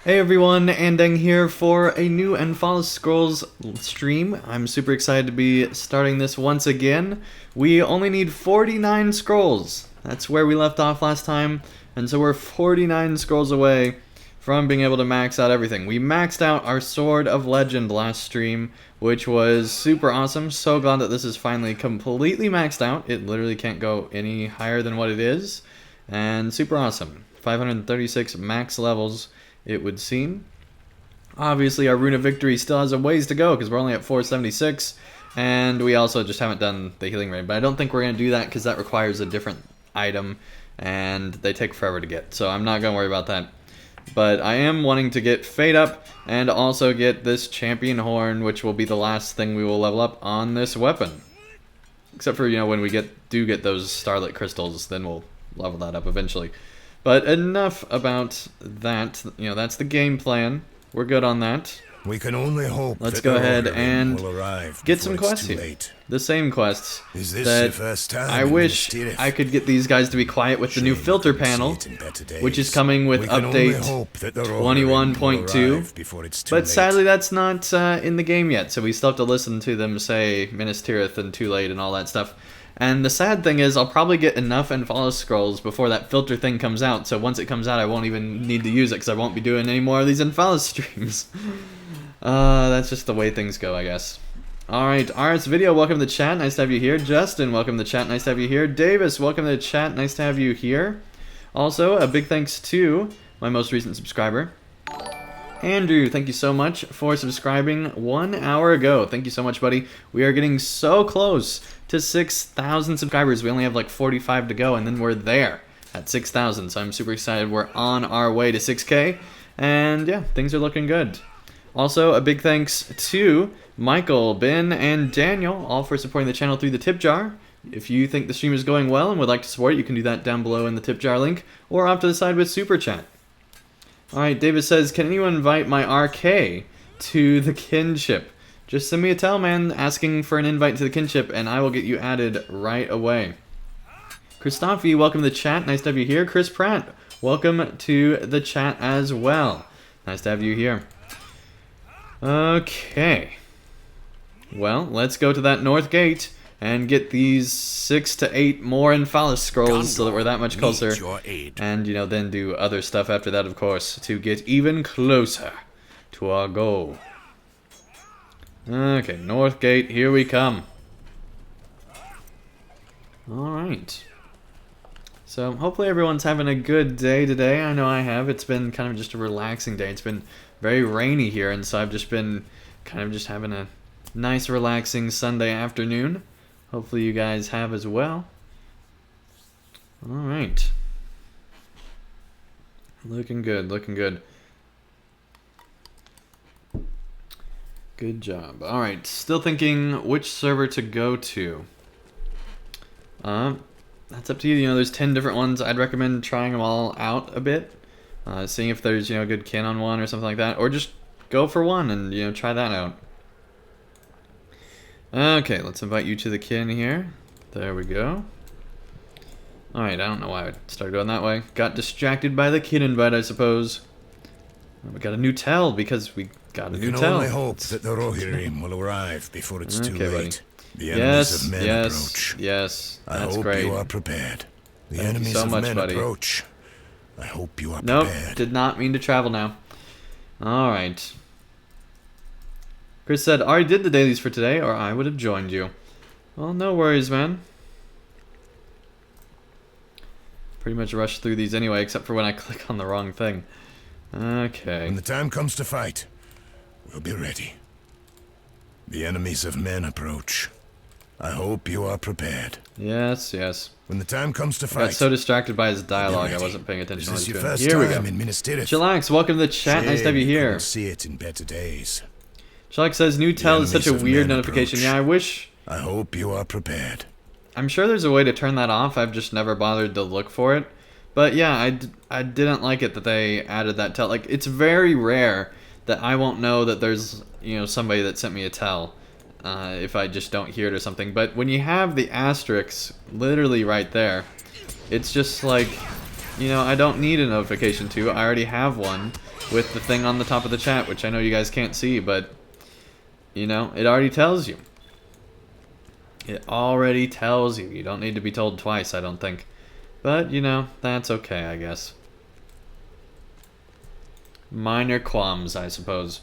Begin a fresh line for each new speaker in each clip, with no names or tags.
Hey everyone, Andang here for a new Anfalas Scrolls stream. I'm super excited to be starting this once again. We only need 49 scrolls. That's where we left off last time, and so we're 49 scrolls away from being able to max out everything. We maxed out our Sword of Legend last stream, which was super awesome. So glad that this is finally completely maxed out. It literally can't go any higher than what it is, and super awesome. 536 max levels, it would seem. Obviously, our Rune of Victory still has a ways to go because we're only at 476, and we also just haven't done the Healing Ray. But I don't think we're going to do that because that requires a different item, and they take forever to get. So I'm not going to worry about that. But I am wanting to get Fade up and also get this Champion Horn, which will be the last thing we will level up on this weapon. Except for, when we do get those Starlit Crystals, then we'll level that up eventually. But enough about that. That's the game plan. We're good on that.
We can only hope.
Let's go ahead and get some quests here. The same quests that I wish I could get these guys to be quiet with the new filter panel, which is coming with update 21.2. But sadly, that's not in the game yet, so we still have to listen to them say Minas Tirith and Too Late and all that stuff. And the sad thing is, I'll probably get enough Anfalas scrolls before that filter thing comes out, so once it comes out, I won't even need to use it, because I won't be doing any more of these Anfalas streams. That's just the way things go, I guess. Alright, RS Video, welcome to the chat, nice to have you here. Justin, welcome to the chat, nice to have you here. Davis, welcome to the chat, nice to have you here. Also, a big thanks to my most recent subscriber, Andrew. Thank you so much for subscribing 1 hour ago. Thank you so much, buddy. We are getting so close to 6,000 subscribers. We only have like 45 to go, and then we're there at 6,000. So I'm super excited. We're on our way to 6K, and yeah, things are looking good. Also, a big thanks to Michael, Ben, and Daniel, all for supporting the channel through the tip jar. If you think the stream is going well and would like to support it, you can do that down below in the tip jar link, or off to the side with Super Chat. Alright, David says, can anyone invite my RK to the kinship? Just send me a tell, man, asking for an invite to the kinship, and I will get you added right away. Christophe, welcome to the chat. Nice to have you here. Chris Pratt, welcome to the chat as well. Nice to have you here. Okay. Well, let's go to that north gate and get these 6 to 8 more Anfalas scrolls so that we're that much closer. And, then do other stuff after that, of course, to get even closer to our goal. Okay, north gate, here we come. Alright. So, hopefully everyone's having a good day today. I know I have. It's been kind of just a relaxing day. It's been very rainy here, and so I've just been kind of just having a nice, relaxing Sunday afternoon. Hopefully you guys have as well. Alright. Looking good, looking good. Good job. Alright, still thinking which server to go to. That's up to you. There's 10 different ones. I'd recommend trying them all out a bit. Seeing if there's, a good kin on one or something like that. Or just go for one and, try that out. Okay, let's invite you to the kin here. There we go. Alright, I don't know why I started going that way. Got distracted by the kin invite, I suppose. We got a new tell because we got a new tell.
We can only hope that the Rohirrim will arrive before it's too late. The enemies of men approach.
Yes,
I
that's
hope
great.
you are prepared. The
Thank
enemies
you so
of
much,
men
buddy.
approach. I hope you are
Nope,
prepared.
did not mean to travel now. Alright. Chris said, already did the dailies for today, or I would have joined you. Well, no worries, man. Pretty much rushed through these anyway, except for when I click on the wrong thing. Okay.
When the time comes to fight, we'll be ready. The enemies of men approach. I hope you are prepared.
Yes, yes.
When the time comes to
I
fight,
got so distracted by his dialogue, I wasn't paying attention
this is
to
your
him.
first
Here we go.
time in Minas Tirith.
Chillax, welcome to the chat. Nice to have you here.
See it in better days.
Chillax says, new tell is such a
enemies of
weird
men
notification.
approach.
Yeah, I wish...
I hope you are prepared.
I'm sure there's a way to turn that off. I've just never bothered to look for it. But yeah, I didn't like it that they added that tell. Like, it's very rare that I won't know that there's, somebody that sent me a tell. If I just don't hear it or something. But when you have the asterisks literally right there, it's just like, you know, I don't need a notification to. I already have one with the thing on the top of the chat, which I know you guys can't see, but, you know, it already tells you. It already tells you. You don't need to be told twice, I don't think. But, you know, that's okay, I guess. Minor qualms, I suppose.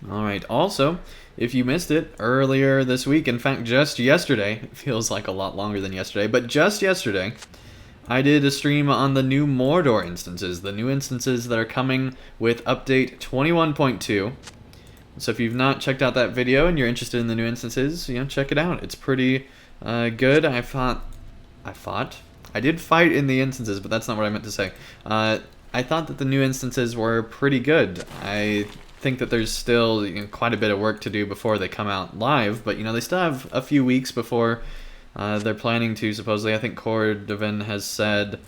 Alright, also, if you missed it, earlier this week, in fact, just yesterday, it feels like a lot longer than yesterday, but just yesterday, I did a stream on the new Mordor instances, the new instances that are coming with update 21.2. So if you've not checked out that video and you're interested in the new instances, you know, check it out. It's pretty good. I did fight in the instances, but that's not what I meant to say. I thought that the new instances were pretty good. I think that there's still, you know, quite a bit of work to do before they come out live, but, you know, they still have a few weeks before they're planning to, supposedly. I think Cordovan has said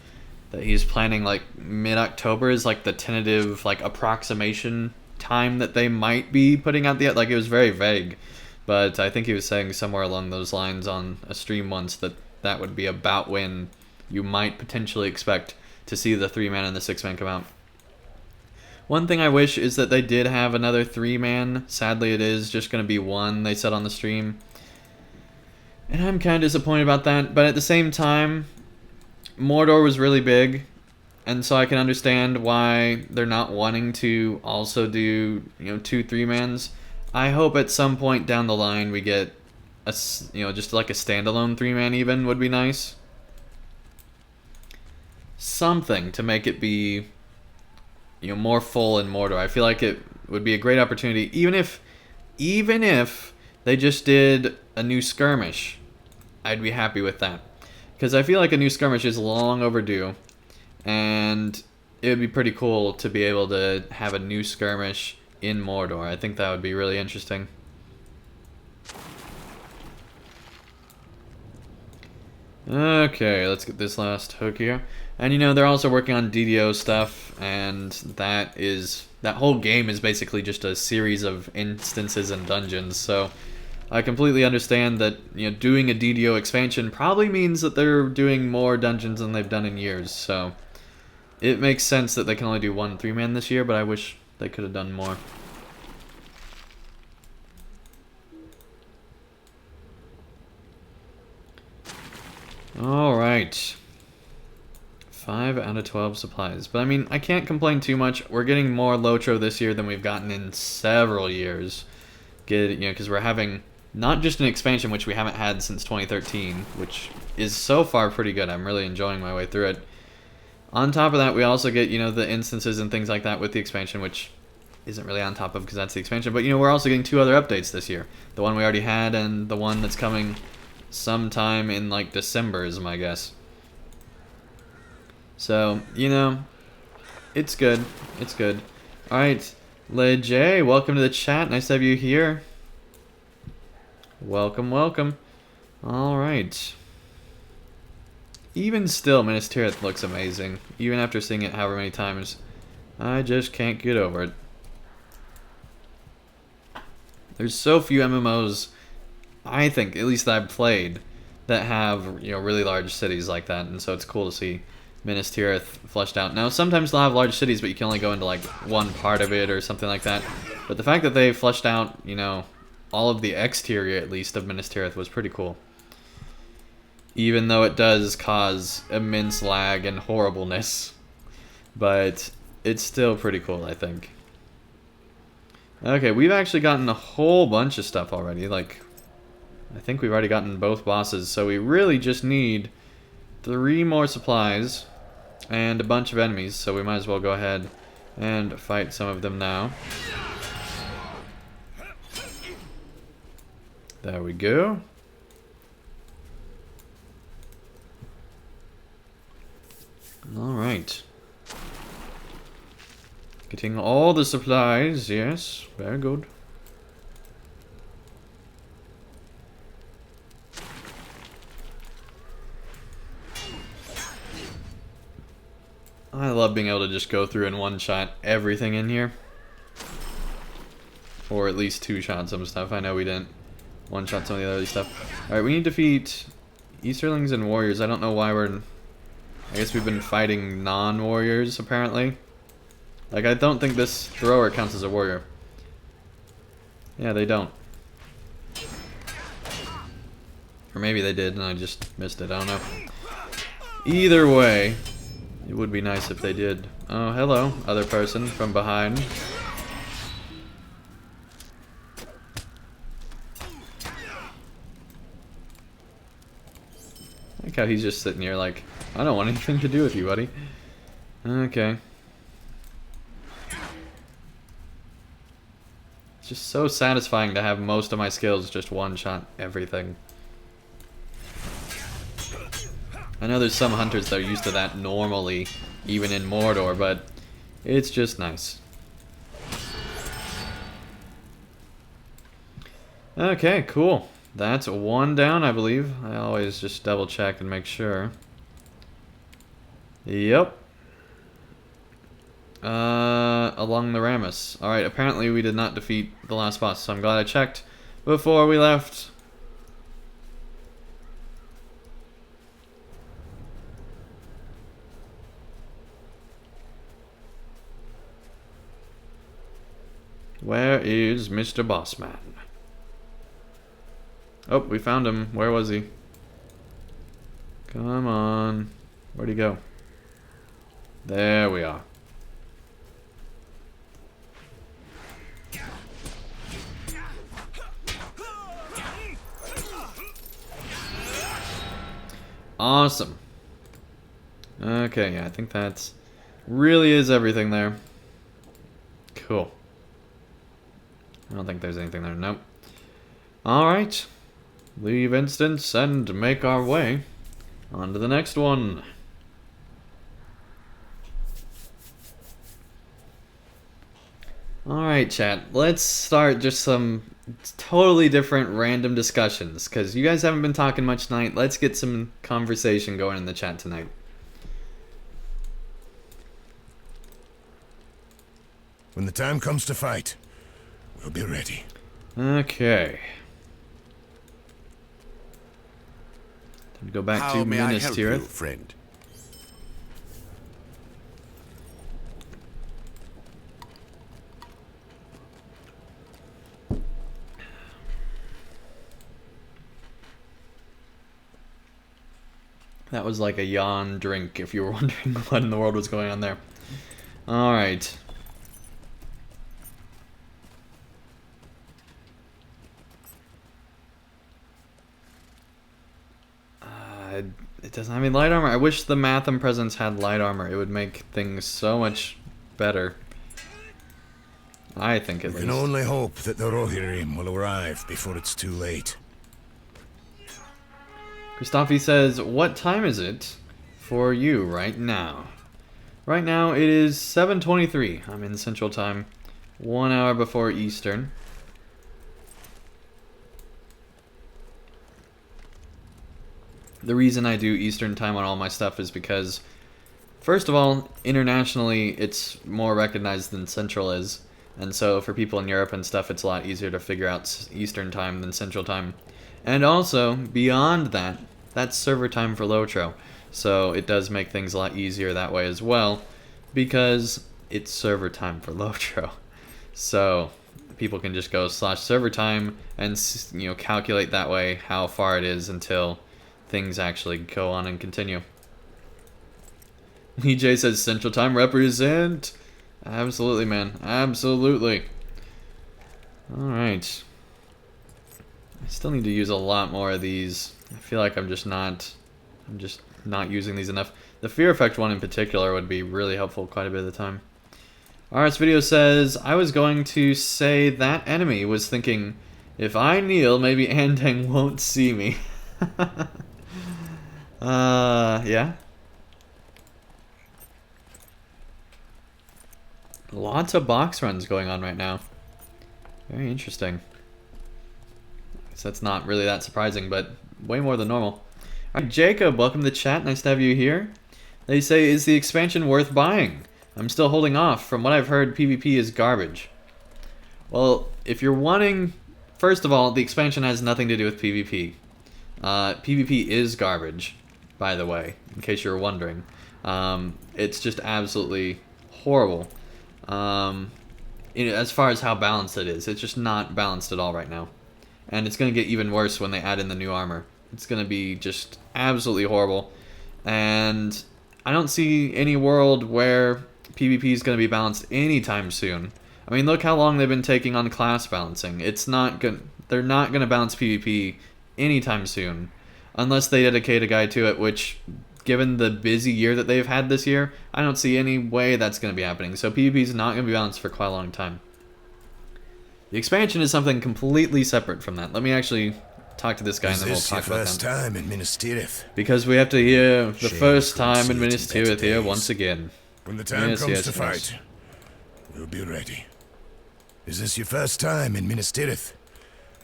that he's planning, like, mid-October is, like, the tentative, like, approximation time that they might be putting out the, like, it was very vague, but I think he was saying somewhere along those lines on a stream once that that would be about when you might potentially expect to see the 3-man and the 6-man come out. One thing I wish is that they did have another 3-man. Sadly, it is just going to be 1, they said on the stream. And I'm kind of disappointed about that, but at the same time, Mordor was really big, and so I can understand why they're not wanting to also do, you know, 2 3-mans. I hope at some point down the line we get a, you know, just like a standalone 3-man even would be nice. Something to make it be, you know, more full in Mordor. I feel like it would be a great opportunity, even if they just did a new skirmish. I'd be happy with that, because I feel like a new skirmish is long overdue, and it would be pretty cool to be able to have a new skirmish in Mordor. I think that would be really interesting. Okay, let's get this last hook here. And, you know, they're also working on DDO stuff, and that whole game is basically just a series of instances and dungeons, so I completely understand that, you know, doing a DDO expansion probably means that they're doing more dungeons than they've done in years, so it makes sense that they can only do 1 3-man this year, but I wish they could have done more. Alright. 5 out of 12 supplies. But I mean, I can't complain too much. We're getting more LOTRO this year than we've gotten in several years. You know, because we're having not just an expansion, which we haven't had since 2013, which is so far pretty good. I'm really enjoying my way through it. On top of that, we also get, you know, the instances and things like that with the expansion, which isn't really on top of because that's the expansion. But, you know, we're also getting 2 other updates this year. The one we already had and the one that's coming sometime in, like, December is my guess. So, you know, it's good. It's good. Alright, LeJ, welcome to the chat. Nice to have you here. Welcome, welcome. Alright. Even still, Minas Tirith looks amazing. Even after seeing it however many times. I just can't get over it. There's so few MMOs, I think, at least that I've played, that have, you know, really large cities like that, and so it's cool to see Minas Tirith fleshed out. Now, sometimes they'll have large cities, but you can only go into, like, one part of it or something like that. But the fact that they fleshed out, you know, all of the exterior, at least, of Minas Tirith was pretty cool. Even though it does cause immense lag and horribleness. But it's still pretty cool, I think. Okay, we've actually gotten a whole bunch of stuff already. Like, I think we've already gotten both bosses, so we really just need 3 more supplies and a bunch of enemies, so we might as well go ahead and fight some of them now. There we go. Alright. Getting all the supplies, yes, very good. I love being able to just go through and one-shot everything in here. Or at least 2-shot some stuff. I know we didn't one-shot some of the other stuff. Alright, we need to defeat Easterlings and warriors. I don't know why I guess we've been fighting non-warriors, apparently. Like, I don't think this thrower counts as a warrior. Yeah, they don't. Or maybe they did and I just missed it, I don't know. Either way, it would be nice if they did. Oh, hello, other person from behind. I like how he's just sitting here like, I don't want anything to do with you, buddy. Okay. It's just so satisfying to have most of my skills just one-shot everything. I know there's some hunters that are used to that normally, even in Mordor, but it's just nice. Okay, cool. That's one down, I believe. I always just double check and make sure. Yep. Along the Ramus. Alright, apparently we did not defeat the last boss, so I'm glad I checked before we left. Where is Mr. Bossman? Oh, we found him. Where was he? Come on. Where'd he go? There we are. Awesome. Okay, yeah, I think that's really is everything there. Cool. I don't think there's anything there. Nope. Alright. Leave instance and make our way on to the next one. Alright, chat. Let's start just some totally different random discussions, because you guys haven't been talking much tonight. Let's get some conversation going in the chat tonight.
When the time comes to fight, we'll be ready.
Okay. Time to go back to Minas Tirith.
Friend?
That was like a yawn drink, if you were wondering what in the world was going on there. Alright. It doesn't have any light armor. I wish the Matham presence had light armor. It would make things so much better. I think at least.
We can only hope that the Rohirrim will arrive before it's too late.
Christophe says, what time is it for you right now? Right now it is 7:23. I'm in Central Time. 1 hour before Eastern. The reason I do Eastern Time on all my stuff is because, first of all, internationally it's more recognized than Central is. And so for people in Europe and stuff, it's a lot easier to figure out Eastern Time than Central Time. And also, beyond that, that's server time for LOTRO. So it does make things a lot easier that way as well, because it's server time for LOTRO. So people can just go /server time and, you know, calculate that way how far it is until things actually go on and continue. EJ says Central Time represent. Absolutely, man. Absolutely. Alright. I still need to use a lot more of these. I feel like I'm just not using these enough. The fear effect one in particular would be really helpful quite a bit of the time. Alright, this video says, I was going to say that enemy was thinking, if I kneel, maybe Andang won't see me. Yeah. Lots of box runs going on right now. Very interesting. So that's not really that surprising, but way more than normal. Alright, Jacob, welcome to the chat. Nice to have you here. They say, is the expansion worth buying? I'm still holding off. From what I've heard, PvP is garbage. Well, if you're wanting first of all, the expansion has nothing to do with PvP. PvP is garbage, by the way, in case you're wondering. It's just absolutely horrible. As far as how balanced it is, it's just not balanced at all right now. And it's going to get even worse when they add in the new armor. It's going to be just absolutely horrible. And I don't see any world where PvP is going to be balanced anytime soon. I mean, look how long they've been taking on class balancing. It's not good. They're not going to balance PvP anytime soon, unless they dedicate a guide to it. Which, given the busy year that they've had this year, I don't see any way that's going to be happening. So PvP is not going to be balanced for quite a long time. The expansion is something completely separate from that. Let me actually talk to this guy, and then we'll talk about
first time in Minas Tirith?
Because we have to hear the
Shame
first
couldn't
time
see
in
it
Minas
in better
Tirith here
days.
once again.
When the time
Yes,
comes
yes,
to
yes.
fight, we'll be ready. Is this your first time in Minas Tirith?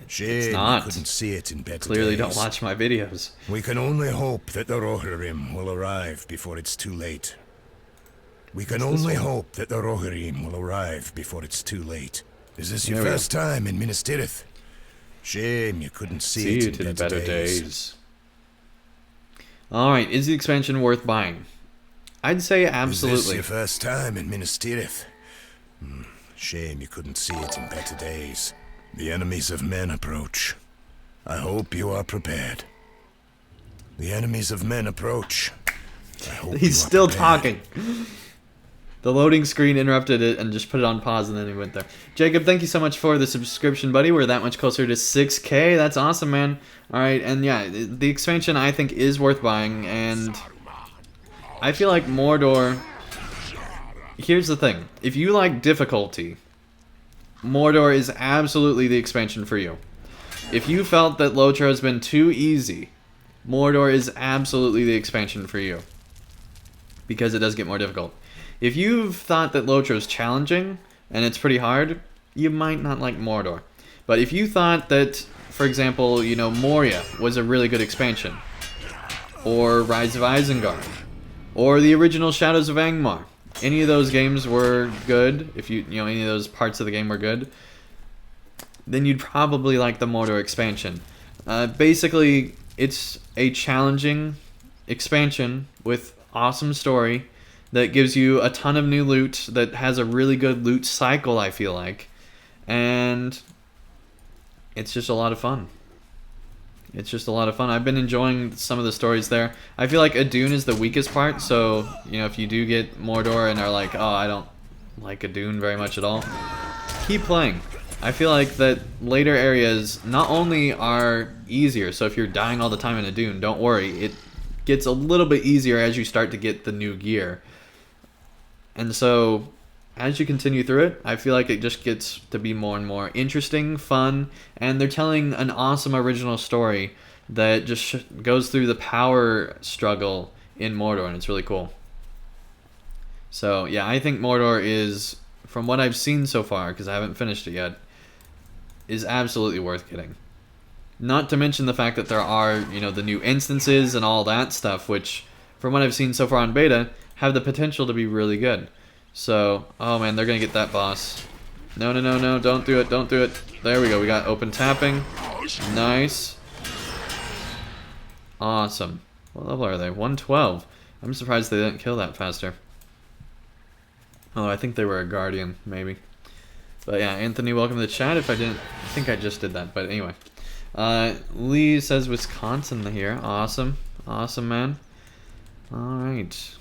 Shame
not.
you couldn't see it in better
Clearly
days.
don't watch my videos.
We can only hope that the Rohirrim will arrive before it's too late. We can
What's this
only
one?
hope that the Rohirrim will arrive before it's too late. Is this your
There we
first time in Minas Tirith? Shame you couldn't see it in better days.
Alright, is the expansion worth buying? I'd say
Is this
absolutely.
your first time in Minas Tirith? Shame you couldn't see it in better days. The enemies of men approach. I hope you are prepared. The enemies of men approach. I hope you
He's
are
still
prepared.
talking. The loading screen interrupted it and just put it on pause, and then he went there. Jacob, thank you so much for the subscription, buddy. We're that much closer to 6K. That's awesome, man. Alright, and yeah, the expansion I think is worth buying, and I feel like Mordor... Here's the thing. If you like difficulty, Mordor is absolutely the expansion for you. If you felt that LOTRO has been too easy, Mordor is absolutely the expansion for you. Because it does get more difficult. If you've thought that LOTRO is challenging, and it's pretty hard, you might not like Mordor. But if you thought that, for example, you know, Moria was a really good expansion, or Rise of Isengard, or the original Shadows of Angmar, any of those games were good, if you know, any of those parts of the game were good, then you'd probably like the Mordor expansion. Basically, it's a challenging expansion with awesome story that gives you a ton of new loot, that has a really good loot cycle, I feel like. And it's just a lot of fun. It's just a lot of fun. I've been enjoying some of the stories there. I feel like Adun is the weakest part, so, you know, if you do get Mordor and are like, oh, I don't like Adun very much at all, keep playing. I feel like that later areas not only are easier, so if you're dying all the time in Adun, don't worry, it gets a little bit easier as you start to get the new gear. And so, as you continue through it, I feel like it just gets to be more and more interesting, fun, and they're telling an awesome original story that just goes through the power struggle in Mordor, and it's really cool. So, yeah, I think Mordor is, from what I've seen so far, because I haven't finished it yet, is absolutely worth getting. Not to mention the fact that there are, you know, the new instances and all that stuff, which, from what I've seen so far on beta, have the potential to be really good. So, oh man, they're gonna get that boss. No, no, no, no, don't do it, don't do it. There we go, we got open tapping. Nice. Awesome. What level are they? 112. I'm surprised they didn't kill that faster. Oh, I think they were a guardian, maybe. But yeah, Anthony, welcome to the chat. If I didn't, I think I just did that, but anyway. Lee says Wisconsin here. Awesome. Awesome, man. Alright.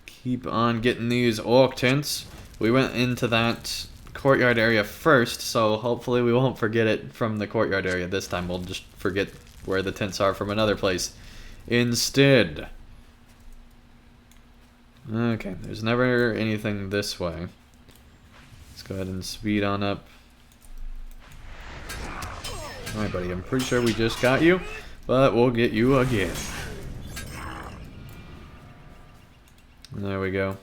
Keep on getting these orc tents. We went into that courtyard area first, so hopefully we won't forget it from the courtyard area this time. We'll just forget where the tents are from another place instead. Okay, there's never anything this way. Let's go ahead and speed on up. Alright, buddy, I'm pretty sure we just got you, but we'll get you again. There we go.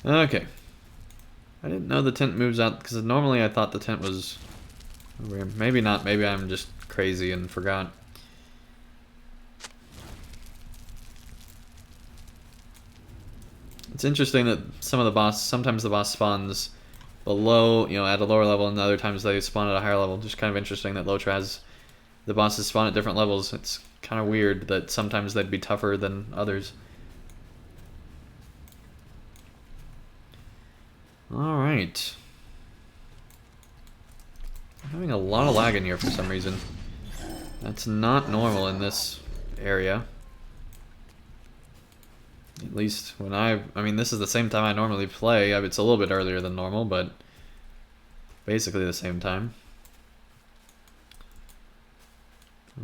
Okay. I didn't know the tent moves out, because normally I thought the tent was over here. Maybe not, maybe I'm just crazy and forgot. It's interesting that sometimes the boss spawns below, at a lower level, and other times they spawn at a higher level. Just kind of interesting that LOTRO has the bosses spawn at different levels. It's kind of weird that sometimes they'd be tougher than others. Alright. I'm having a lot of lag in here for some reason. That's not normal in this area. At least when I mean, this is the same time I normally play. It's a little bit earlier than normal, but basically the same time.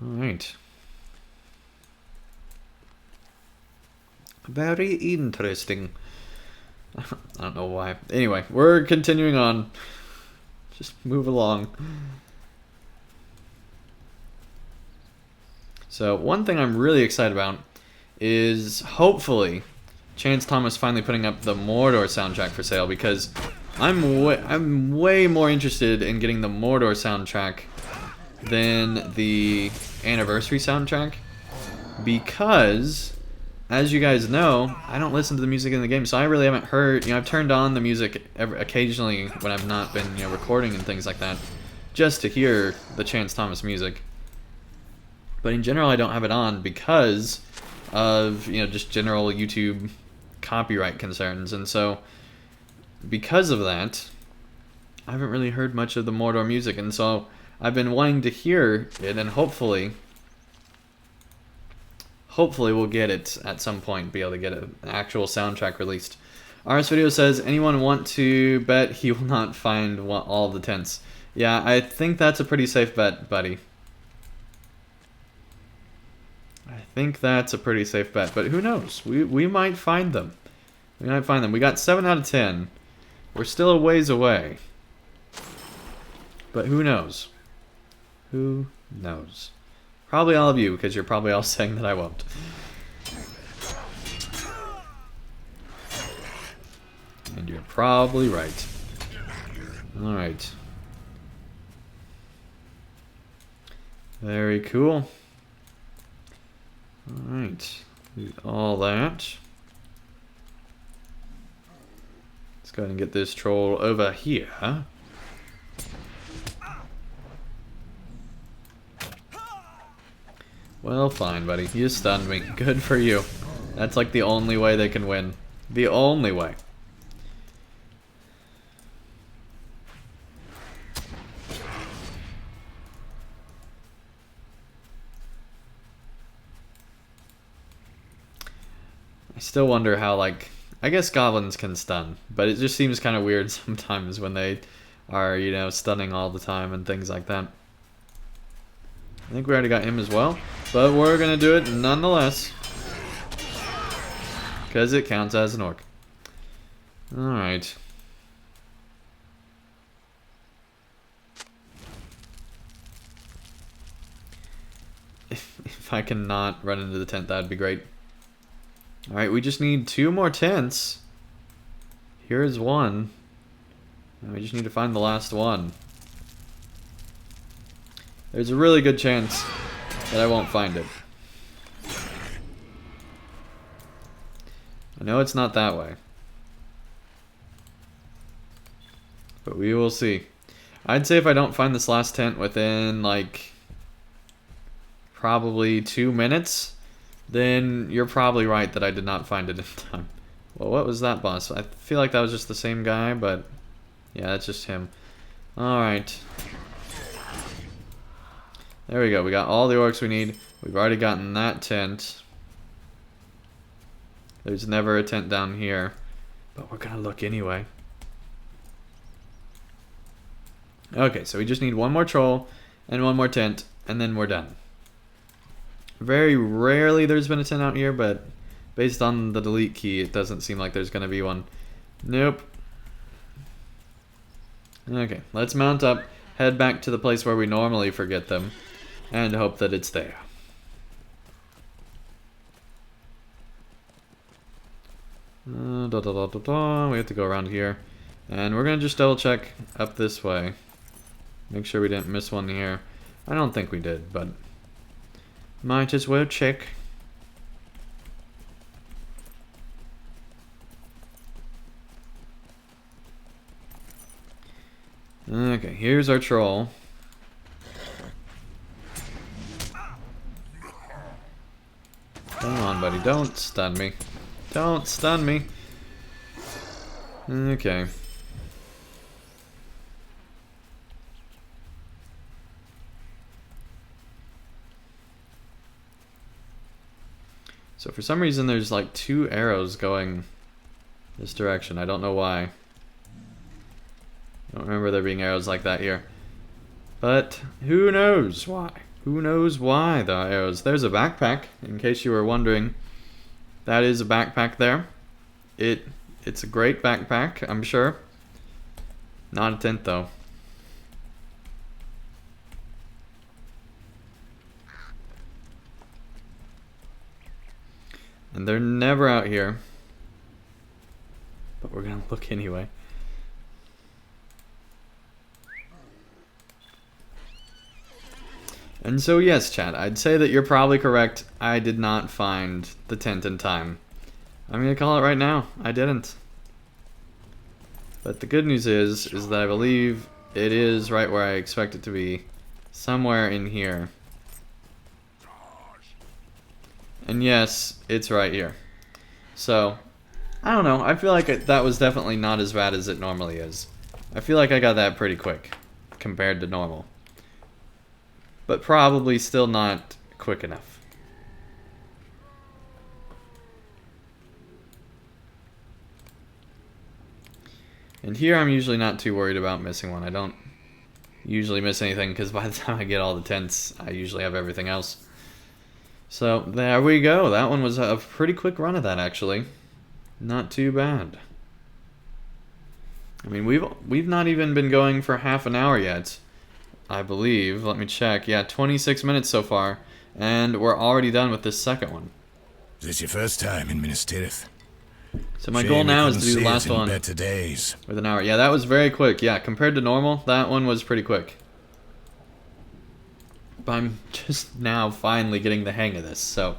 Alright. Very interesting. I don't know why. Anyway, we're continuing on. Just move along. So, one thing I'm really excited about is hopefully Chance Thomas finally putting up the Mordor soundtrack for sale, because I'm way more interested in getting the Mordor soundtrack than the anniversary soundtrack, because as you guys know, I don't listen to the music in the game, so I really haven't heard, I've turned on the music occasionally when I've not been, recording and things like that, just to hear the Chance Thomas music. But in general, I don't have it on because of, just general YouTube copyright concerns. And so, because of that, I haven't really heard much of the Mordor music. And so, I've been wanting to hear it, and hopefully we'll get it at some point, be able to get an actual soundtrack released. RS Video says, anyone want to bet he will not find all of the tents? Yeah, I think that's a pretty safe bet, buddy. I think that's a pretty safe bet, but who knows? We might find them. We might find them. We got 7 out of 10. We're still a ways away. But who knows? Who knows? Probably all of you, because you're probably all saying that I won't. And you're probably right. Alright. Very cool. Alright. Do all that. Let's go ahead and get this troll over here. Well, fine, buddy. You stunned me. Good for you. That's like the only way they can win. The only way. I still wonder how, I guess goblins can stun, but it just seems kind of weird sometimes when they are, stunning all the time and things like that. I think we already got him as well, but we're going to do it nonetheless, because it counts as an orc. Alright. If I can not run into the tent, that'd be great. Alright, we just need 2 more tents. Here is one. And we just need to find the last one. There's a really good chance that I won't find it. I know it's not that way. But we will see. I'd say if I don't find this last tent within, probably 2 minutes, then you're probably right that I did not find it in time. Well, what was that boss? I feel like that was just the same guy, but yeah, that's just him. Alright. There we go. We got all the orcs we need. We've already gotten that tent. There's never a tent down here, but we're gonna look anyway. Okay, so we just need 1 more troll and 1 more tent, and then we're done. Very rarely there's been a tent out here, but based on the delete key, it doesn't seem like there's going to be one. Nope. Okay, let's mount up, head back to the place where we normally forget them, and hope that it's there. We have to go around here. And we're going to just double check up this way. Make sure we didn't miss one here. I don't think we did, but might as well check. Okay, here's our troll. Come on, buddy. Don't stun me. Don't stun me. Okay. So for some reason there's like 2 arrows going this direction. I don't know why. I don't remember there being arrows like that here. But who knows why? Who knows why the arrows? There's a backpack, in case you were wondering. That is a backpack there. It's a great backpack, I'm sure. Not a tent though. And they're never out here. But we're gonna look anyway. And so yes, chat, I'd say that you're probably correct. I did not find the tent in time. I'm gonna call it right now. I didn't. But the good news is that I believe it is right where I expect it to be. Somewhere in here. And yes, it's right here. So, I don't know. I feel like that was definitely not as bad as it normally is. I feel like I got that pretty quick compared to normal. But probably still not quick enough. And here I'm usually not too worried about missing one. I don't usually miss anything because by the time I get all the tents, I usually have everything else. So there we go. That one was a pretty quick run of that actually. Not too bad. I mean, we've not even been going for half an hour yet. I believe. Let me check. Yeah, 26 minutes so far, and we're already done with this second one.
Is this your first time in Minas Tirith?
So my goal now is to do the last one
better days.
with an hour. Yeah, that was very quick. Yeah, compared to normal, that one was pretty quick. But I'm just now finally getting the hang of this. So,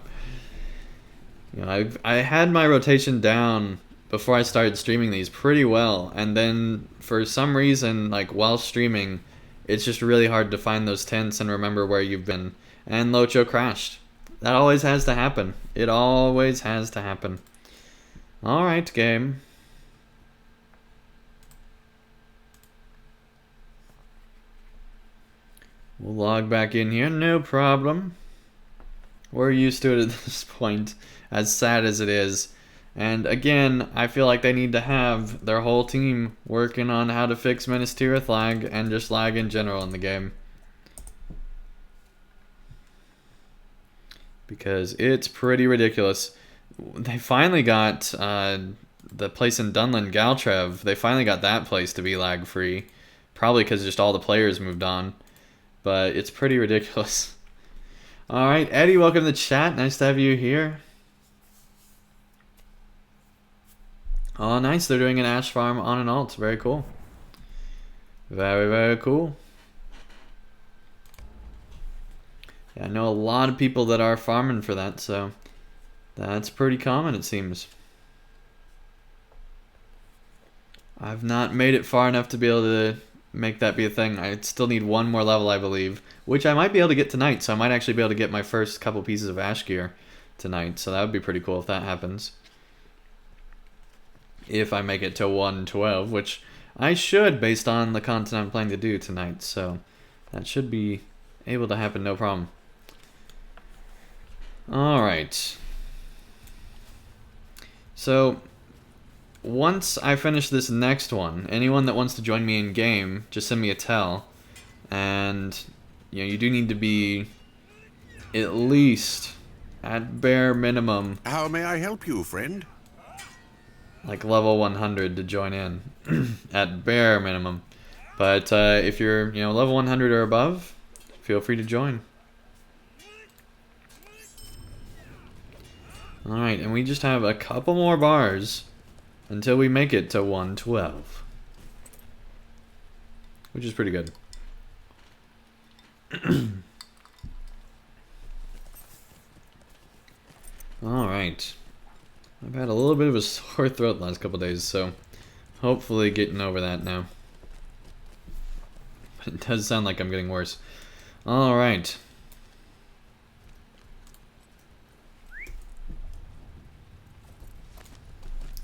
you know, I had my rotation down before I started streaming these pretty well, and then for some reason, like while streaming, it's just really hard to find those tents and remember where you've been. And LOTRO crashed. That always has to happen. It always has to happen. Alright, game. We'll log back in here, no problem. We're used to it at this point, as sad as it is. And again, I feel like they need to have their whole team working on how to fix Minas Tirith lag and just lag in general in the game. Because it's pretty ridiculous. They finally got the place in Dunland, Galtrev, they finally got that place to be lag free. Probably because just all the players moved on. But it's pretty ridiculous. Alright, Eddie, welcome to the chat. Nice to have you here. Oh, nice. They're doing an ash farm on an alt. Very cool. Very, very cool. Yeah, I know a lot of people that are farming for that, so that's pretty common, it seems. I've not made it far enough to be able to make that be a thing. I still need one more level, I believe, which I might be able to get tonight, so I might actually be able to get my first couple pieces of ash gear tonight, so that would be pretty cool if that happens. If I make it to 112, which I should based on the content I'm planning to do tonight, so that should be able to happen, no problem. Alright. So, once I finish this next one, anyone that wants to join me in game, just send me a tell. And, you know, you do need to be at least, at bare minimum,
How may I help you, friend?
like level 100 to join in. At bare minimum. But if you're, you know, level 100 or above, feel free to join. Alright, and we just have a couple more bars until we make it to 112. Which is pretty good. Alright. I've had a little bit of a sore throat the last couple days, so hopefully getting over that now. It does sound like I'm getting worse. Alright.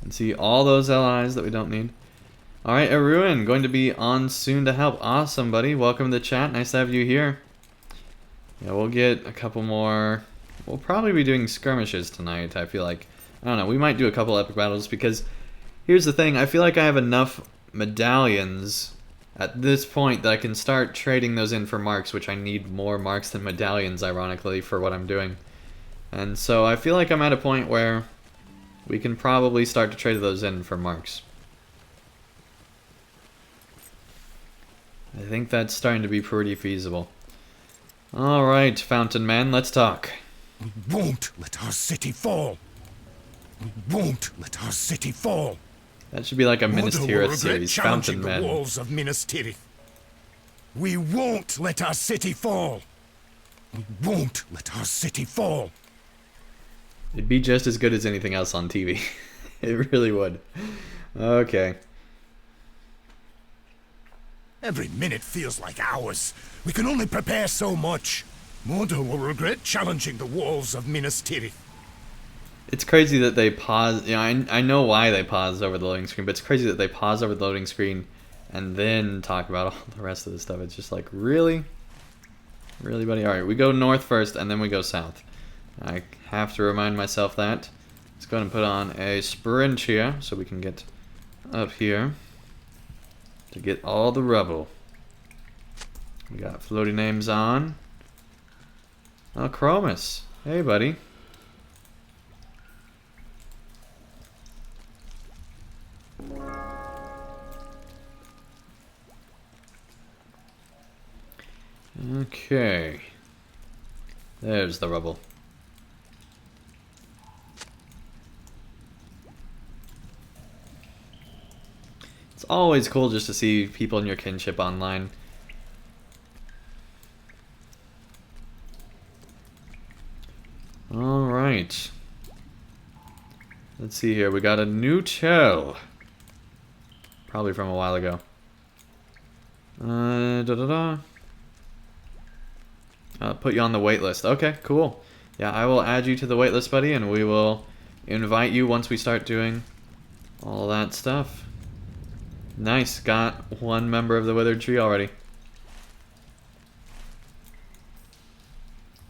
And see all those allies that we don't need. Alright, Aruin, going to be on soon to help. Awesome, buddy. Welcome to the chat. Nice to have you here. Yeah, we'll get a couple more. We'll probably be doing skirmishes tonight, I feel like. I don't know, we might do a couple epic battles because here's the thing, I feel like I have enough medallions at this point that I can start trading those in for marks, which I need more marks than medallions, ironically, for what I'm doing. And so I feel like I'm at a point where we can probably start to trade those in for marks. I think that's starting to be pretty feasible. Alright, Fountain Man, let's talk.
We won't let our city fall. We won't let our city fall.
That should be like a Minas
Mordor will
Tirith
regret
series,
challenging
Fountain
the
Men.
walls of Minas Tirith. We won't let our city fall. We won't let our city fall.
It'd be just as good as anything else on TV. It really would. Okay.
Every minute feels like hours. We can only prepare so much. Mordor will regret challenging the walls of Minas Tirith.
It's crazy that they pause. You know, I know why they pause over the loading screen, but it's crazy that they pause over the loading screen and then talk about all the rest of the stuff. It's just like, really? Really, buddy? Alright, we go north first and then we go south. I have to remind myself that. Let's go ahead and put on a sprint here so we can get up here to get all the rubble. We got floaty names on. Oh, Chromus. Hey, buddy. Okay. There's the rubble. It's always cool just to see people in your kinship online. Alright. Let's see here. We got a new shell. Probably from a while ago. Put you on the wait list. Okay, cool. Yeah, I will add you to the wait list, buddy, and we will invite you once we start doing all that stuff. Nice, got one member of the withered tree already.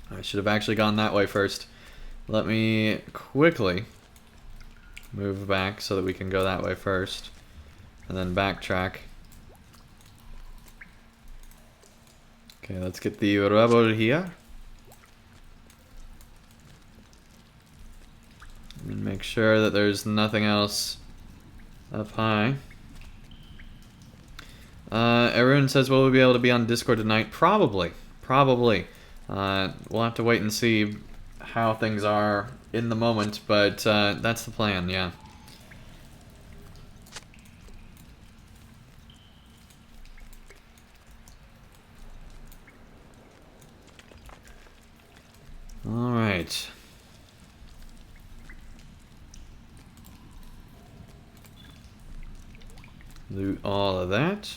I should have actually gone that way first. Let me quickly move back so that we can go that way first. And then backtrack. Okay, let's get the rubble here. And make sure that there's nothing else up high. Arun says, will we be able to be on Discord tonight? Probably. Probably. We'll have to wait and see how things are in the moment, but that's the plan, yeah. Alright. Loot all of that.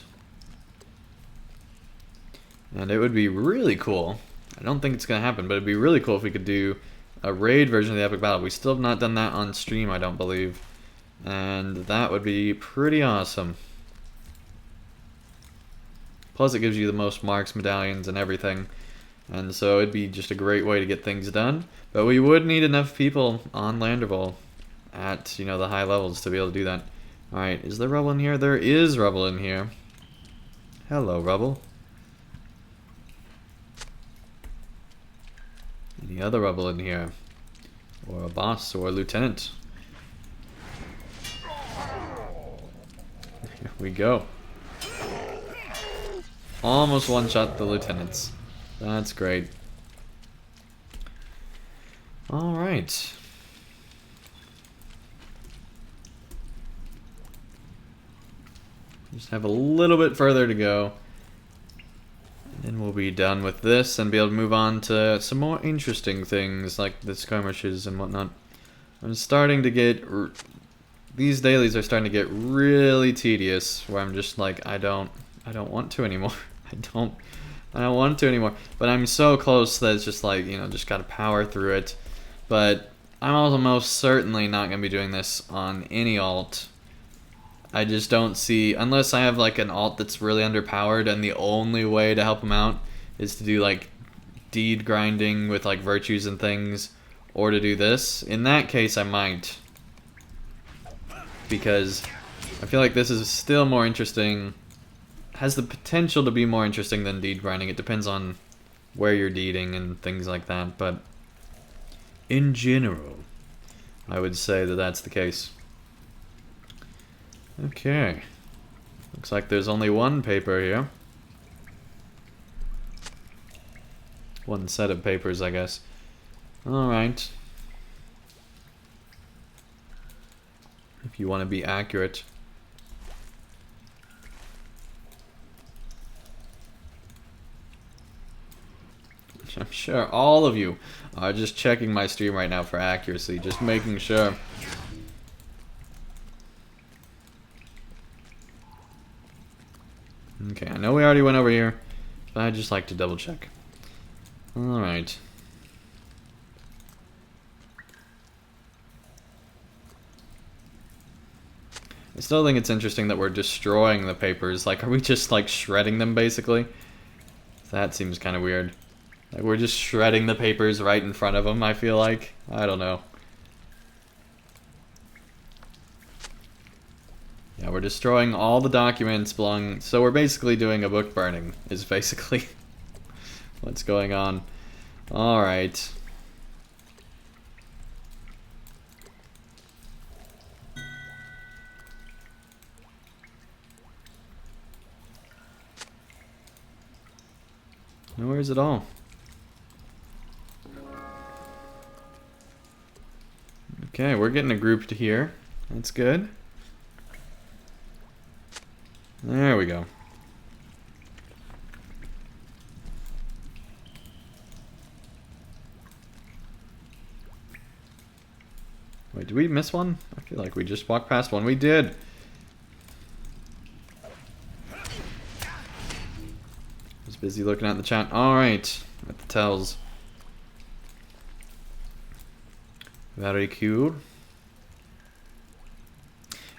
And it would be really cool. I don't think it's going to happen, but it'd be really cool if we could do a raid version of the epic battle. We still have not done that on stream, I don't believe. And that would be pretty awesome. Plus it gives you the most marks, medallions, and everything. And so it'd be just a great way to get things done. But we would need enough people on Landerville at, you know, the high levels to be able to do that. Alright, is there rubble in here? There is rubble in here. Hello, rubble. Any other rubble in here? Or a boss or a lieutenant? Here we go. Almost one-shot the lieutenants. That's great. Alright. Just have a little bit further to go. And then we'll be done with this and be able to move on to some more interesting things like the skirmishes and whatnot. I'm starting to get... These dailies are starting to get really tedious where I'm just like, I don't want to anymore. I don't want to anymore. But I'm so close that it's just like, you know, just gotta power through it. But I'm also most certainly not gonna be doing this on any alt. I just don't see, unless I have like an alt that's really underpowered and the only way to help him out is to do like deed grinding with like virtues and things, or to do this. In that case I might, because I feel like this is still more interesting, has the potential to be more interesting than deed grinding. It depends on where you're deeding and things like that, but in general I would say that that's the case. Okay, looks like there's only one paper here. One set of papers, I guess. Alright. If you want to be accurate. I'm sure all of you are just checking my stream right now for accuracy, just making sure. Okay, I know we already went over here, but I'd just like to double check. Alright. I still think it's interesting that we're destroying the papers. Like, are we just, like, shredding them, basically? That seems kind of weird. Like, we're just shredding the papers right in front of them, I feel like. I don't know. Yeah, we're destroying all the documents belonging... So we're basically doing a book burning, is basically what's going on. Alright. Where's it all? Okay, we're getting a group to here. That's good. There we go. Wait, did we miss one? I feel like we just walked past one. We did! Was busy looking at the chat. Alright, at the tells. Very cool.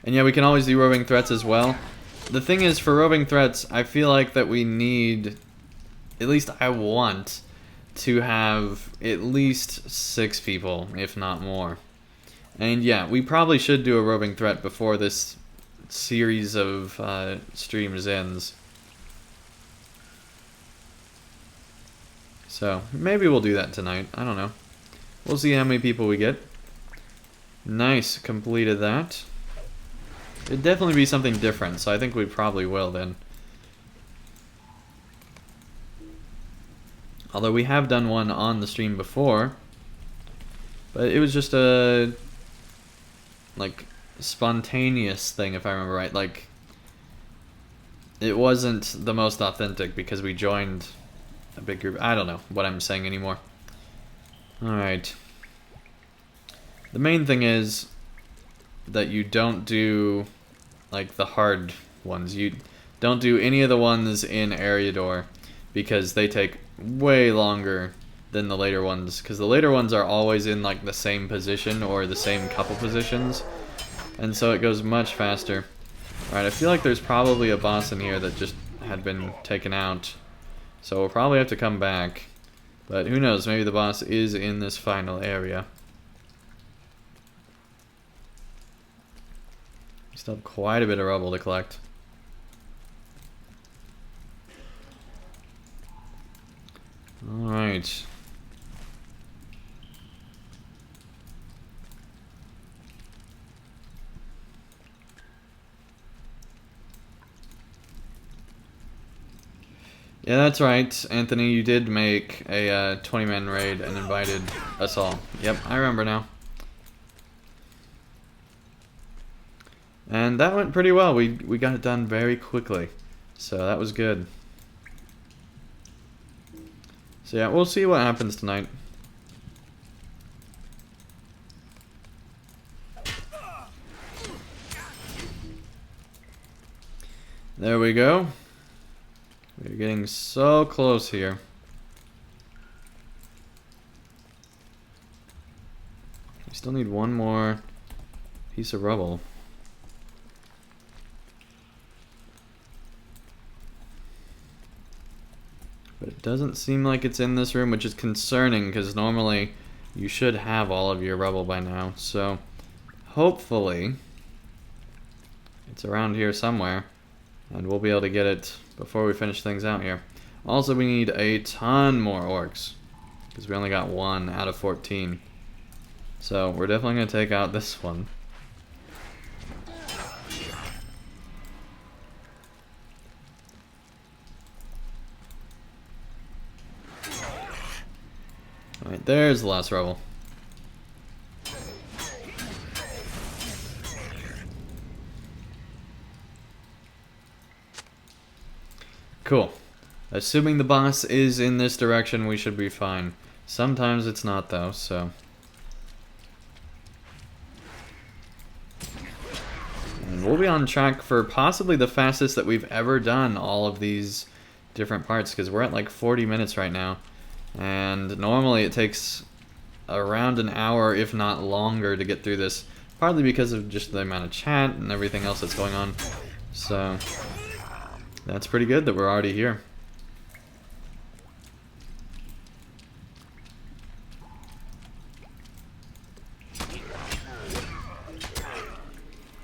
And yeah, we can always do roving threats as well. The thing is, for roving threats, I feel like that we need, at least I want, to have at least 6 people, if not more. And yeah, we probably should do a roving threat before this series of streams ends. So, maybe we'll do that tonight. I don't know. We'll see how many people we get. Nice, completed that. It'd definitely be something different, so I think we probably will then. Although we have done one on the stream before, but it was just a like spontaneous thing, if I remember right. Like, it wasn't the most authentic because we joined a big group. I don't know what I'm saying anymore. Alright. The main thing is that you don't do like the hard ones. You don't do any of the ones in Eriador because they take way longer than the later ones, because the later ones are always in like the same position or the same couple positions, and so it goes much faster. Alright, I feel like there's probably a boss in here that just had been taken out, so we'll probably have to come back, but who knows, maybe the boss is in this final area. We still have quite a bit of rubble to collect. Alright. Yeah, that's right, Anthony, you did make a 20-man raid and invited us all. Yep, I remember now. And that went pretty well. We got it done very quickly. So that was good. So yeah, we'll see what happens tonight. There we go. We're getting so close here. We still need one more piece of rubble. But it doesn't seem like it's in this room, which is concerning because normally you should have all of your rubble by now. So hopefully it's around here somewhere and we'll be able to get it before we finish things out here. Also, we need a ton more orcs because we only got 1 out of 14. So we're definitely going to take out this one. Alright, there's the last rebel. Cool. Assuming the boss is in this direction, we should be fine. Sometimes it's not though, so... And we'll be on track for possibly the fastest that we've ever done all of these different parts, because we're at like 40 minutes right now. And normally it takes around an hour, if not longer, to get through this. Partly because of just the amount of chat and everything else that's going on. So, that's pretty good that we're already here.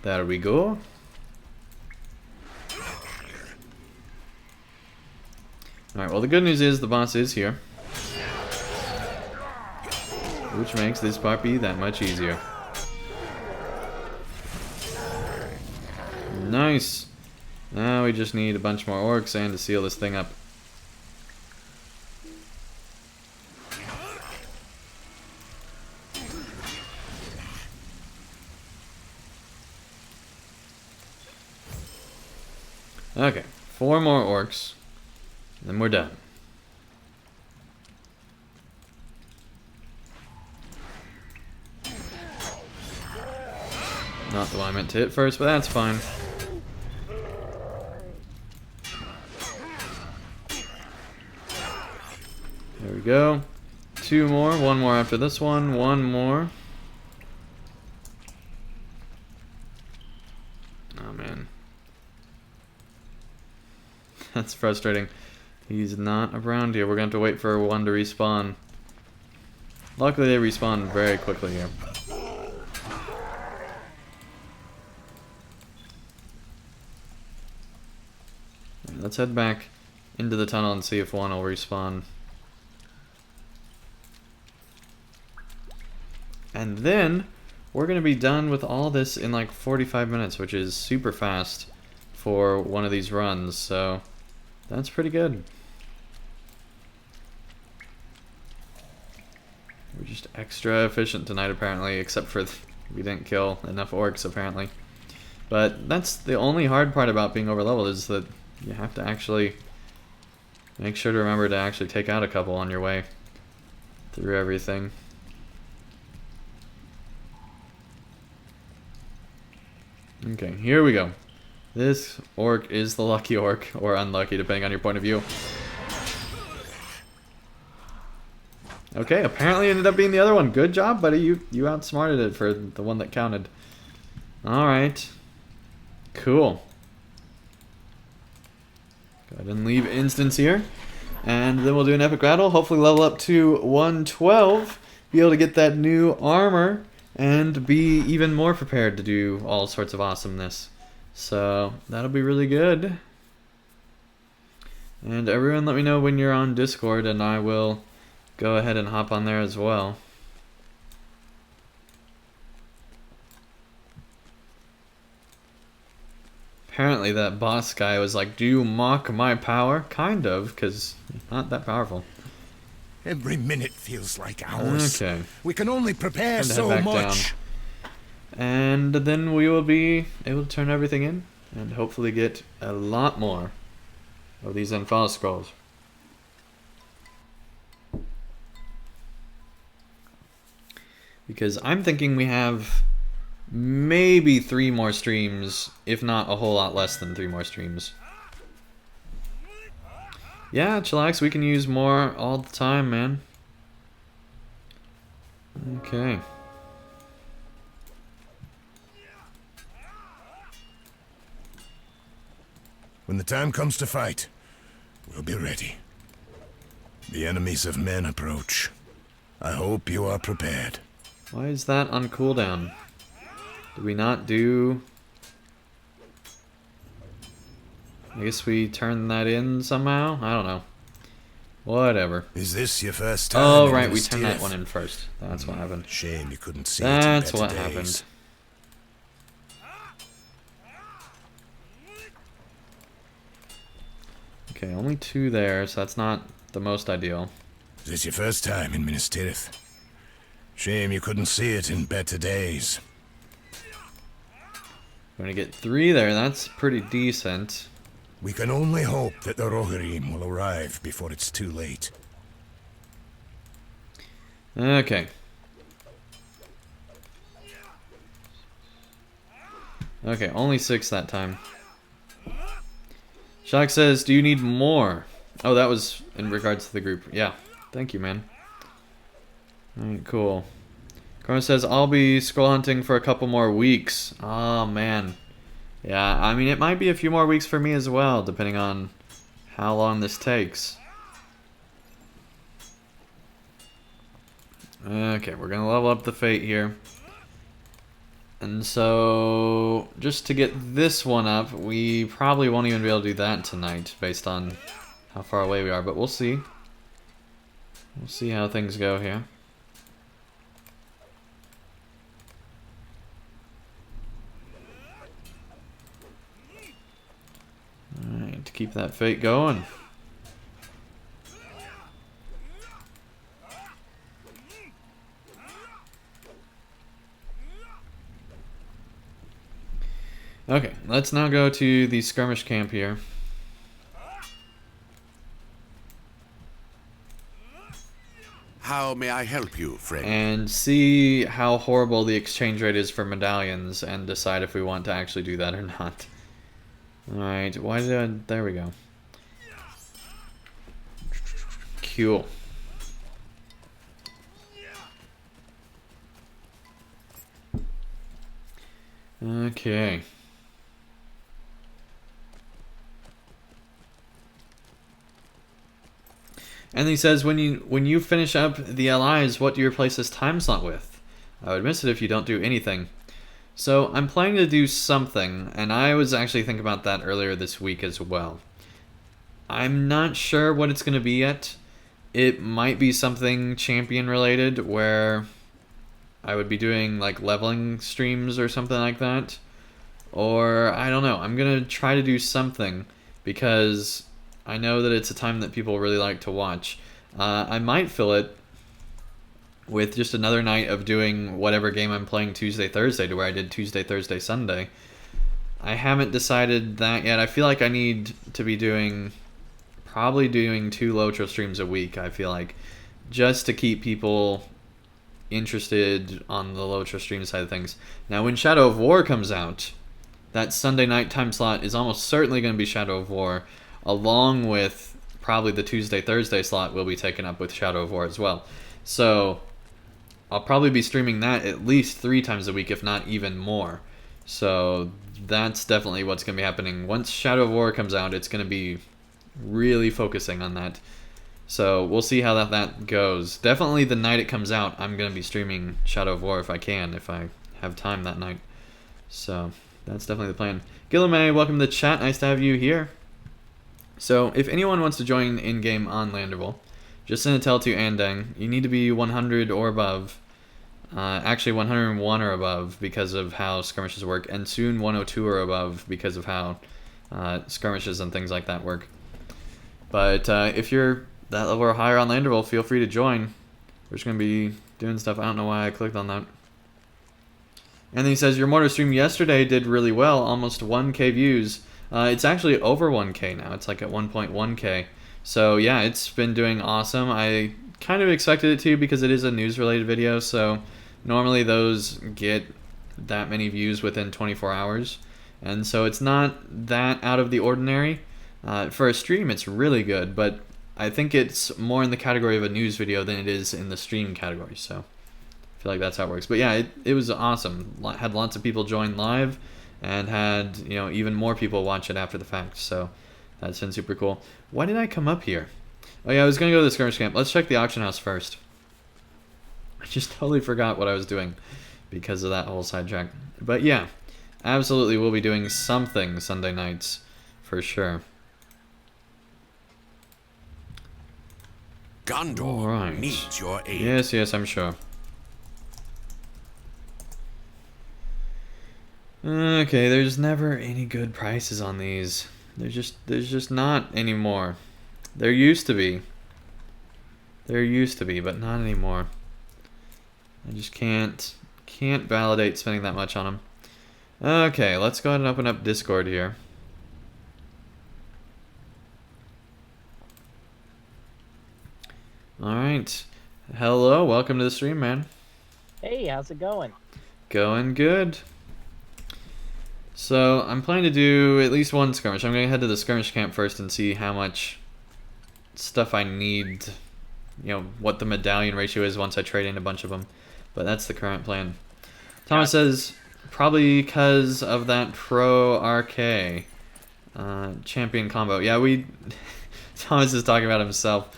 There we go. Alright, well the good news is the boss is here. Which makes this part be that much easier. Nice! Now we just need a bunch more orcs and to seal this thing up. Okay, 4 more orcs, then we're done. Not the one I meant to hit first, but that's fine. There we go. 2 more, 1 more after this one, 1 more. Oh man. That's frustrating. He's not around here. We're going to have to wait for one to respawn. Luckily they respawn very quickly here. Let's head back into the tunnel and see if one will respawn. And then we're going to be done with all this in like 45 minutes, which is super fast for one of these runs, so that's pretty good. We're just extra efficient tonight apparently, except for we didn't kill enough orcs apparently. But that's the only hard part about being overleveled, is that you have to actually make sure to remember to actually take out a couple on your way through everything. Okay, here we go. This orc is the lucky orc, or unlucky depending on your point of view. Okay, apparently ended up being the other one. Good job, buddy. You outsmarted it for the one that counted. Alright. Cool. Go ahead and leave instance here. And then we'll do an epic battle. Hopefully level up to 112. Be able to get that new armor. And be even more prepared to do all sorts of awesomeness. So, that'll be really good. And everyone let me know when you're on Discord and I will go ahead and hop on there as well. Apparently that boss guy was like, "Do you mock my power?" Kind of, because not that powerful.
Every minute feels like hours.
Okay.
We can only prepare so
back
much.
down. And then we will be able to turn everything in and hopefully get a lot more of these Anfalas scrolls. Because I'm thinking we have maybe 3 more streams, if not a whole lot less than 3 more streams. Yeah, chillax, we can use more all the time, man. Okay.
When the time comes to fight, we'll be ready. The enemies of men approach. I hope you are prepared.
Why is that on cooldown? Did we not do... I guess we turned that in somehow? I don't know. Whatever.
Is this your first time?
Oh, right, we turned that one in first. That's what happened.
Shame you couldn't see
That's
it in
what
better
happened.
days.
Okay, only 2 there, so that's not the most ideal.
Is this your first time in Minas Tirith? Shame you couldn't see it in better days.
We're gonna get 3 there, that's pretty decent.
We can only hope that the Rohirrim will arrive before it's too late.
Okay. Okay, only 6 that time. Shock says, do you need more? Oh, that was in regards to the group. Yeah, thank you, man. Alright, cool. Corona says, I'll be scroll hunting for a couple more weeks. Oh, man. Yeah, I mean, it might be a few more weeks for me as well, depending on how long this takes. Okay, we're gonna level up the fate here. And so, just to get this one up, we probably won't even be able to do that tonight, based on how far away we are, but we'll see. We'll see how things go here. Alright, to keep that fate going. Okay, let's now go to the skirmish camp here.
How may I help you, friend?
And see how horrible the exchange rate is for medallions and decide if we want to actually do that or not. Alright, why did I... There we go. Cool. Okay. And he says, when you finish up the LIs, what do you replace this time slot with? I would miss it if you don't do anything. So I'm planning to do something, and I was actually thinking about that earlier this week as well. I'm not sure what it's going to be yet. It might be something champion related, where I would be doing like leveling streams or something like that. Or, I don't know, I'm going to try to do something, because I know that it's a time that people really like to watch. I might fill it with just another night of doing whatever game I'm playing Tuesday, Thursday, to where I did Tuesday, Thursday, Sunday. I haven't decided that yet. I feel like I need to be probably doing 2 LOTRO streams a week, I feel like, just to keep people interested on the LOTRO stream side of things. Now, when Shadow of War comes out, that Sunday night time slot is almost certainly going to be Shadow of War, along with probably the Tuesday, Thursday slot will be taken up with Shadow of War as well. So I'll probably be streaming that at least 3 times a week, if not even more. So that's definitely what's going to be happening. Once Shadow of War comes out, it's going to be really focusing on that. So we'll see how that goes. Definitely the night it comes out, I'm going to be streaming Shadow of War if I can, if I have time that night. So that's definitely the plan. Gillamay, welcome to the chat. Nice to have you here. So if anyone wants to join in-game on Landerville, just send a tell to Andang. You need to be 100 or above. Actually 101 or above because of how skirmishes work, and soon 102 or above because of how skirmishes and things like that work. But if you're that level or higher on Landerville, feel free to join. We're just going to be doing stuff. I don't know why I clicked on that. And then he says, your Mordor stream yesterday did really well, almost 1k views. It's actually over 1k now. It's like at 1.1k. So yeah, it's been doing awesome. I kind of expected it to, because it is a news-related video, so normally those get that many views within 24 hours. And so it's not that out of the ordinary. For a stream, it's really good, but I think it's more in the category of a news video than it is in the stream category, so I feel like that's how it works. But yeah, it was awesome. Had lots of people join live, and had, you know, even more people watch it after the fact, so that's been super cool. Why did I come up here? Oh yeah, I was going to go to the skirmish camp. Let's check the auction house first. I just totally forgot what I was doing because of that whole sidetrack. But yeah, absolutely we'll be doing something Sunday nights for sure.
Gondor needs your aid.
Yes, I'm sure. Okay, there's never any good prices on these. There's just not anymore. There used to be. There used to be, but not anymore. I just can't validate spending that much on them. Okay, let's go ahead and open up Discord here. Alright. Hello, welcome to the stream, man.
Hey, how's it going?
Going good. So, I'm planning to do at least one skirmish. I'm going to head to the skirmish camp first and see how much stuff I need, you know, what the medallion ratio is once I trade in a bunch of them. But that's the current plan. Thomas says, probably because of that Pro RK champion combo. Yeah, Thomas is talking about himself.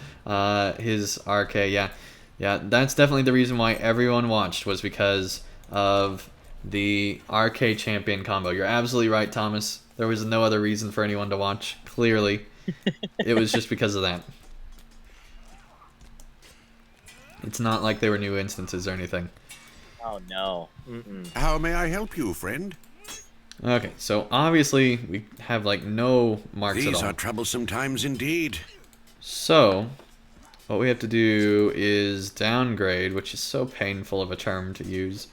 His RK, yeah. Yeah, that's definitely the reason why everyone watched, was because of the RK champion combo. You're absolutely right, Thomas. There was no other reason for anyone to watch, clearly. It was just because of that. It's not like they were new instances or anything.
Oh, no. Mm-mm.
How may I help you, friend?
Okay, so obviously we have like no marks at all.
These are troublesome times indeed.
So, what we have to do is downgrade, which is so painful of a term to use.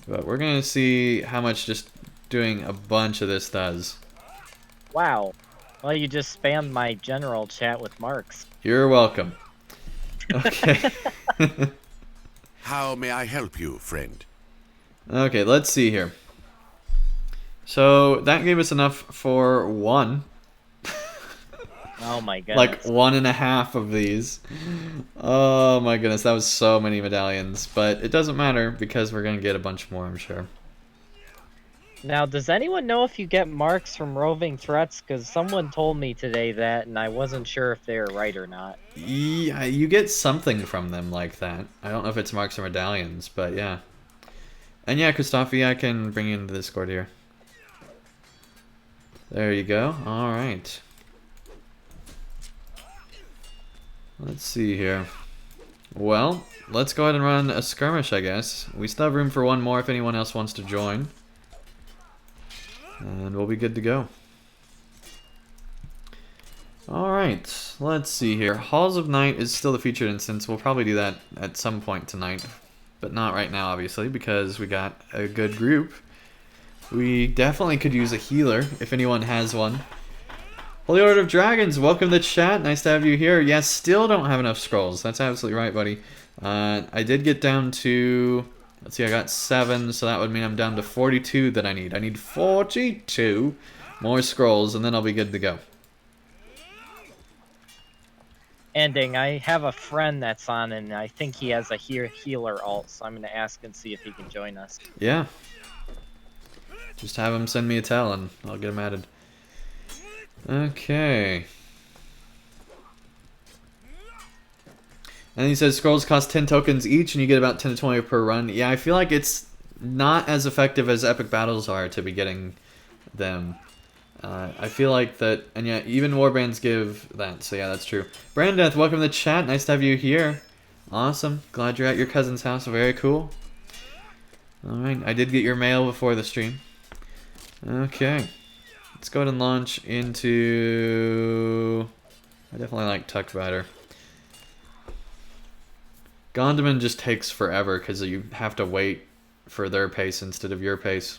But we're going to see how much just doing a bunch of this does.
Wow. Well, you just spammed my general chat with marks.
You're welcome. Okay.
How may I help you, friend?
Okay, let's see here. So, that gave us enough for one.
Oh my goodness.
Like 1.5 of these. Oh my goodness, that was so many medallions. But it doesn't matter because we're going to get a bunch more, I'm sure.
Now, does anyone know if you get marks from roving threats? Because someone told me today that, and I wasn't sure if they were right or not.
Yeah, you get something from them like that. I don't know if it's marks or medallions, but yeah. And yeah, Christophe, I can bring you into the Discord here. There you go. Alright. Let's see here. Well, let's go ahead and run a skirmish, I guess. We still have room for one more if anyone else wants to join. And we'll be good to go. Alright, let's see here. Halls of Night is still the featured instance. We'll probably do that at some point tonight. But not right now, obviously, because we got a good group. We definitely could use a healer, if anyone has one. Holy Order of Dragons, welcome to the chat. Nice to have you here. Yeah, still don't have enough scrolls. That's absolutely right, buddy. I did get down to... Let's see, I got 7, so that would mean I'm down to 42 that I need. I need 42 more scrolls, and then I'll be good to go.
Andang, I have a friend that's on, and I think he has a healer alt, so I'm going to ask and see if he can join us.
Yeah. Just have him send me a tell, and I'll get him added. Okay. And he says scrolls cost 10 tokens each and you get about 10 to 20 per run. Yeah, I feel like it's not as effective as epic battles are to be getting them. I feel like that, and yeah, even warbands give that, so yeah, that's true. Brandeth, welcome to the chat. Nice to have you here. Awesome. Glad you're at your cousin's house. Very cool. Alright, I did get your mail before the stream. Okay. Let's go ahead and launch into... I definitely like Tuck Rider. Gondaman just takes forever because you have to wait for their pace instead of your pace.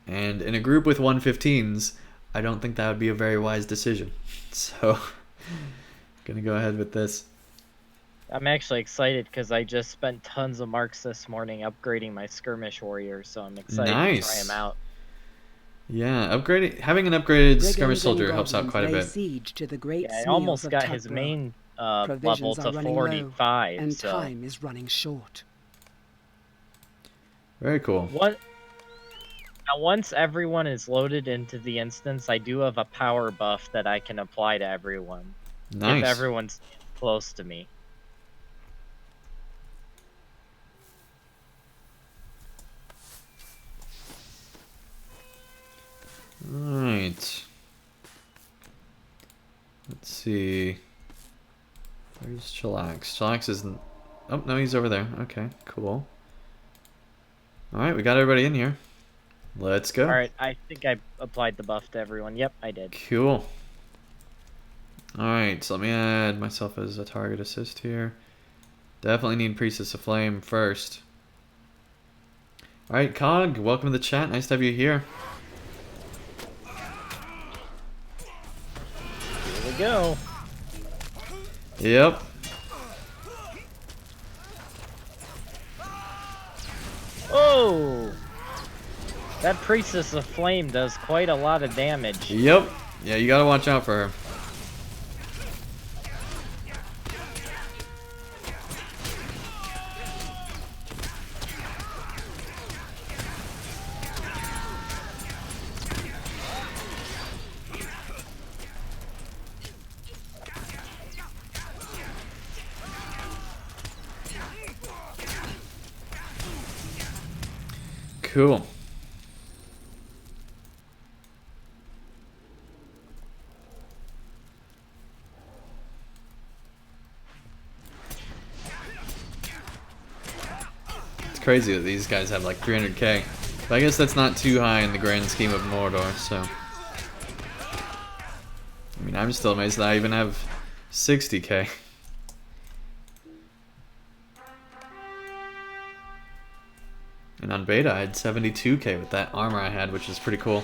And in a group with 115s, I don't think that would be a very wise decision. So, gonna go ahead with this.
I'm actually excited because I just spent tons of marks this morning upgrading my skirmish warriors, so I'm excited to try them out.
Yeah, having an upgraded skirmish
Brigands
soldier
and
helps out
goblins
quite a
lay
bit.
siege to the great
Yeah, I
smeals
almost
of
got his
Tugro.
main level
Provisions
to
are running low,
45.
and
So
time is running short.
Very cool.
what? Now, once everyone is loaded into the instance, I do have a power buff that I can apply to everyone if
Nice.
everyone's close to me.
Right. Let's see. Where's Chillax? Chillax isn't... Oh, no, he's over there. Okay, cool. Alright, we got everybody in here. Let's go.
Alright, I think I applied the buff to everyone. Yep, I did.
Cool. Alright, so let me add myself as a target assist here. Definitely need Priestess of Flame first. Alright, Cog, welcome to the chat. Nice to have you here.
Here we go.
Yep.
Oh! That Priestess of Flame does quite a lot of damage.
Yep. Yeah, you gotta watch out for her. Cool. It's crazy that these guys have like 300k. But I guess that's not too high in the grand scheme of Mordor, so. I mean, I'm still amazed that I even have 60k. And on beta, I had 72k with that armor I had, which is pretty cool.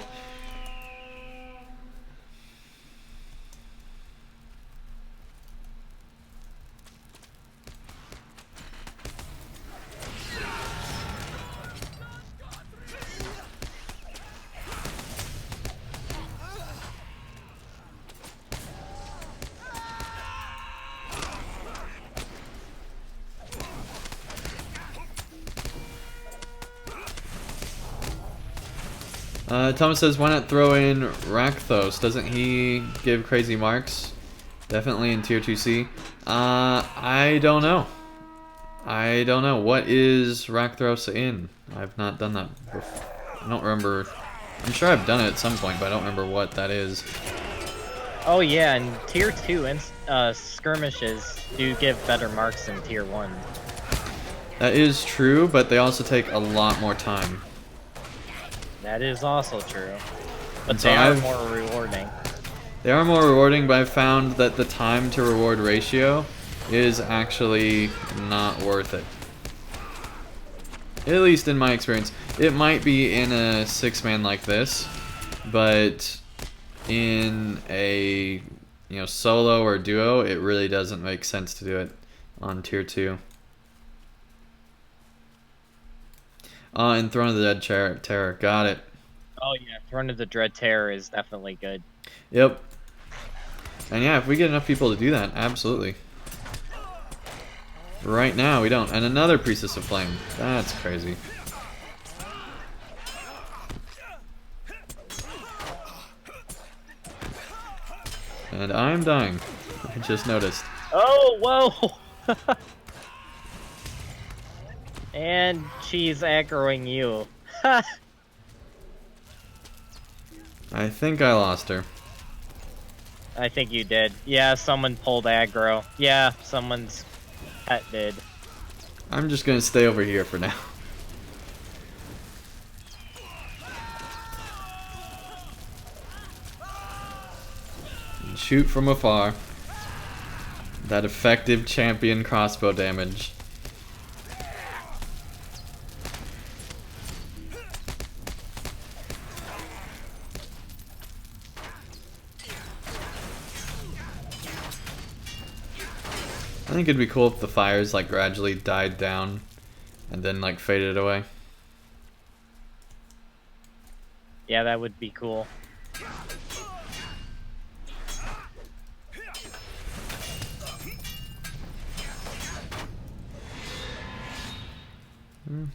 Thomas says, why not throw in Rakthos? Doesn't he give crazy marks? Definitely in tier 2C. I don't know. I don't know. What is Rakthos in? I've not done that before. I don't remember. I'm sure I've done it at some point, but I don't remember what that is.
Oh yeah, and tier 2 skirmishes do give better marks than tier 1.
That is true, but they also take a lot more time.
That is also true. But
And so
they are
I've-
more rewarding.
They are more rewarding, but I've found that the time to reward ratio is actually not worth it. At least in my experience. It might be in a 6-man like this, but in a solo or duo, it really doesn't make sense to do it on tier 2. And Throne of the Dead Terror. Got it.
Oh yeah, Throne of the Dread Terror is definitely good.
Yep. And yeah, if we get enough people to do that, absolutely. Right now, we don't. And another Priestess of Flame. That's crazy. And I'm dying. I just noticed.
Oh, whoa! And she's aggroing you.
I think I lost her.
I think you did. Yeah, someone pulled aggro. Yeah, someone's pet did.
I'm just gonna stay over here for now. And shoot from afar. That effective champion crossbow damage. I think it'd be cool if the fires like gradually died down and then like faded away.
Yeah, that would be cool.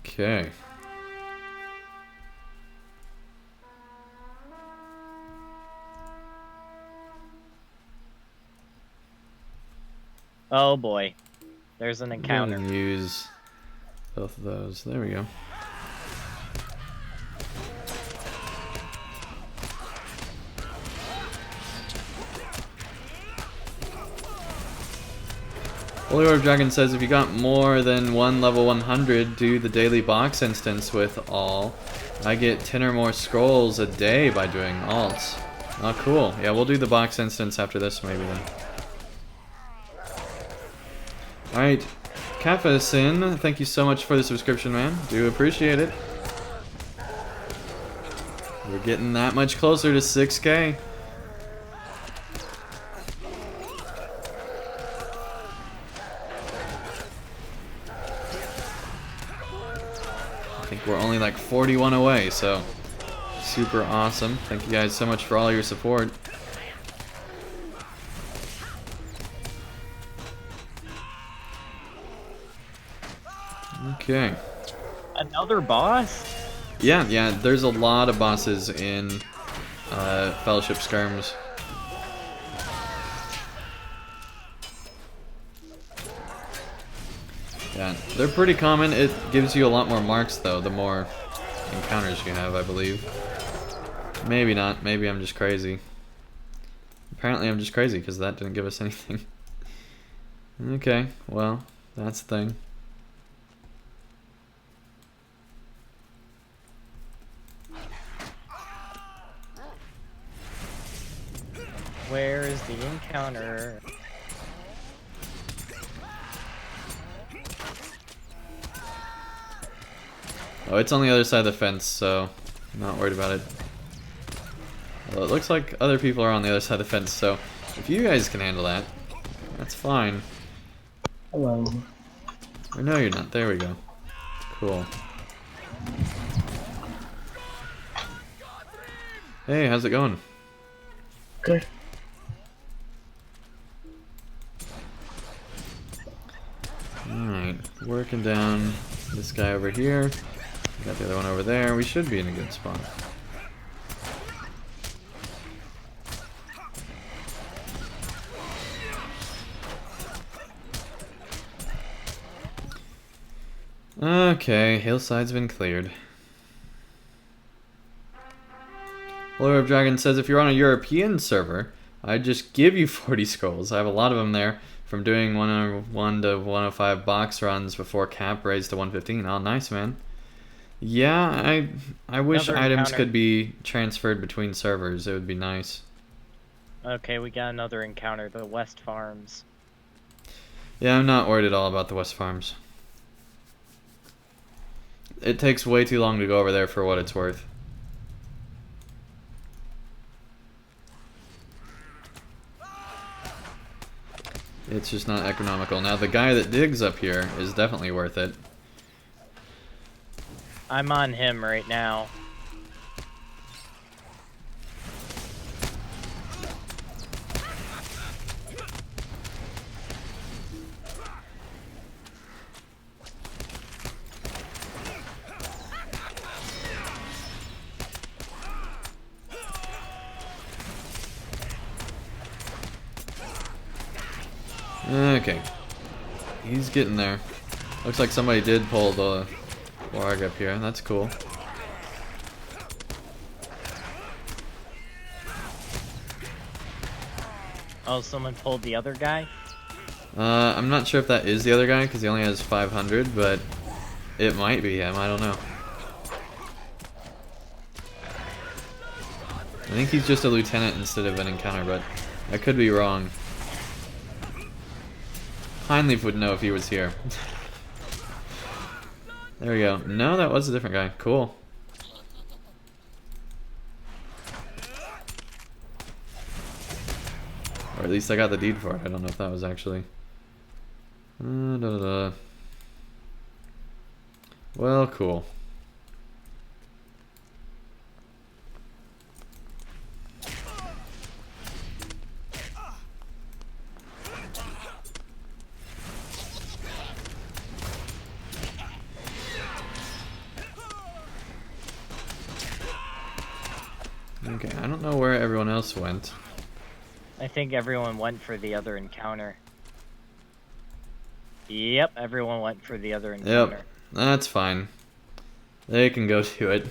Okay.
Oh boy. There's an
Go ahead
encounter.
and use both of those. There we go. Holy Orb Dragon says if you got more than one level 100, do the daily box instance with all. I get 10 or more scrolls a day by doing alts. Oh, cool. Yeah, we'll do the box instance after this maybe then. Alright. Kafasin, thank you so much for the subscription, man. Do appreciate it. We're getting that much closer to 6K. I think we're only like 41 away, so super awesome. Thank you guys so much for all your support. Okay.
Another boss?
Yeah, there's a lot of bosses in Fellowship Skirms. Yeah, they're pretty common. It gives you a lot more marks, though, the more encounters you have, I believe. Maybe not. Maybe I'm just crazy. Apparently I'm just crazy, because that didn't give us anything. Okay, well, that's the thing.
Where is the encounter?
Oh, it's on the other side of the fence, so I'm not worried about it. Well, it looks like other people are on the other side of the fence, so if you guys can handle that, that's fine.
Hello.
Or no, you're not. There we go. Cool. Hey, how's it going?
Good.
Alright, working down this guy over here. Got the other one over there. We should be in a good spot. Okay, hillside's been cleared. Lord of Dragon says if you're on a European server, I'd just give you 40 scrolls. I have a lot of them there from doing 101 to 105 box runs before cap raised to 115. Oh, nice, man. Yeah, I wish
Another
items
encounter.
could be transferred between servers. It would be nice.
Okay, we got another encounter, the West Farms.
Yeah, I'm not worried at all about the West Farms. It takes way too long to go over there for what it's worth. It's just not economical. Now, the guy that digs up here is definitely worth it.
I'm on him right now.
Okay. He's getting there. Looks like somebody did pull the warg up here. That's cool.
Oh, someone pulled the other guy?
I'm not sure if that is the other guy because he only has 500, but it might be him. I don't know. I think he's just a lieutenant instead of an encounter, but I could be wrong. Heinleaf would know if he was here. There we go. No, that was a different guy. Cool. Or at least I got the deed for it. I don't know if that was actually... Well, cool. Okay, I don't know where everyone else went.
I think everyone went for the other encounter. Yep, everyone went for the other encounter.
Yep, that's fine. They can go do it.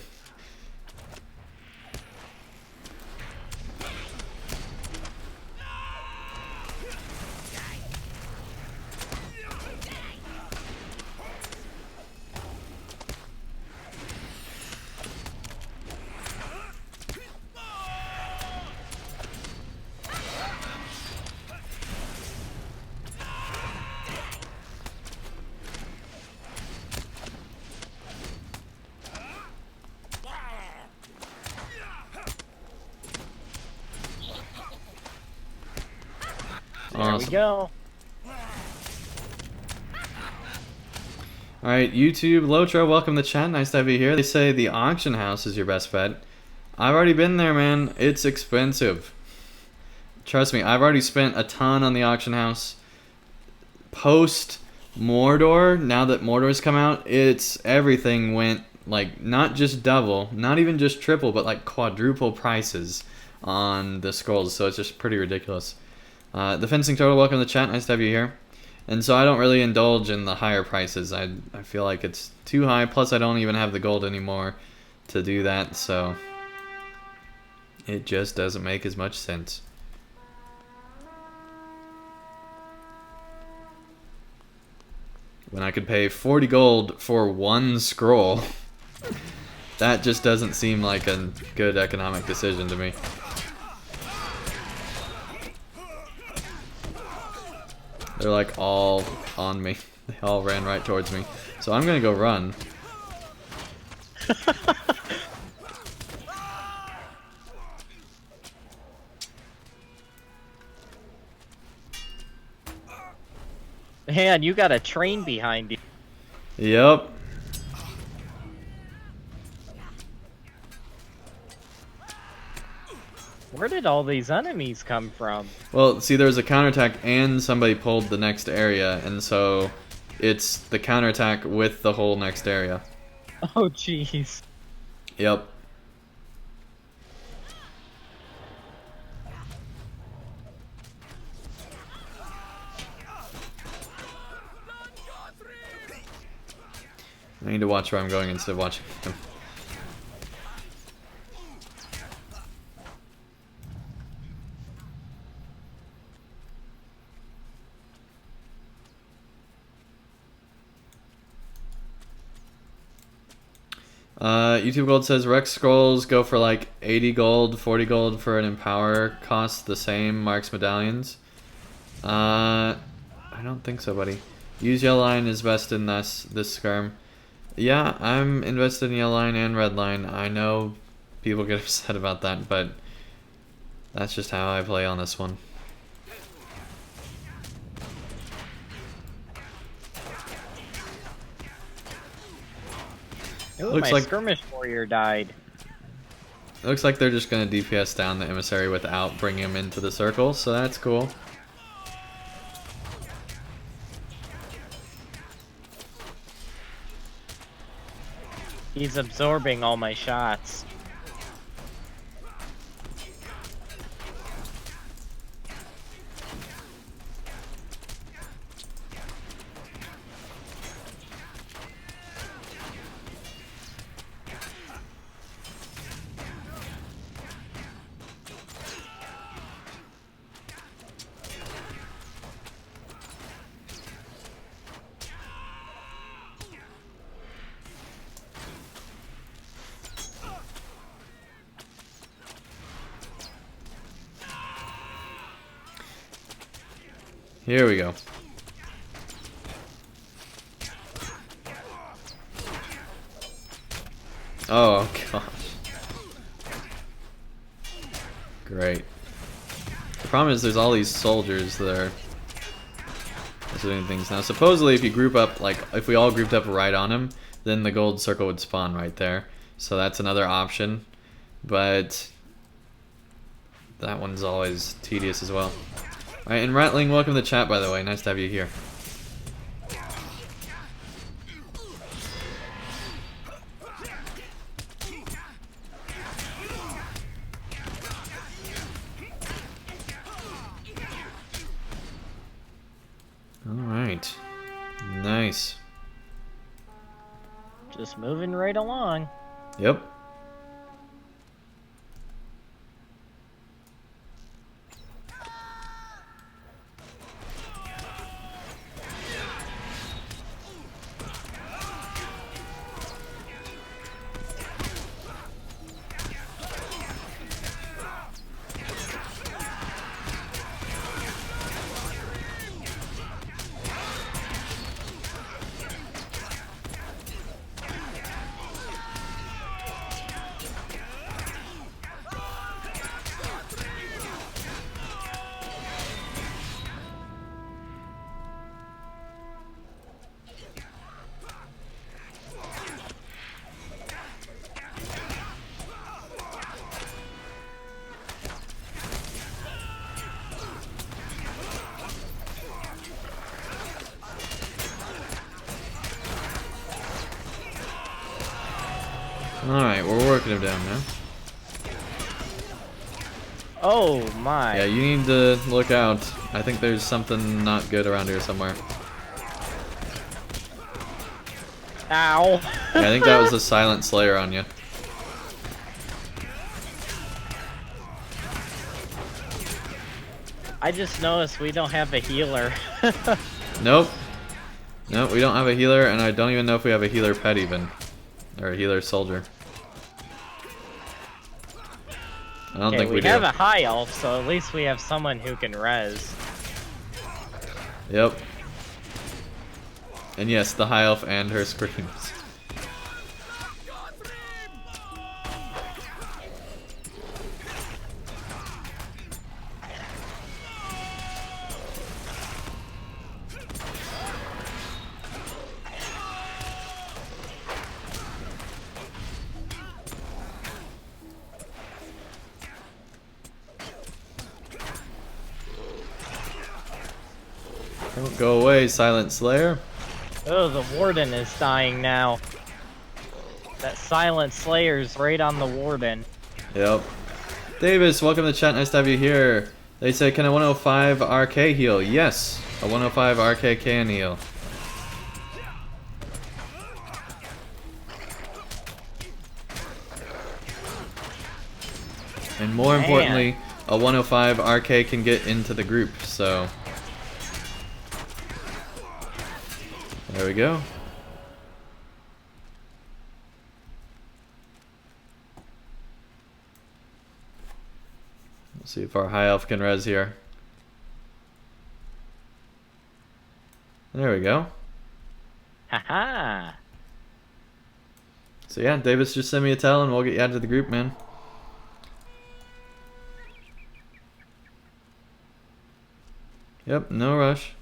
There we go.
Alright, YouTube, LOTRO, welcome to chat. Nice to have you here. They say the auction house is your best bet. I've already been there, man. It's expensive. Trust me, I've already spent a ton on the auction house. Post Mordor, now that Mordor's come out, everything went like not just double, not even just triple, but like quadruple prices on the scrolls. So it's just pretty ridiculous. The Fencing Total, welcome to the chat. Nice to have you here. And so I don't really indulge in the higher prices. I feel like it's too high. Plus, I don't even have the gold anymore to do that. So it just doesn't make as much sense. When I could pay 40 gold for one scroll, that just doesn't seem like a good economic decision to me. They're like all on me. They all ran right towards me. So I'm gonna go run.
Man, you got a train behind you.
Yep.
Where did all these enemies come from?
Well, see, there was a counterattack and somebody pulled the next area, and so it's the counterattack with the whole next area.
Oh, jeez.
Yep. I need to watch where I'm going instead of watching him. YouTube Gold says Rex Scrolls go for like 80 gold, 40 gold for an Empower, cost the same. Mark's Medallions. I don't think so, buddy. Use Yellow Line is best in this skirm. Yeah, I'm invested in Yellow Line and Red Line. I know people get upset about that, but that's just how I play on this one.
Ooh,
Looks
my
like
skirmish warrior died.
it looks like they're just gonna DPS down the emissary without bringing him into the circle, so that's cool.
He's absorbing all my shots.
Here we go. Oh gosh. Great. The problem is there's all these soldiers that are doing things now. Supposedly if you group up, like if we all grouped up right on him, then the gold circle would spawn right there. So that's another option. But that one's always tedious as well. Alright, and Rattling, welcome to the chat, by the way. Nice to have you here. Nice.
Just moving right along.
Yep. Alright, we're working him down now.
Oh my.
Yeah, you need to look out. I think there's something not good around here somewhere.
Ow.
Yeah, I think that was a Silent Slayer on you.
I just noticed we don't have a healer.
Nope. Nope, we don't have a healer, and I don't even know if we have a healer pet even. Or a healer soldier. I don't think we do.
have a high elf, so at least we have someone who can res.
Yep. And yes, the high elf and her screams. Don't go away, Silent Slayer.
Oh, the warden is dying now. That silent slayer's right on the warden.
Yep. Davis, welcome to the chat. Nice to have you here. They say, can a 105 RK heal? Yes, a 105 RK can heal. And more importantly, a 105 RK can get into the group, so... There we go. Let's see if our high elf can res here. There we go.
Haha.
So yeah, Davis, just send me a tell and we'll get you added to the group, man. Yep, no rush.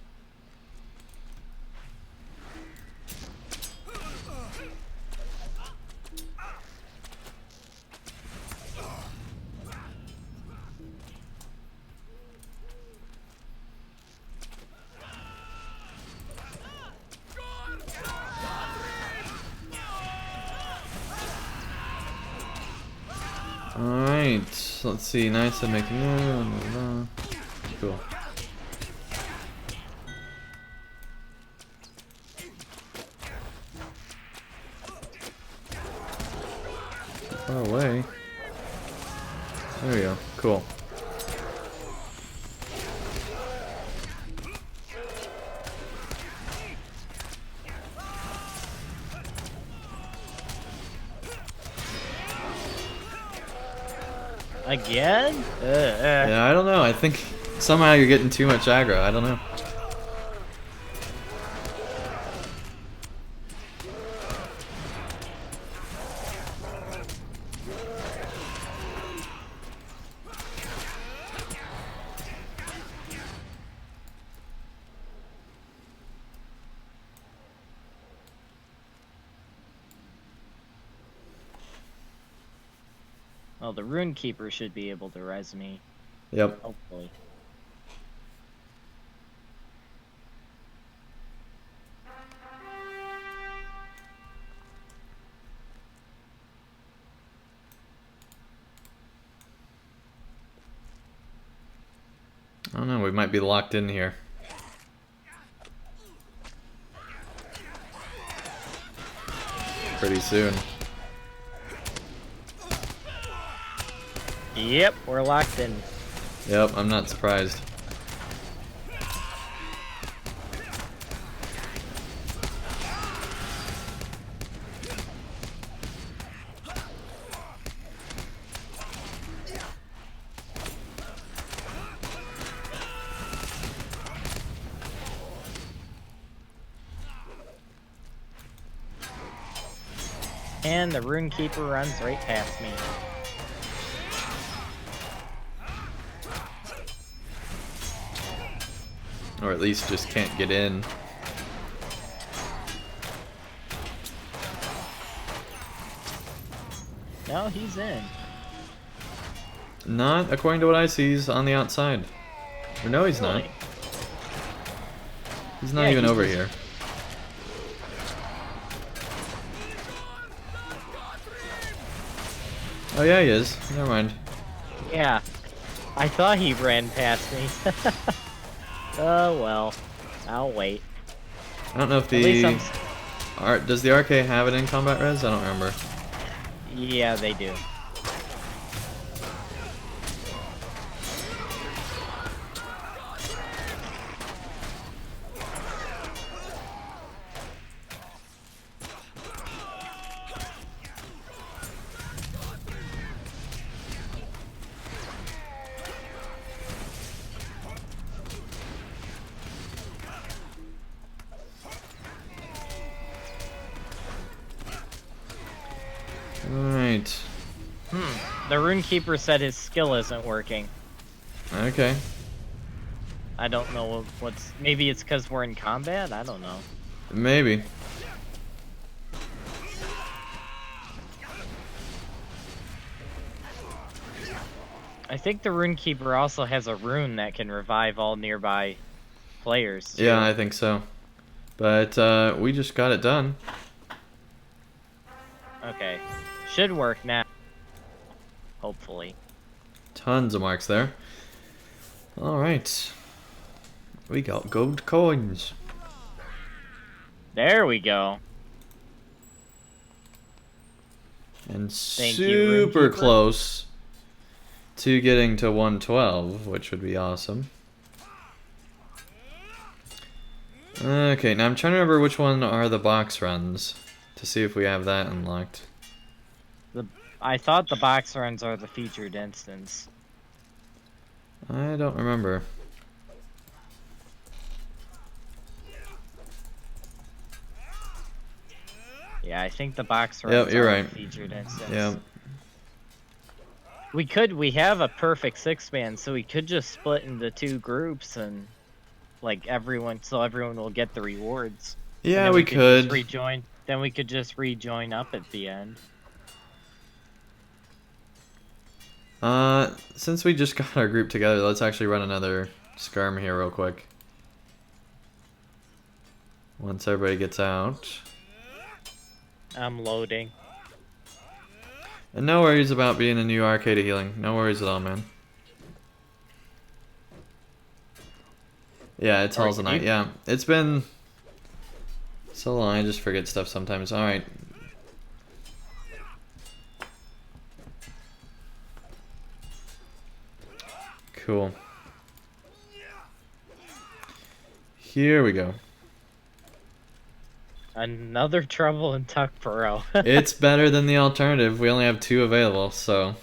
Alright, let's see, nice and making cool. Far away. There we go, cool.
Again?
Yeah, I don't know. I think somehow you're getting too much aggro. I don't know.
Well, the Rune Keeper should be able to res me.
Yep.
Hopefully.
I don't know. We might be locked in here. pretty soon.
Yep, we're locked in.
Yep, I'm not surprised.
And the Runekeeper runs right past me.
Or at least just can't get in.
No, he's in.
Not according to what I see, he's on the outside. Or no, he's not.
Really?
He's not
Yeah,
even
he
over
was-
here. Oh yeah, he is. Never mind.
Yeah. I thought he ran past me. Oh well. I'll wait.
I don't know if
At least I'm...
the does the RK have it in combat res? I don't remember.
Yeah, they do.
Alright.
The Runekeeper said his skill isn't working.
Okay.
I don't know what's... Maybe it's because we're in combat? I don't know.
Maybe.
I think the Runekeeper also has a rune that can revive all nearby players. Too.
Yeah, I think so. But we just got it done.
Okay. Should work now. Hopefully.
Tons of marks there. Alright. We got gold coins.
There we go.
And
Thank you,
super
Runekeeper.
close to getting to 112, which would be awesome. Okay, now I'm trying to remember which one are the box runs to see if we have that unlocked.
I thought the box runs are the featured instance.
I don't remember.
Yeah, I think the box runs
Yep, you're
are
right.
the featured instance.
Yeah.
We have a perfect 6-man, so we could just split into 2 groups and like so everyone will get the rewards. And
Yeah,
then
we
just
could.
rejoin. Then we could just rejoin up at the end.
Since we just got our group together, let's actually run another skirm here real quick. Once everybody gets out.
I'm loading.
And no worries about being a new arcade healing. No worries at all, man. Yeah, it's
Alright,
Halls of Night. Yeah, it's been so long, I just forget stuff sometimes. Alright. Cool. Here we go.
Another trouble in Tuckborough.
It's better than the alternative. We only have 2 available, so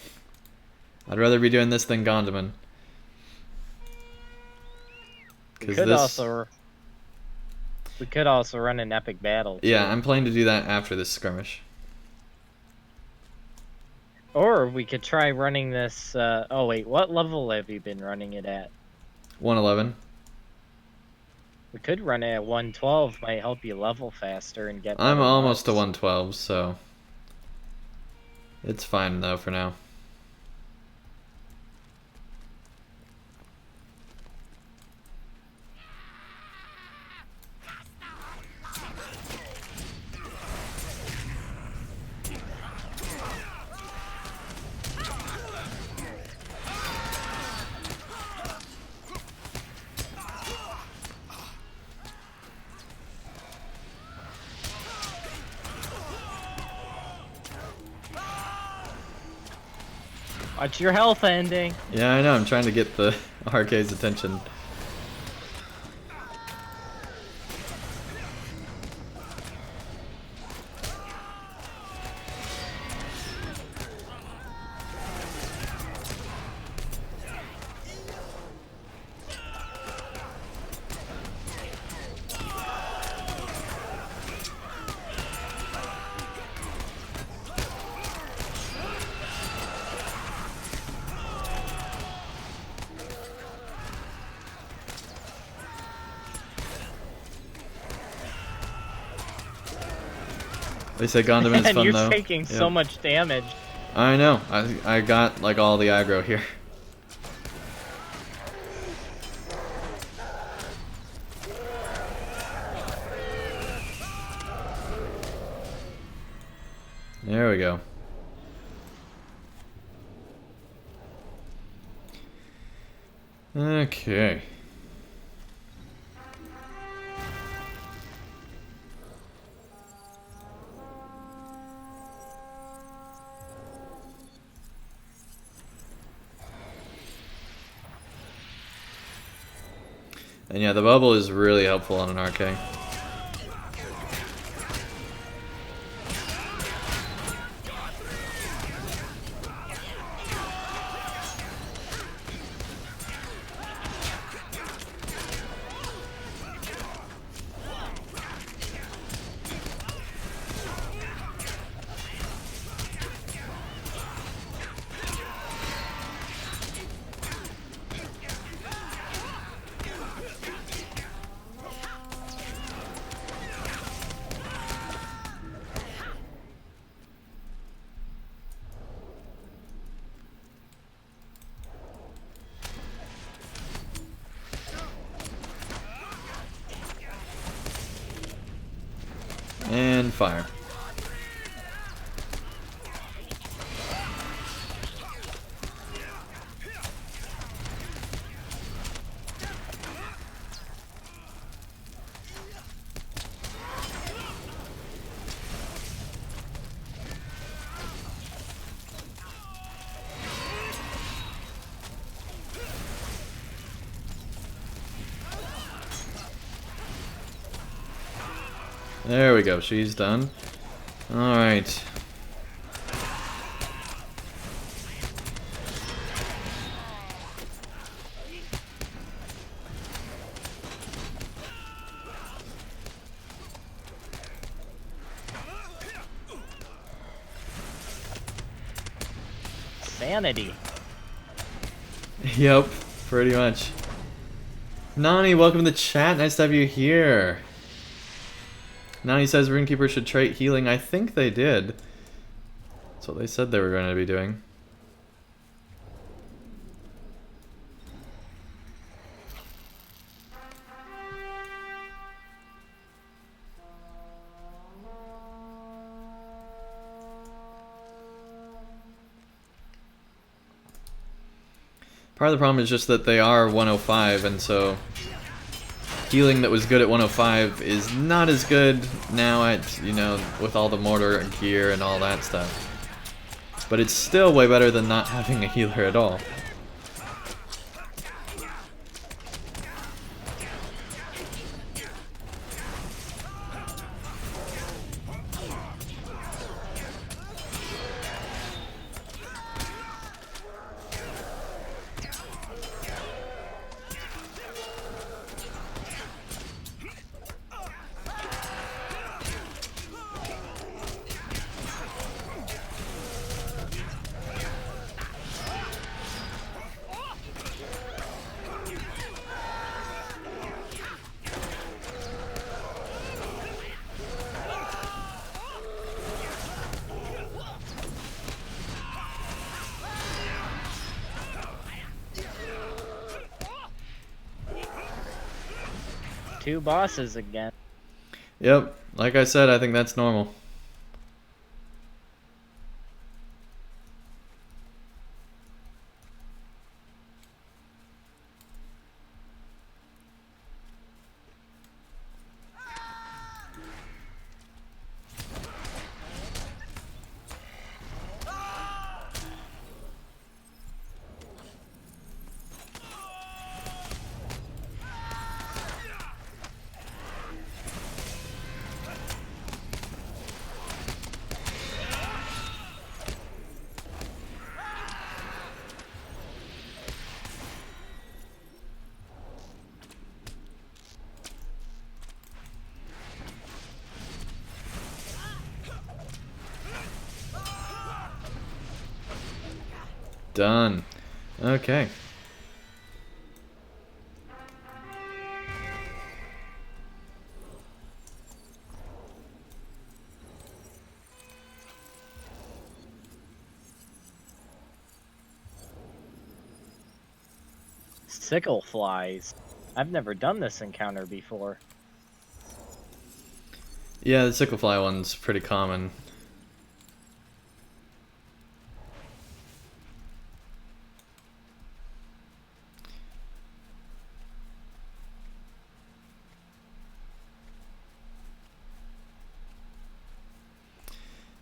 I'd rather be doing this than Gondaman.
We could also run an epic battle. Too.
Yeah, I'm planning to do that after this skirmish.
Or we could try running this. Oh wait, what level have you been running it at?
111.
We could run it at 112. Might help you level faster and get.
I'm
better
almost to
marks.
112, so it's fine though for now.
Watch your health ending.
Yeah, I know. I'm trying to get the RK's attention. They say Gondom is
And
fun
you're
though.
taking so
Yep.
much damage.
I know. I got like all the aggro here. There we go. Okay. And yeah, the bubble is really helpful on an RK. And fire. There we go, she's done. Alright.
Sanity.
Yep, pretty much. Nani, welcome to the chat. Nice to have you here. Nani says Runekeeper should trait healing. I think they did. That's what they said they were going to be doing. Part of the problem is just that they are 105, and so healing that was good at 105 is not as good now at, you know, with all the Mordor gear and all that stuff. But it's still way better than not having a healer at all.
Two bosses again.
Yep, like I said, I think that's normal. Done. Okay.
Sickle flies. I've never done this encounter before.
Yeah, the sicklefly one's pretty common.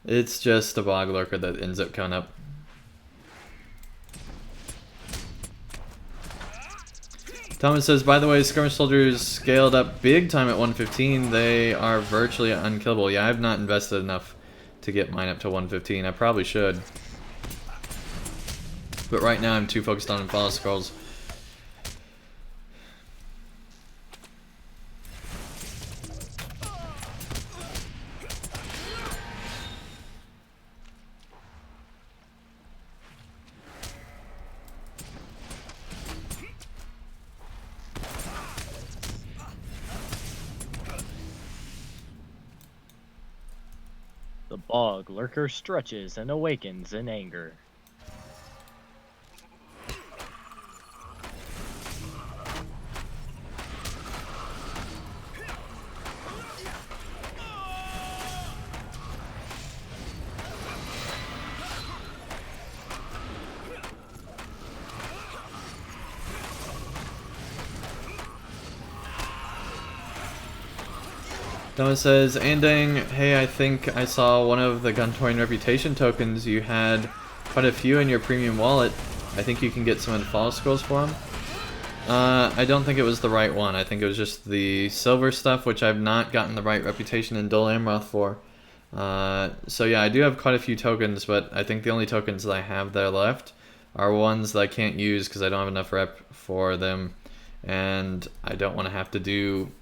It's just a bog lurker that ends up coming up. Thomas says, by the way, skirmish soldiers scaled up big time at 115. They are virtually unkillable. Yeah, I've not invested enough to get mine up to 115. I probably should. But right now I'm too focused on Anfalas scrolls.
The bog lurker stretches and awakens in anger.
Thomas says, Andang, hey, I think I saw one of the Guntoy reputation tokens. You had quite a few in your premium wallet. I think you can get some Anfalas scrolls for them. I don't think it was the right one. I think it was just the silver stuff, which I've not gotten the right reputation in Dol Amroth for. So yeah, I do have quite a few tokens, but I think the only tokens that I have there left are ones that I can't use because I don't have enough rep for them. And I don't want to have to do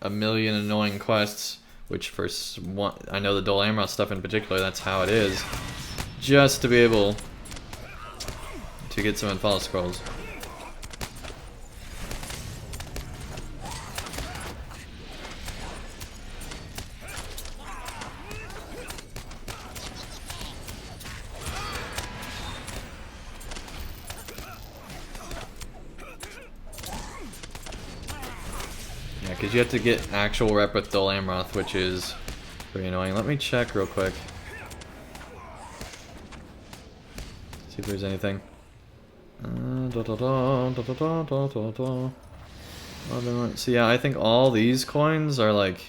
a million annoying quests, which for one, I know the Dol Amroth stuff in particular, that's how it is, just to be able to get some Anfalas scrolls. Because you have to get actual rep with Dol Amroth, which is pretty annoying. Let me check real quick. See if there's anything. So yeah, I think all these coins are like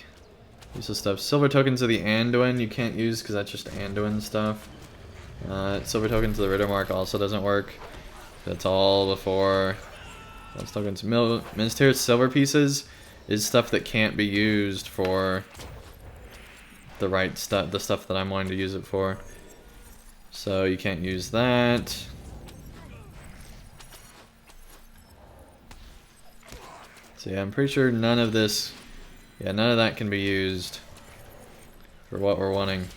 useless stuff. Silver tokens of the Anduin you can't use because that's just Anduin stuff. Silver tokens of the Rittermark also doesn't work. That's all before those tokens. Minister's silver pieces is stuff that can't be used for the right stuff, the stuff that I'm wanting to use it for. So you can't use that. So yeah, I'm pretty sure none of this, yeah, none of that can be used for what we're wanting.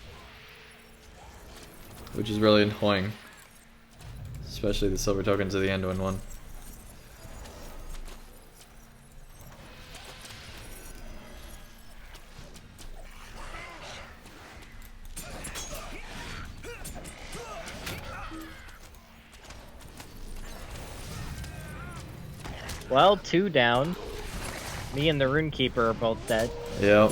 Which is really annoying. Especially the silver tokens of the Anduin one.
Well, 2 down. Me and the Runekeeper are both dead.
Yep.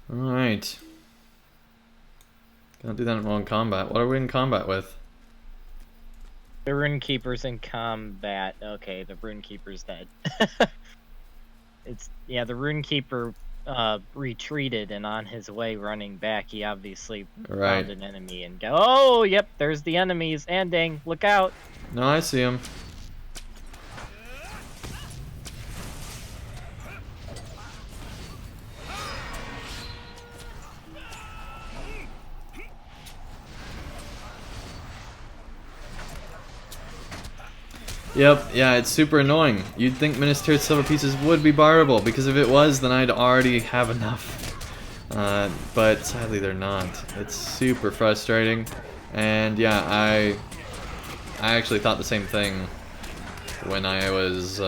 Alright. Can't do that while in combat. What are we in combat with?
The Runekeeper's in combat. Okay, the Runekeeper's dead. The Runekeeper retreated, and on his way running back, he obviously
Right.
found an enemy and oh, yep, there's the enemies. Andang, look out!
No, I see him. Yep, yeah, it's super annoying. You'd think Minister Silver Pieces would be barterable, because if it was, then I'd already have enough. But sadly they're not. It's super frustrating. And yeah, I actually thought the same thing when I was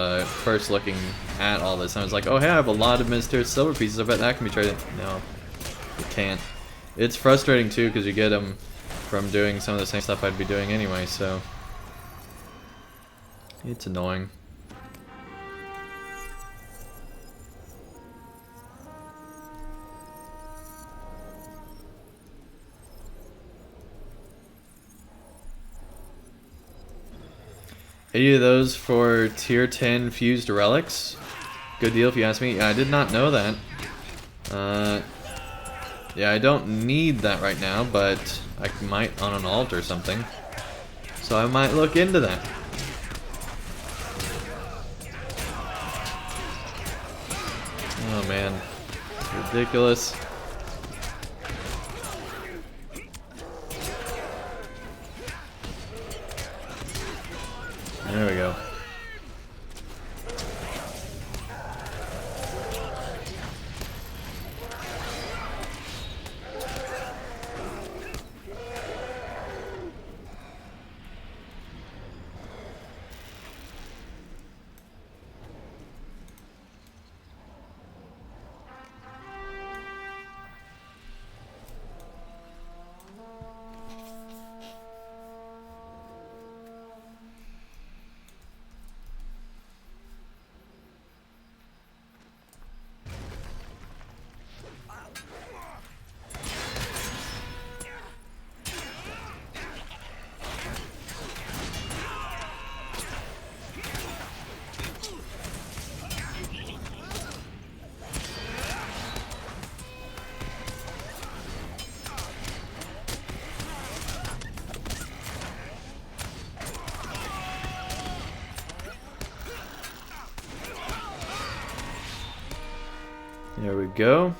first looking at all this. I was like, oh hey, I have a lot of Minister Silver Pieces, I bet that can be traded. No, you can't. It's frustrating too, because you get them from doing some of the same stuff I'd be doing anyway, so... It's annoying. Any of those for tier 10 fused relics? Good deal if you ask me. Yeah, I did not know that. Yeah, I don't need that right now, but I might on an alt or something. So I might look into that. Oh man, it's ridiculous. There we go. There we go.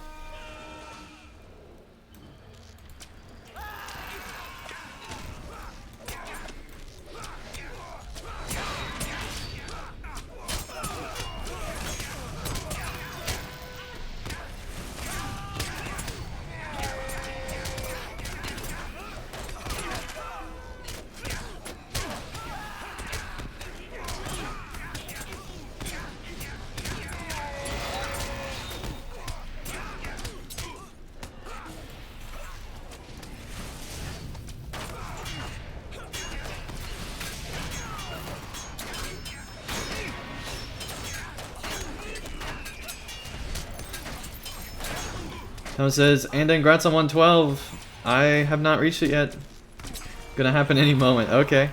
Tom says, and congrats on 112. I have not reached it yet. Gonna happen any moment. Okay.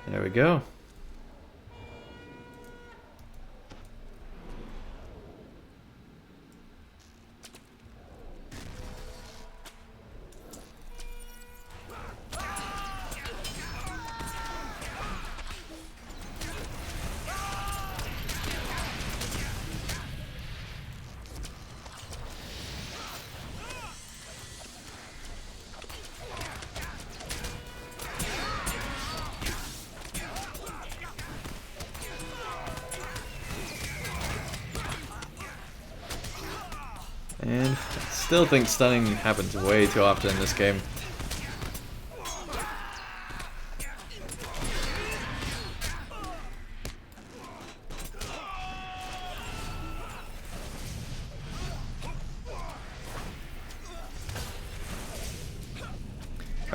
There we go. And I still think stunning happens way too often in this game.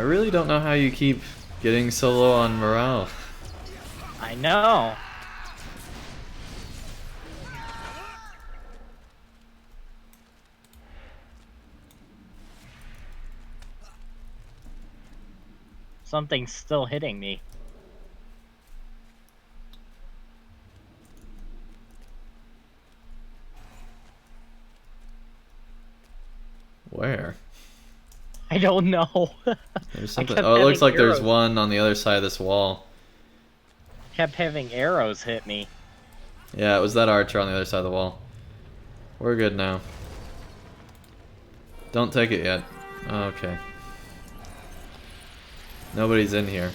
really don't know how you keep getting so low on morale.
I know. Something's still hitting me.
Where?
I don't know.
There's something.
kept
Oh, it looks
having
like there's
arrows.
one on the other side of this wall.
Kept having arrows hit me.
Yeah, it was that archer on the other side of the wall. We're good now. Don't take it yet. Okay. Nobody's in here.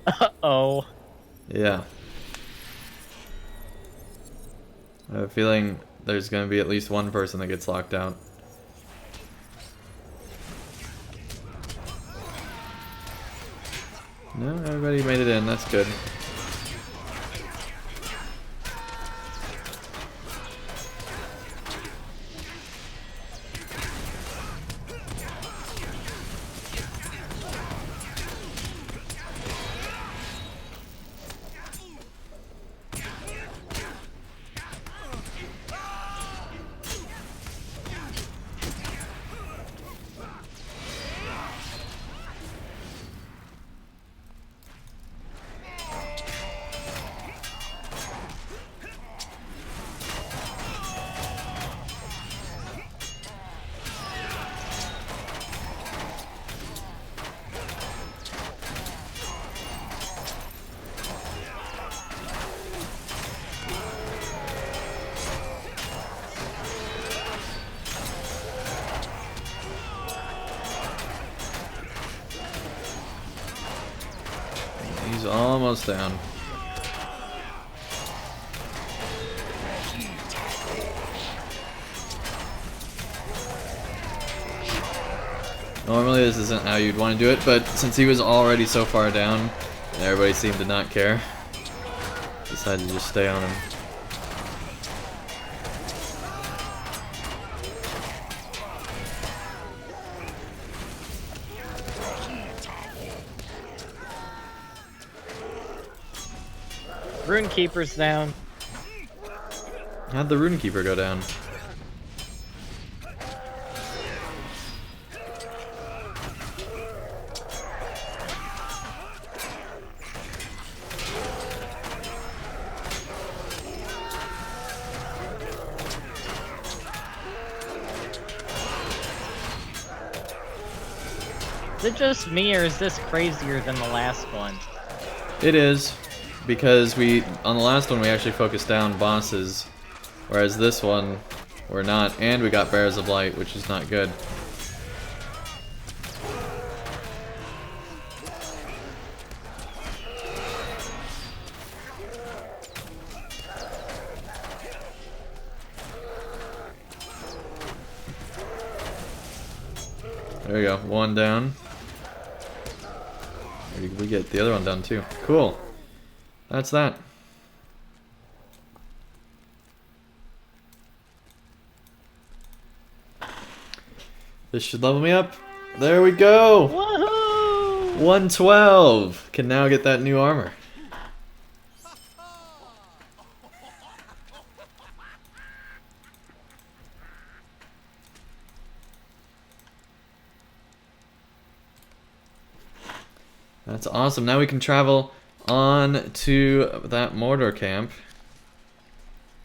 Uh-oh.
Yeah. I have a feeling there's going to be at least one person that gets locked out. No, everybody made it in. That's good. He's almost down. Normally this isn't how you'd want to do it, but since he was already so far down, and everybody seemed to not care, decided to just stay on him.
Runekeeper's down.
How'd the Runekeeper go down?
Is it just me, or is this crazier than the last one?
It is, because on the last one we actually focused down bosses, whereas this one we're not, and we got Bears of Light, which is not good. There we go, one down. Or did we get the other one down too? Cool. That's that. This should level me up. There we go!
Woohoo!
112! Can now get that new armor. That's awesome. Now we can travel on to that Mordor camp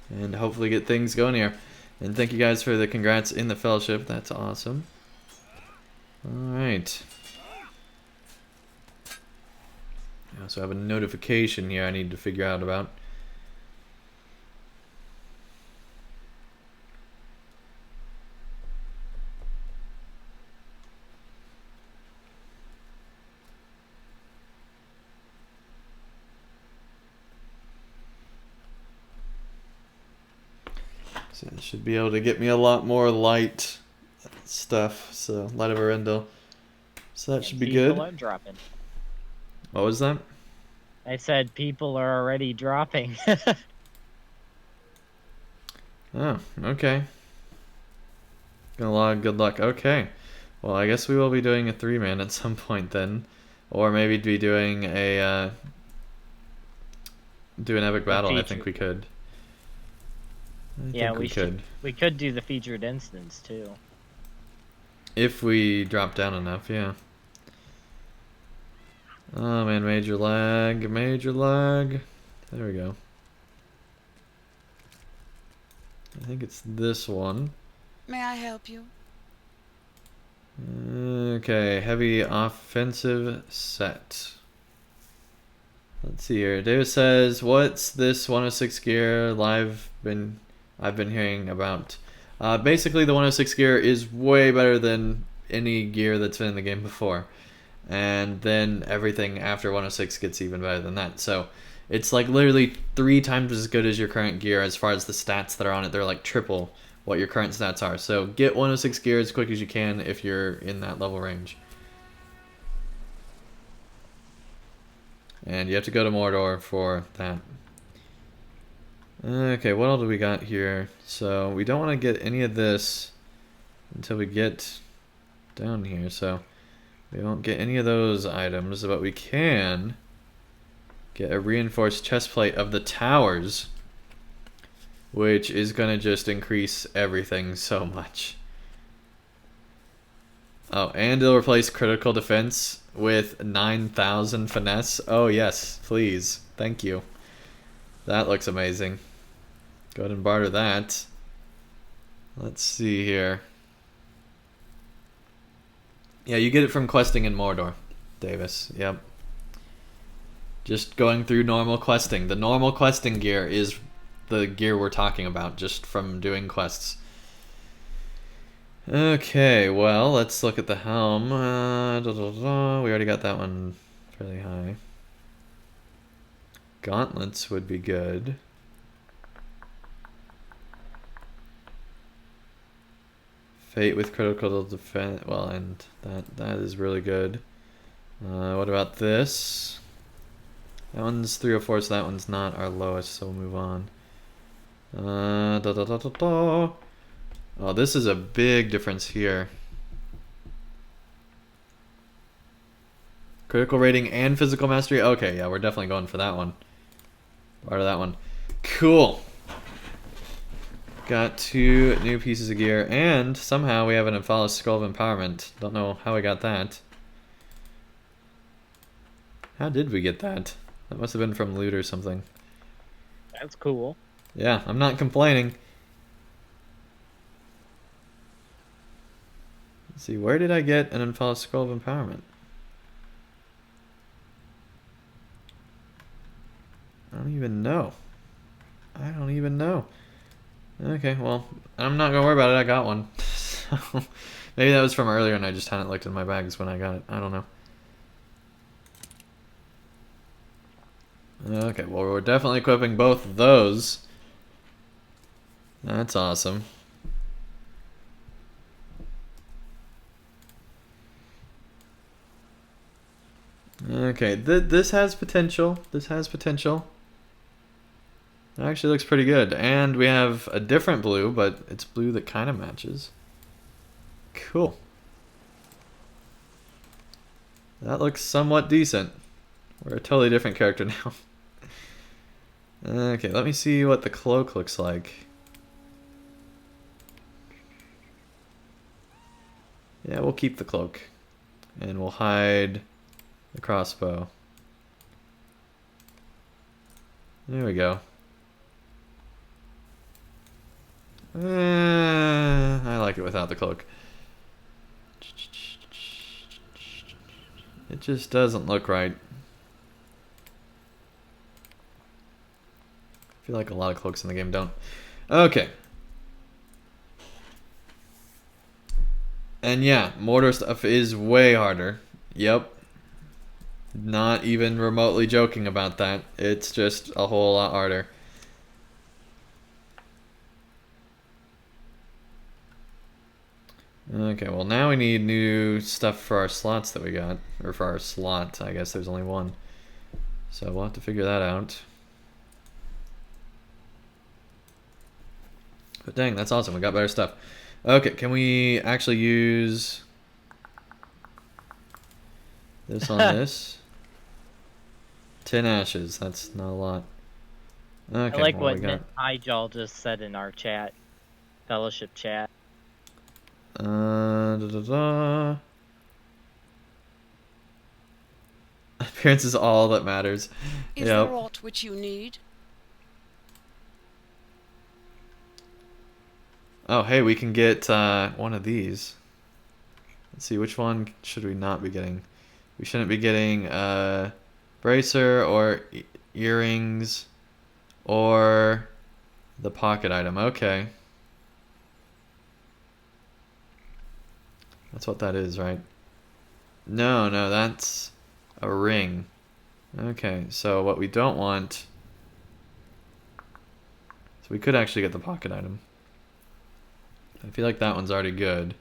and hopefully get things going here. And thank you guys for the congrats in the fellowship. That's awesome. Alright. I also have a notification here I need to figure out about. So it should be able to get me a lot more light stuff, so light of Arendelle. So that should be good.
People are dropping.
What was that?
I said people are already dropping.
Oh, okay. Gonna log good luck. Okay. Well, I guess we will be doing a 3-man at some point then. Or maybe be doing a, do an epic battle. I think we could. I
Yeah,
think we could.
We could do the featured instance too.
If we drop down enough, yeah. Oh man, major lag, major lag. There we go. I think it's this one.
May I help you?
Okay, heavy offensive set. Let's see here. David says, "What's this 106 gear I've been hearing about?" Basically, the 106 gear is way better than any gear that's been in the game before, and then everything after 106 gets even better than that. So it's like literally 3 times as good as your current gear as far as the stats that are on it. They're like triple what your current stats are. So get 106 gear as quick as you can if you're in that level range. And you have to go to Mordor for that. Okay, what all do we got here? So we don't want to get any of this until we get down here. So we won't get any of those items, but we can get a reinforced chest plate of the towers, which is going to just increase everything so much. Oh, and it'll replace critical defense with 9,000 finesse. Oh yes, please. Thank you. That looks amazing. Go ahead and barter that. Let's see here. Yeah, you get it from questing in Mordor, Davis. Yep. Just going through normal questing. The normal questing gear is the gear we're talking about, just from doing quests. Okay, well, let's look at the helm. We already got that one fairly high. Gauntlets would be good. Fate with critical defense. Well, and that is really good. What about this? That one's 304, so that one's not our lowest, so we'll move on. Oh, this is a big difference here. Critical rating and physical mastery. Okay, yeah, we're definitely going for that one. Part of that one. Cool. Got 2 new pieces of gear, and somehow we have an Anfalas Scroll of Empowerment. Don't know how we got that. How did we get that? That must have been from loot or something.
That's cool.
Yeah, I'm not complaining. Let's see, where did I get an Anfalas Scroll of Empowerment? I don't even know. I don't even know. Okay, well, I'm not gonna worry about it. I got one. So, maybe that was from earlier and I just hadn't looked in my bags when I got it. I don't know. Okay, well, we're definitely equipping both of those. That's awesome. Okay, this has potential. This has potential. It actually looks pretty good. And we have a different blue, but it's blue that kind of matches. Cool. That looks somewhat decent. We're a totally different character now. Okay, let me see what the cloak looks like. Yeah, we'll keep the cloak. And we'll hide the crossbow. There we go. I like it without the cloak. It just doesn't look right. I feel like a lot of cloaks in the game don't. Okay. And yeah, Mordor stuff is way harder. Yep. Not even remotely joking about that. It's just a whole lot harder. Okay, well now we need new stuff for our slots that we got. Or for our slot, I guess there's only one. So we'll have to figure that out. But dang, that's awesome. We got better stuff. Okay, can we actually use This on this. 10 ashes. That's not a lot. Okay,
I like
well,
what
we got...
Highjall just said in our chat. Fellowship chat.
Da. Appearance is all that matters.
Is
Yep.
there aught which you need?
Oh, hey, we can get one of these. Let's see, which one should we not be getting? We shouldn't be getting bracer or earrings or the pocket item. Okay. That's what that is, right? No, that's a ring. Okay, so what we don't want... So we could actually get the pocket item. I feel like that one's already good.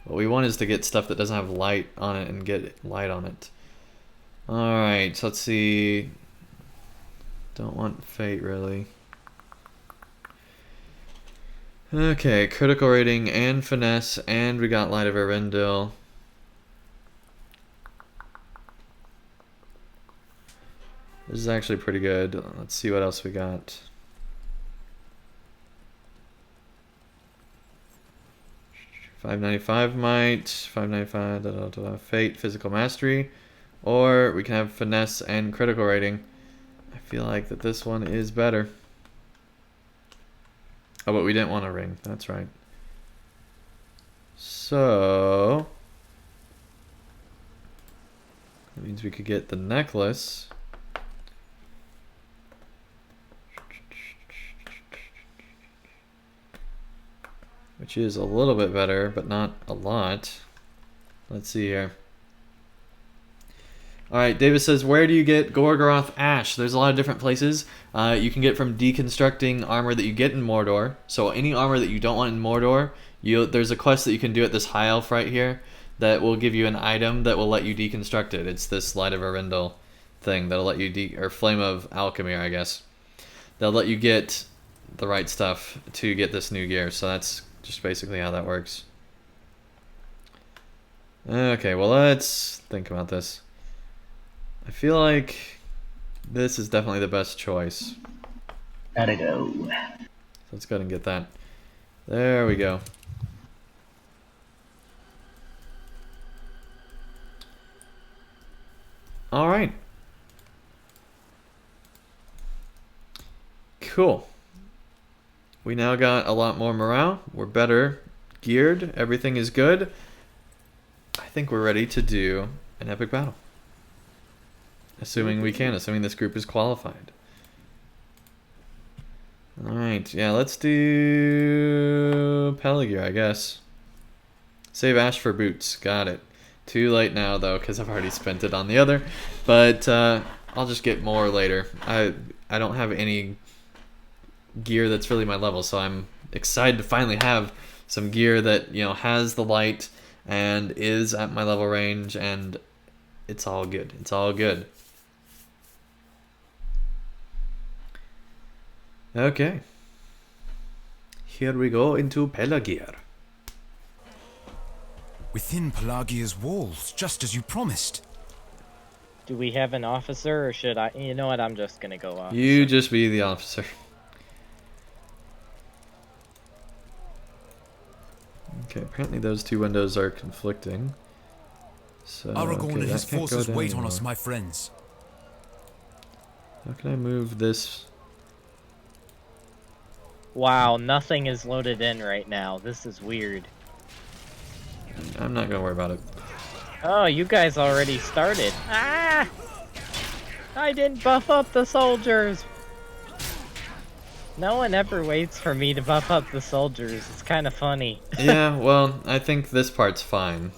What we want is to get stuff that doesn't have light on it and get light on it. Alright, so let's see. Don't want fate, really. Okay, critical rating and finesse, and we got Light of Arendelle. This is actually pretty good. Let's see what else we got. $5.95 might, $5.95 fate, physical mastery, or we can have finesse and critical rating. I feel like that this one is better. Oh, but we didn't want a ring. That's right. So that means we could get the necklace. Which is a little bit better, but not a lot. Let's see here. Alright, Davis says, where do you get Gorgoroth Ash? There's a lot of different places. You can get from deconstructing armor that you get in Mordor. So any armor that you don't want in Mordor, there's a quest that you can do at this High Elf right here that will give you an item that will let you deconstruct it. It's this Light of Arendelle thing that'll let you or Flame of Alchemy, I guess. That'll let you get the right stuff to get this new gear. So that's just basically how that works. Okay, well, let's think about this. I feel like this is definitely the best choice.
Gotta go.
So let's go ahead and get that. There we go. All right. Cool. We now got a lot more morale. We're better geared. Everything is good. I think we're ready to do an epic battle. Assuming we can, assuming this group is qualified. Alright, yeah, let's do Pelagear, I guess. Save Ash for boots. Got it. Too late now, though, because I've already spent it on the other. But I'll just get more later. I don't have any gear that's really my level, so I'm excited to finally have some gear that, you know, has the light and is at my level range, and it's all good. It's all good. Okay. Here we go into Pelagear.
Within Pelagia's walls, just as you promised.
Do we have an officer, or should I? You know what? I'm just gonna go officer.
You just be the officer. Okay, apparently those two windows are conflicting. So,
Aragorn and his
that can't go
forces
down
wait on us,
anymore.
my friends.
How can I move this?
Wow, nothing is loaded in right now. This is weird.
I'm not gonna worry about it.
Oh, you guys already started. Ah! I didn't buff up the soldiers. No one ever waits for me to buff up the soldiers. It's kind of funny.
Yeah, well, I think this part's fine.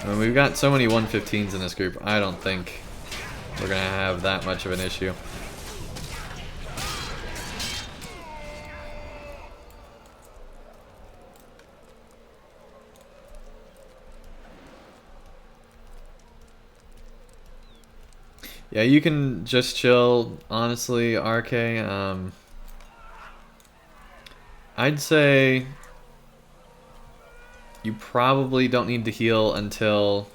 I mean, we've got so many 115s in this group, I don't think we're gonna have that much of an issue. Yeah, you can just chill, honestly, RK. I'd say you probably don't need to heal until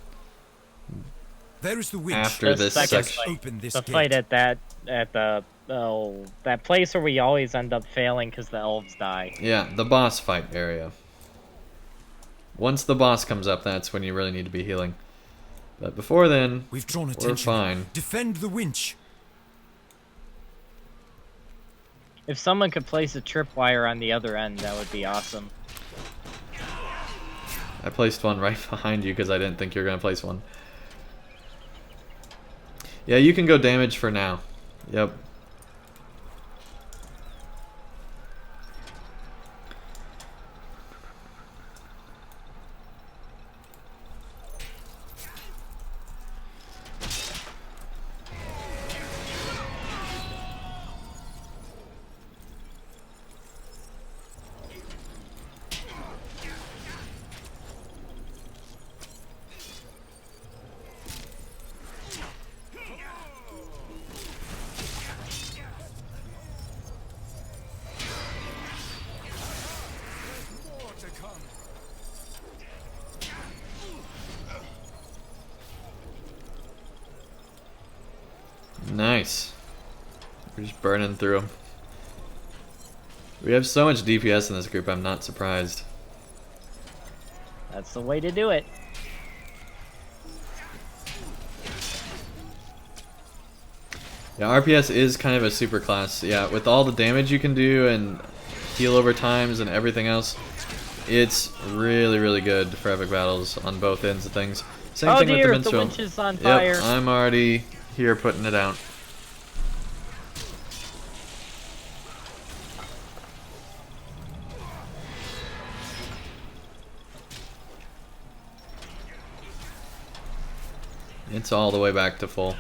There is the winch.
after
The
this
second
section.
fight.
Open this
The
gate.
fight at that place where we always end up failing because the elves die.
Yeah, the boss fight area. Once the boss comes up, that's when you really need to be healing. But before then,
We've drawn
we're
attention.
fine.
Defend the winch.
If someone could place a tripwire on the other end, that would be awesome.
I placed one right behind you because I didn't think you were going to place one. Yeah, you can go damage for now. Yep. Nice. We're just burning through them. We have so much DPS in this group, I'm not surprised.
That's the way to do it.
Yeah, RPS is kind of a super class. Yeah, with all the damage you can do and heal over times and everything else, it's really, really good for epic battles on both ends of things. Same
Oh
thing with the
dear, the
minstrel.
winch is on fire.
Yep, I'm already here putting it out. It's all the way back to full.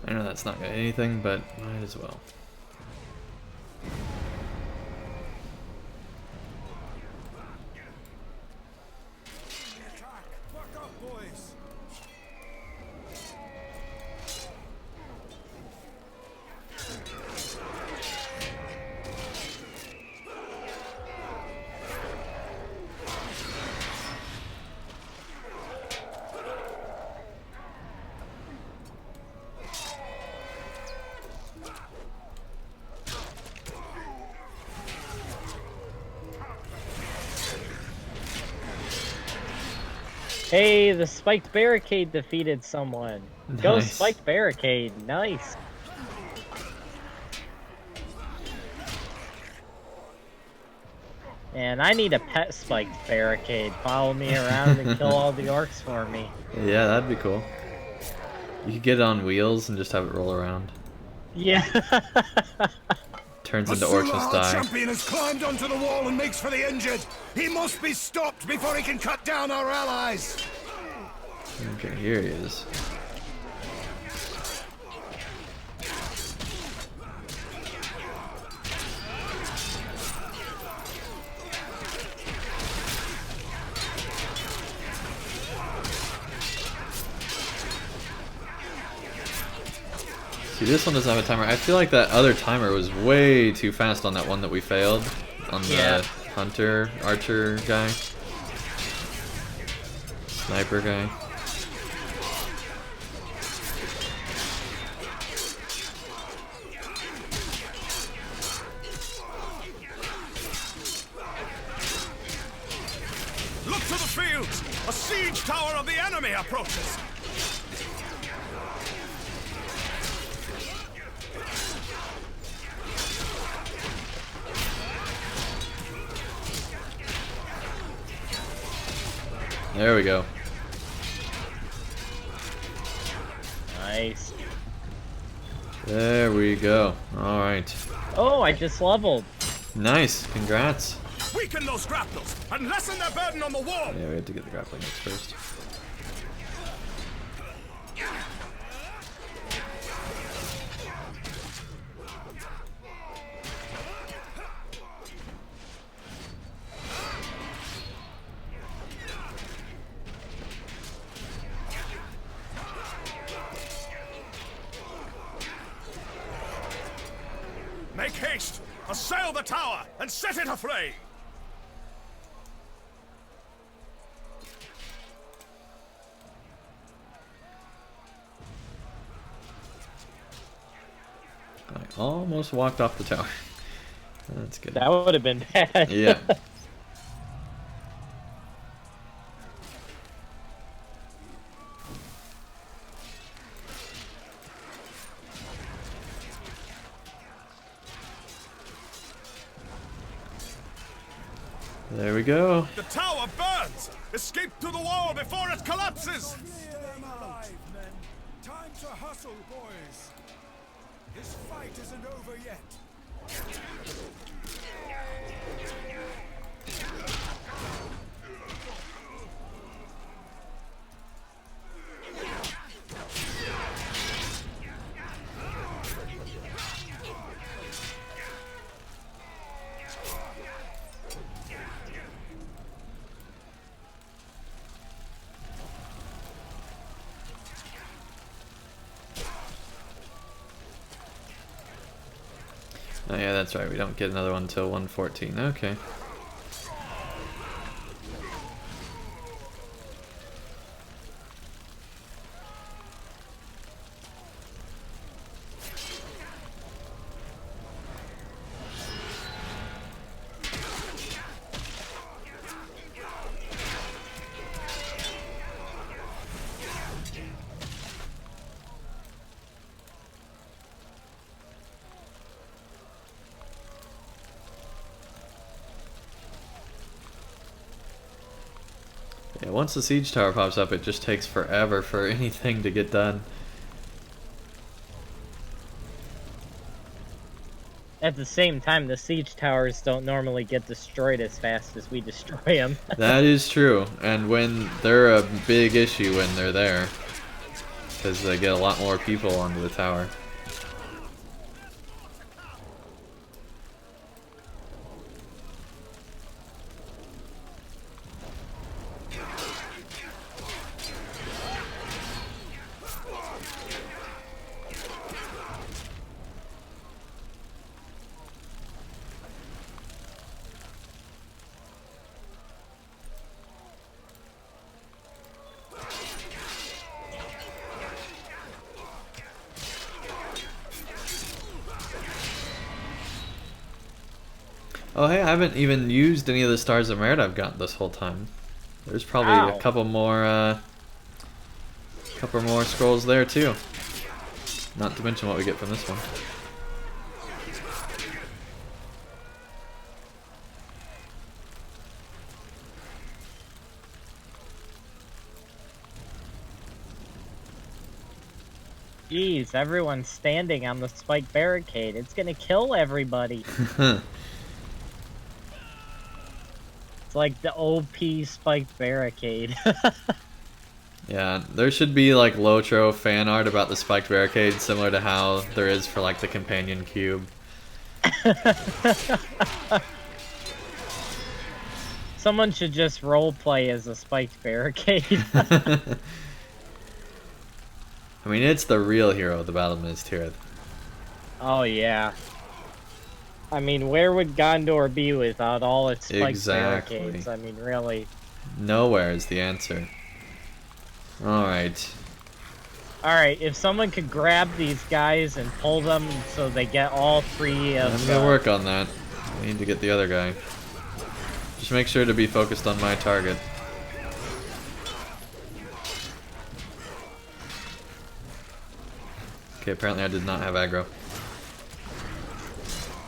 I know that's not gonna do anything, but might as well.
Hey, the spiked barricade defeated someone. Go
Nice.
spiked barricade. Nice. And I need a pet spiked barricade. Follow me around and kill all the orcs for me.
Yeah, that'd be cool. You could get it on wheels and just have it roll around.
Yeah.
Turns into orcs must
Our
die.
champion has climbed onto the wall and makes for the injured. He must be stopped before he can cut down our allies.
Okay, here he is. See, this one doesn't have a timer. I feel like that other timer was way too fast on that one that we failed. On the
Yeah.
hunter, archer guy. Sniper guy.
Look to the fields! A siege tower of the enemy approaches!
There we go.
Nice.
There we go. Alright.
Oh, I just leveled.
Nice. Congrats.
Weaken those grapnels and lessen their burden on the wall!
Yeah, we have to get the grappling hooks first.
Make haste! Assail the tower and set it aflame!
I almost walked off the tower. That's good.
That would have been bad.
Yeah. There we go.
The tower burns! Escape through the wall before it collapses!
Time to hustle, boys. This fight isn't over yet.
Oh yeah, that's right. We don't get another one until 114. Okay. Yeah, once the siege tower pops up, it just takes forever for anything to get done.
At the same time, the siege towers don't normally get destroyed as fast as we destroy them.
That is true, and when they're a big issue when they're there. because they get a lot more people onto the tower. Oh hey, I haven't even used any of the Stars of Merit I've got this whole time. There's probably a couple more scrolls there too. Not to mention what we get from this one.
Jeez, everyone's standing on the spike barricade. It's gonna kill everybody. It's like the OP spike barricade.
Yeah, there should be like LOTRO fan art about the spiked barricade, similar to how there is for like the companion cube.
Someone should just roleplay as a spiked barricade.
I mean, it's the real hero of the Battle of Minas Tirith.
Oh yeah. I mean, where would Gondor be without all its spiked barricades? I mean, really.
Nowhere is the answer. Alright.
Alright, if someone could grab these guys and pull them so they get all three of
I'm gonna work on that. I need to get the other guy. Just make sure to be focused on my target. Okay, apparently I did not have aggro.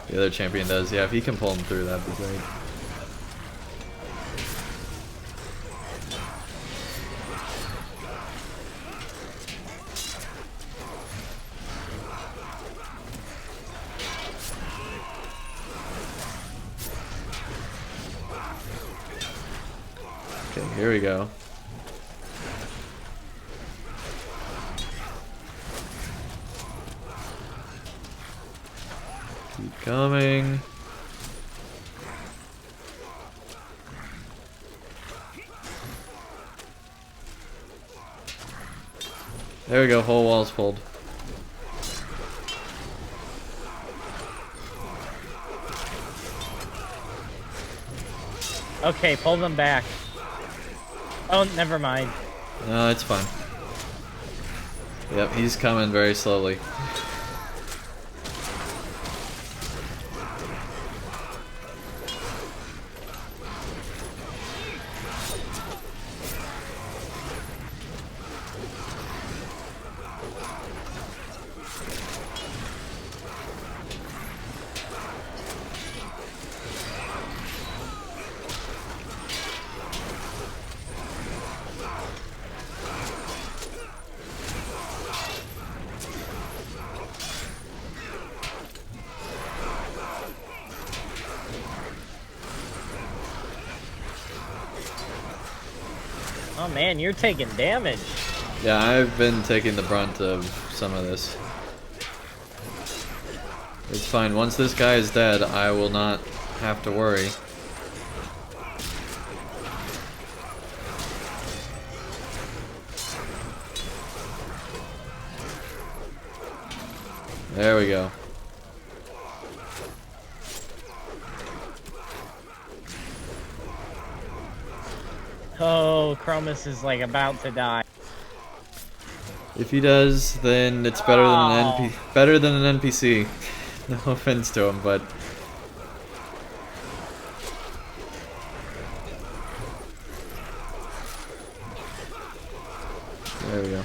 The other champion does. Yeah, if he can pull him through, that'd be great. Okay, here we go. Keep coming. There we go, whole wall's pulled.
Okay, pull them back. Oh, never mind.
No, it's fine. Yep, he's coming very slowly.
Oh man, you're taking damage.
Yeah, I've been taking the brunt of some of this. It's fine. Once this guy is dead, I will not have to worry. There we go.
Oh, Chromus is like about to die.
If he does, then it's better than an NPC. No offense to him, but there we go.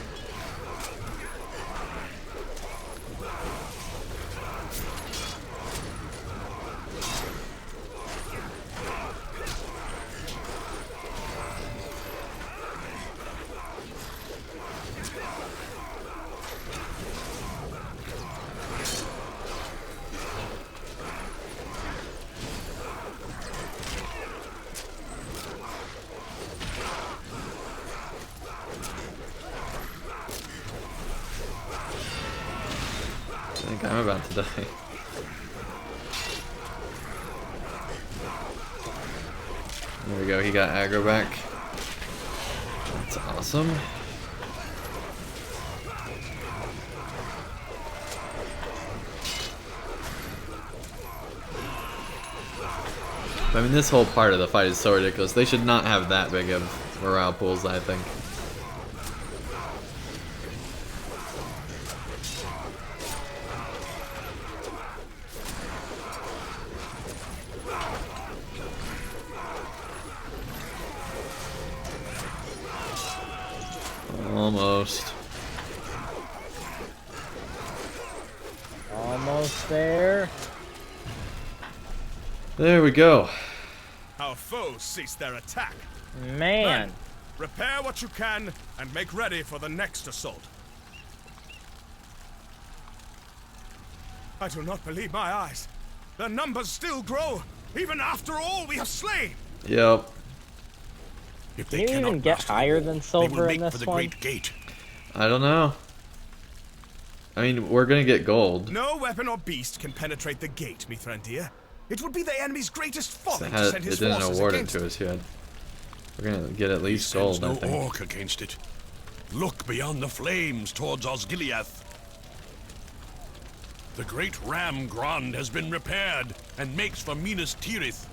Okay, I'm about to die. There we go, he got aggro back. That's awesome. I mean, this whole part of the fight is so ridiculous. They should not have that big of morale pools, I think. Almost.
Almost there.
There we go.
Our foes cease their attack.
Man.
Repair what you can and make ready for the next assault. I do not believe my eyes. Their numbers still grow, even after all we have slain.
Yep.
If
Can you even get higher than silver in this one?
Great Gate.
I don't know. I mean, we're gonna get gold.
No weapon or beast can penetrate the gate, Mithrandir. It would be the enemy's greatest folly to
It
send his
didn't
forces
award it
against
to us yet. We're gonna get at least
Sends
gold, I
no
think.
orc against it. Look beyond the flames towards Osgiliath. The great ram Grond has been repaired and makes for Minas Tirith.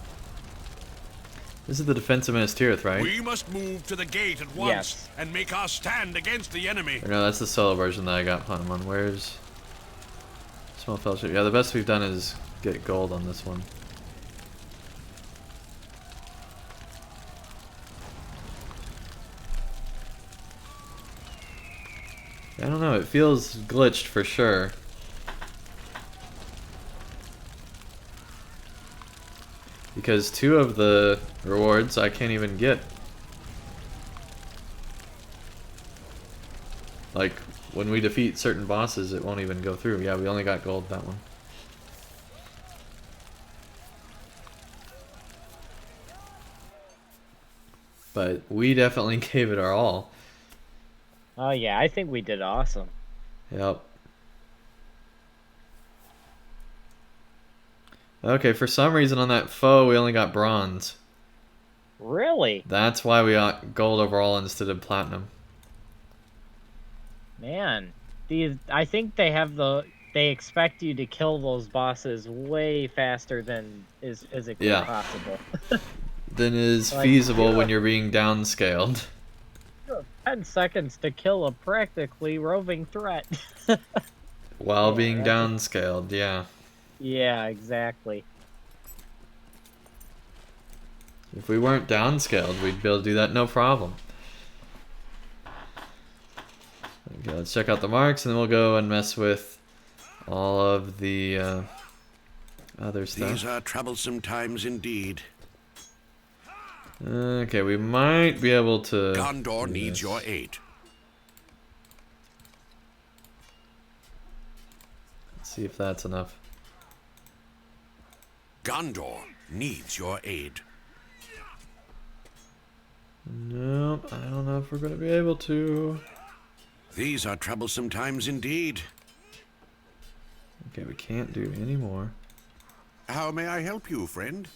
This is the defense of Minas Tirith, right?
We must move to the gate at once
Yes.
and make our stand against the enemy.
Or no, that's the solo version that I got Panemon. Where's Small Fellowship? Yeah, the best we've done is get gold on this one. I don't know, it feels glitched for sure. Because 2 of the rewards I can't even get. Like, when we defeat certain bosses, it won't even go through. Yeah, we only got gold that one. But we definitely gave it our all.
Oh yeah, I think we did awesome.
Yep. Okay, for some reason on that foe, we only got bronze.
Really?
That's why we got gold overall instead of platinum.
Man. I think they have they expect you to kill those bosses way faster than is physically possible.
Then is
Like,
feasible
yeah.
when you're being downscaled.
10 seconds to kill a practically roving threat.
While
Yeah,
being
that's
downscaled, yeah.
Yeah, exactly.
If we weren't downscaled, we'd be able to do that no problem. Okay, let's check out the marks and then we'll go and mess with all of the other stuff.
These are troublesome times indeed.
Okay, we might be able to...
Gondor
do
needs
this.
your aid.
Let's see if that's enough.
Gondor needs your aid.
Nope, I don't know if we're going to be able to.
These are troublesome times indeed.
Okay, we can't do any more.
How may I help you, friend?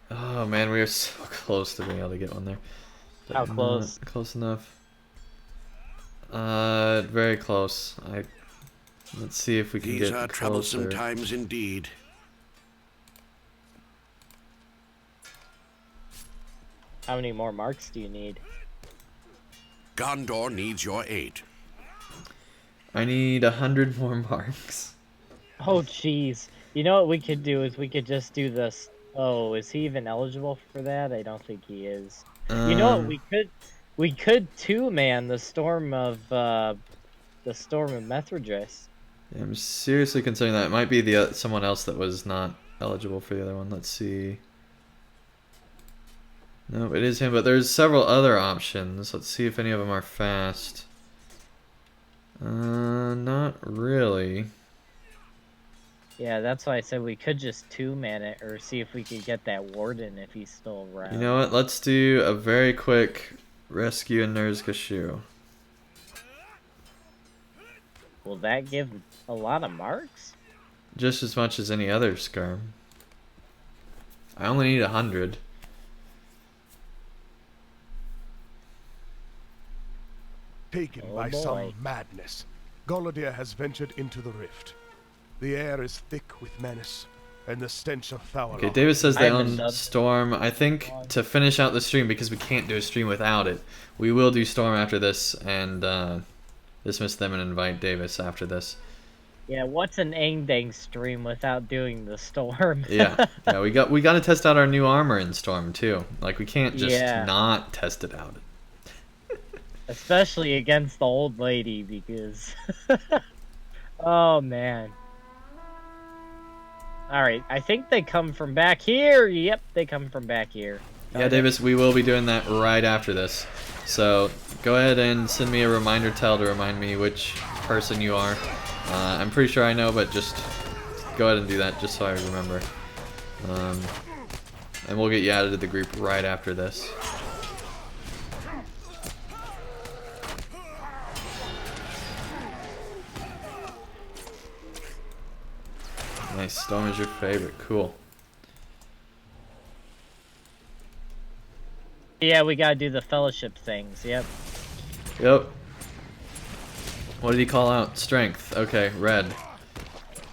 Oh man, we are so close to being able to get one there. But
How
not
close?
Close enough. Very close. Let's see if we can
These
get
are troublesome
closer.
times indeed.
How many more marks do you need?
Gondor needs your aid.
I need 100 more marks.
Oh jeez. You know what we could do is we could just do this. Oh, is he even eligible for that? I don't think he is. You know what we could two-man the storm of Methridris.
I'm seriously considering that. It might be the someone else that was not eligible for the other one. Let's see. No, it is him, but there's several other options. Let's see if any of them are fast. Not really.
Yeah, that's why I said we could just two-man it, or see if we could get that warden if he's still around.
You know what? Let's do a very quick rescue in Ner'zghashuu.
Will that give a lot of marks?
Just as much as any other skirm. I only need 100.
Taken
Oh
by
boy.
some madness, Golodir has ventured into the rift. The air is thick with menace, and the stench of Thaular.
Okay, David says they
I haven't
own
done
Storm. I think to finish out the stream, because we can't do a stream without it, we will do Storm after this and dismiss them and invite Davis after this.
Yeah, what's an Andang stream without doing the storm?
Yeah, yeah, we got to test out our new armor in Storm too. Like we can't just
Yeah.
not test it out.
Especially against the old lady, because... oh, man. Alright, I think they come from back here. Yep, they come from back here.
Yeah, Davis, we will be doing that right after this. So go ahead and send me a reminder tell to remind me which person you are. I'm pretty sure I know, but just go ahead and do that just so I remember. And we'll get you added to the group right after this. Nice, Storm is your favorite. Cool.
Yeah, we gotta do the fellowship things, yep.
Yep. What did he call out? Strength. Okay, red.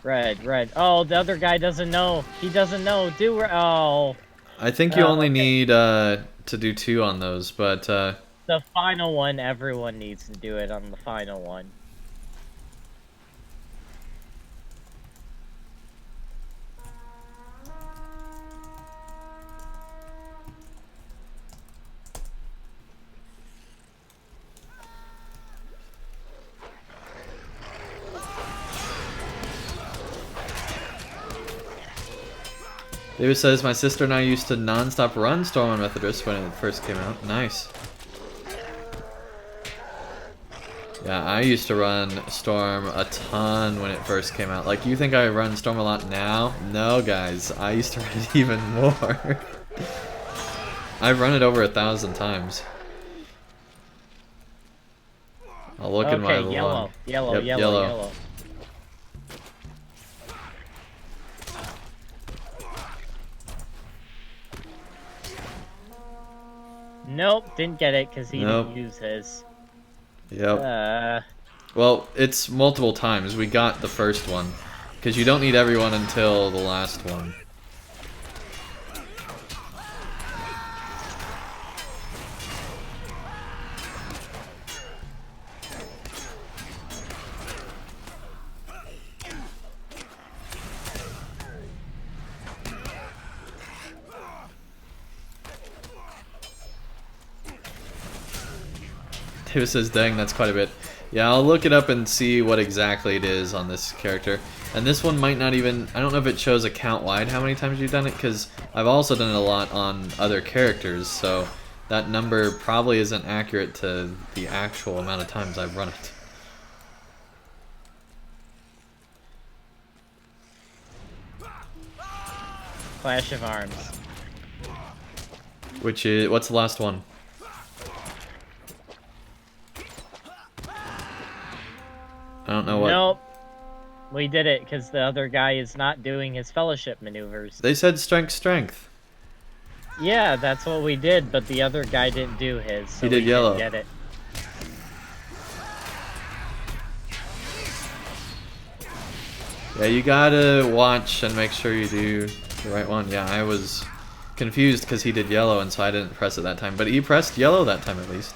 Red. Oh, the other guy doesn't know. He doesn't know. Oh.
I think you only
okay.
need to do 2 on those, but
The final one, everyone needs to do it on the final one.
David says, my sister and I used to non-stop run Storm on Methodist when it first came out. Nice. Yeah, I used to run Storm a ton when it first came out. Like, you think I run Storm a lot now? No, guys. I used to run it even more. I've run it over 1,000 times. I'll look in my log.
Yellow. Nope, didn't get it because he didn't use his.
Yep. Well, it's multiple times. We got the first one. Because you don't need everyone until the last one. David says, dang, that's quite a bit. Yeah, I'll look it up and see what exactly it is on this character. And this one might not even... I don't know if it shows account-wide how many times you've done it, because I've also done it a lot on other characters, so that number probably isn't accurate to the actual amount of times I've run it.
Clash of Arms.
Which is... What's the last one? I don't know what...
Nope. We did it because the other guy is not doing his fellowship maneuvers.
They said strength.
Yeah, that's what we did, but the other guy didn't do his. So
He did
we
yellow.
Didn't get it.
Yeah, you gotta watch and make sure you do the right one. Yeah, I was confused because he did yellow and so I didn't press it that time. But he pressed yellow that time at least.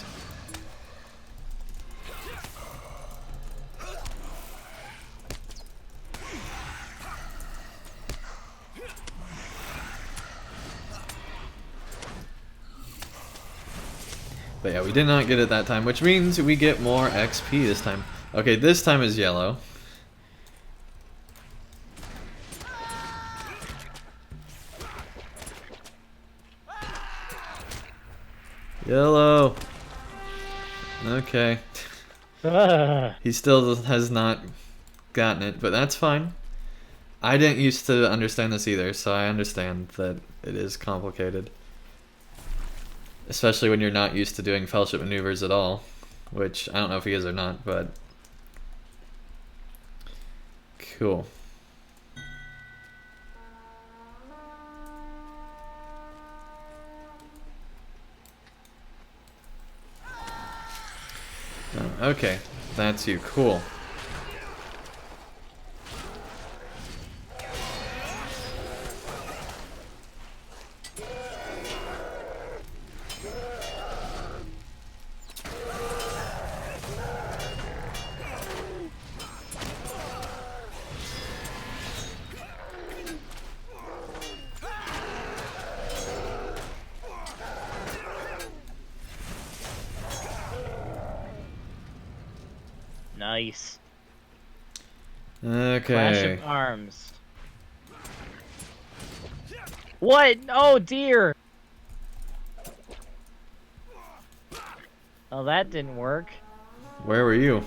But yeah, we did not get it that time, which means we get more XP this time. Okay, this time is yellow. Yellow. Okay. He still has not gotten it, but that's fine. I didn't used to understand this either, so I understand that it is complicated. Especially when you're not used to doing fellowship maneuvers at all. Which, I don't know if he is or not, but... Cool. Oh, okay, that's you. Cool.
Nice.
Okay.
Clash of Arms. What? Oh dear. Oh, that didn't work.
Where were you?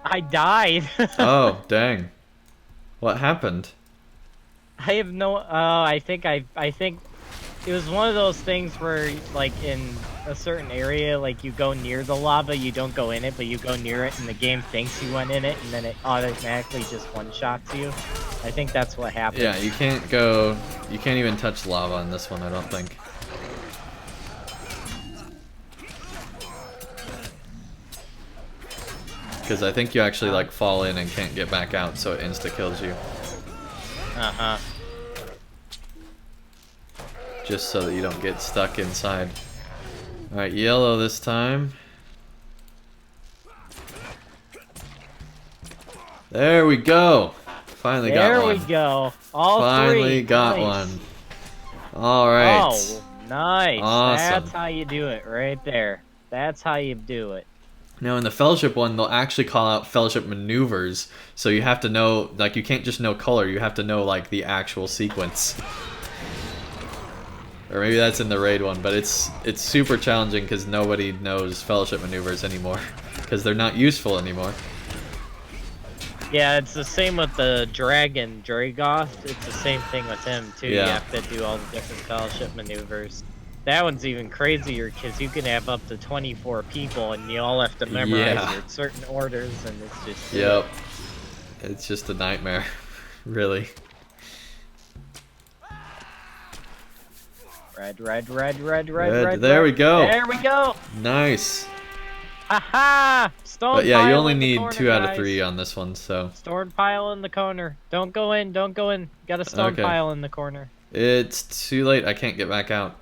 I died.
Oh, dang. What happened?
I have no. I think it was one of those things where, like, in a certain area, like, you go near the lava, you don't go in it, but you go near it, and the game thinks you went in it, and then it automatically just one-shots you. I think that's what happened.
Yeah, you can't even touch lava on this one, I don't think. Because I think you actually, like, fall in and can't get back out, so it insta-kills you.
Uh-huh.
Just so that you don't get stuck inside. Alright, yellow this time. There we go! Finally got one.
There we go. All
Finally
three.
got
Nice.
one. Alright.
Oh, nice.
Awesome.
That's how you do it right there. That's how you do it.
Now in the Fellowship one, they'll actually call out Fellowship maneuvers, so you have to know, like, you can't just know color, you have to know, like, the actual sequence. Or maybe that's in the raid one, but it's super challenging because nobody knows Fellowship maneuvers anymore, because they're not useful anymore.
Yeah, it's the same with the dragon, Dragoth. It's the same thing with him, too.
Yeah.
You have to do all the different Fellowship maneuvers. That one's even crazier because you can have up to 24 people and you all have to memorize your certain orders, and it's just...
Yep. It's just a nightmare, really.
Red.
There we go.
There we go.
Nice.
Haha! Stone
But yeah, you
pile
only
in the
need
corner,
2 out of
guys.
3 on this one, so.
Stone pile in the corner. Don't go in. Don't go in. Got a stone
Okay.
pile in the corner.
It's too late. I can't get back out.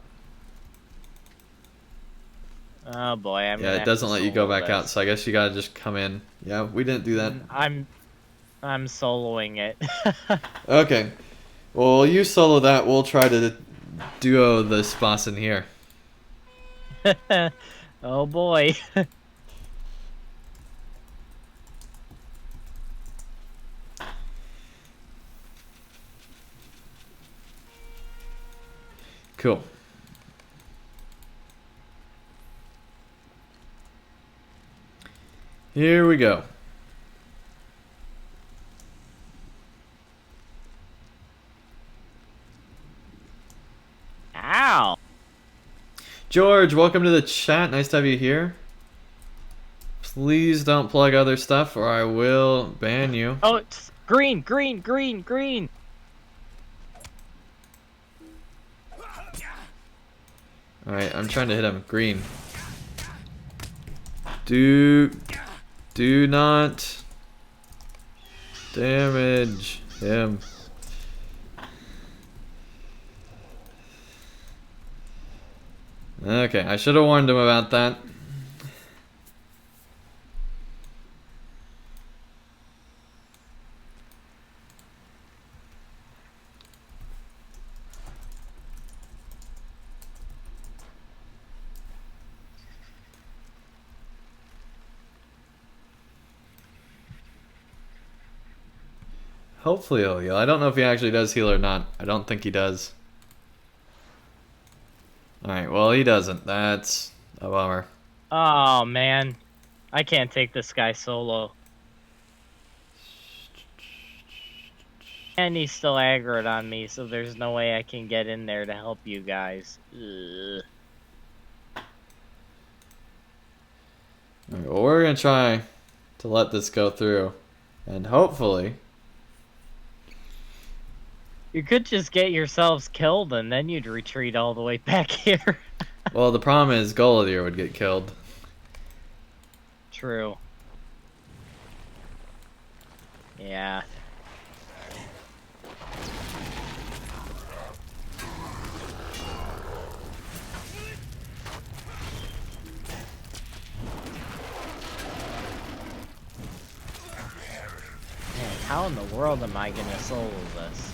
Oh boy, I'm
Yeah,
gonna
it
have
doesn't
to
let you go
solo
back out,
this.
so I guess you gotta just come in. Yeah, we didn't do that.
I'm soloing it.
Okay. Well, you solo that. We'll try to duo this boss in here.
Oh boy.
Cool. Here we go.
Ow.
George, welcome to the chat. Nice to have you here. Please don't plug other stuff or I will ban you.
Oh, it's green.
Alright, I'm trying to hit him. Green. Do not damage him. Okay, I should have warned him about that. Hopefully he'll heal. I don't know if he actually does heal or not. I don't think he does. Alright, well he doesn't. That's a bummer.
Oh man, I can't take this guy solo. And he's still aggroed on me, so there's no way I can get in there to help you guys. Ugh.
Alright, well we're gonna try to let this go through. And hopefully
You could just get yourselves killed and then you'd retreat all the way back here.
Well, the problem is Golodier would get killed.
True. Yeah. Man, how in the world am I gonna solo this?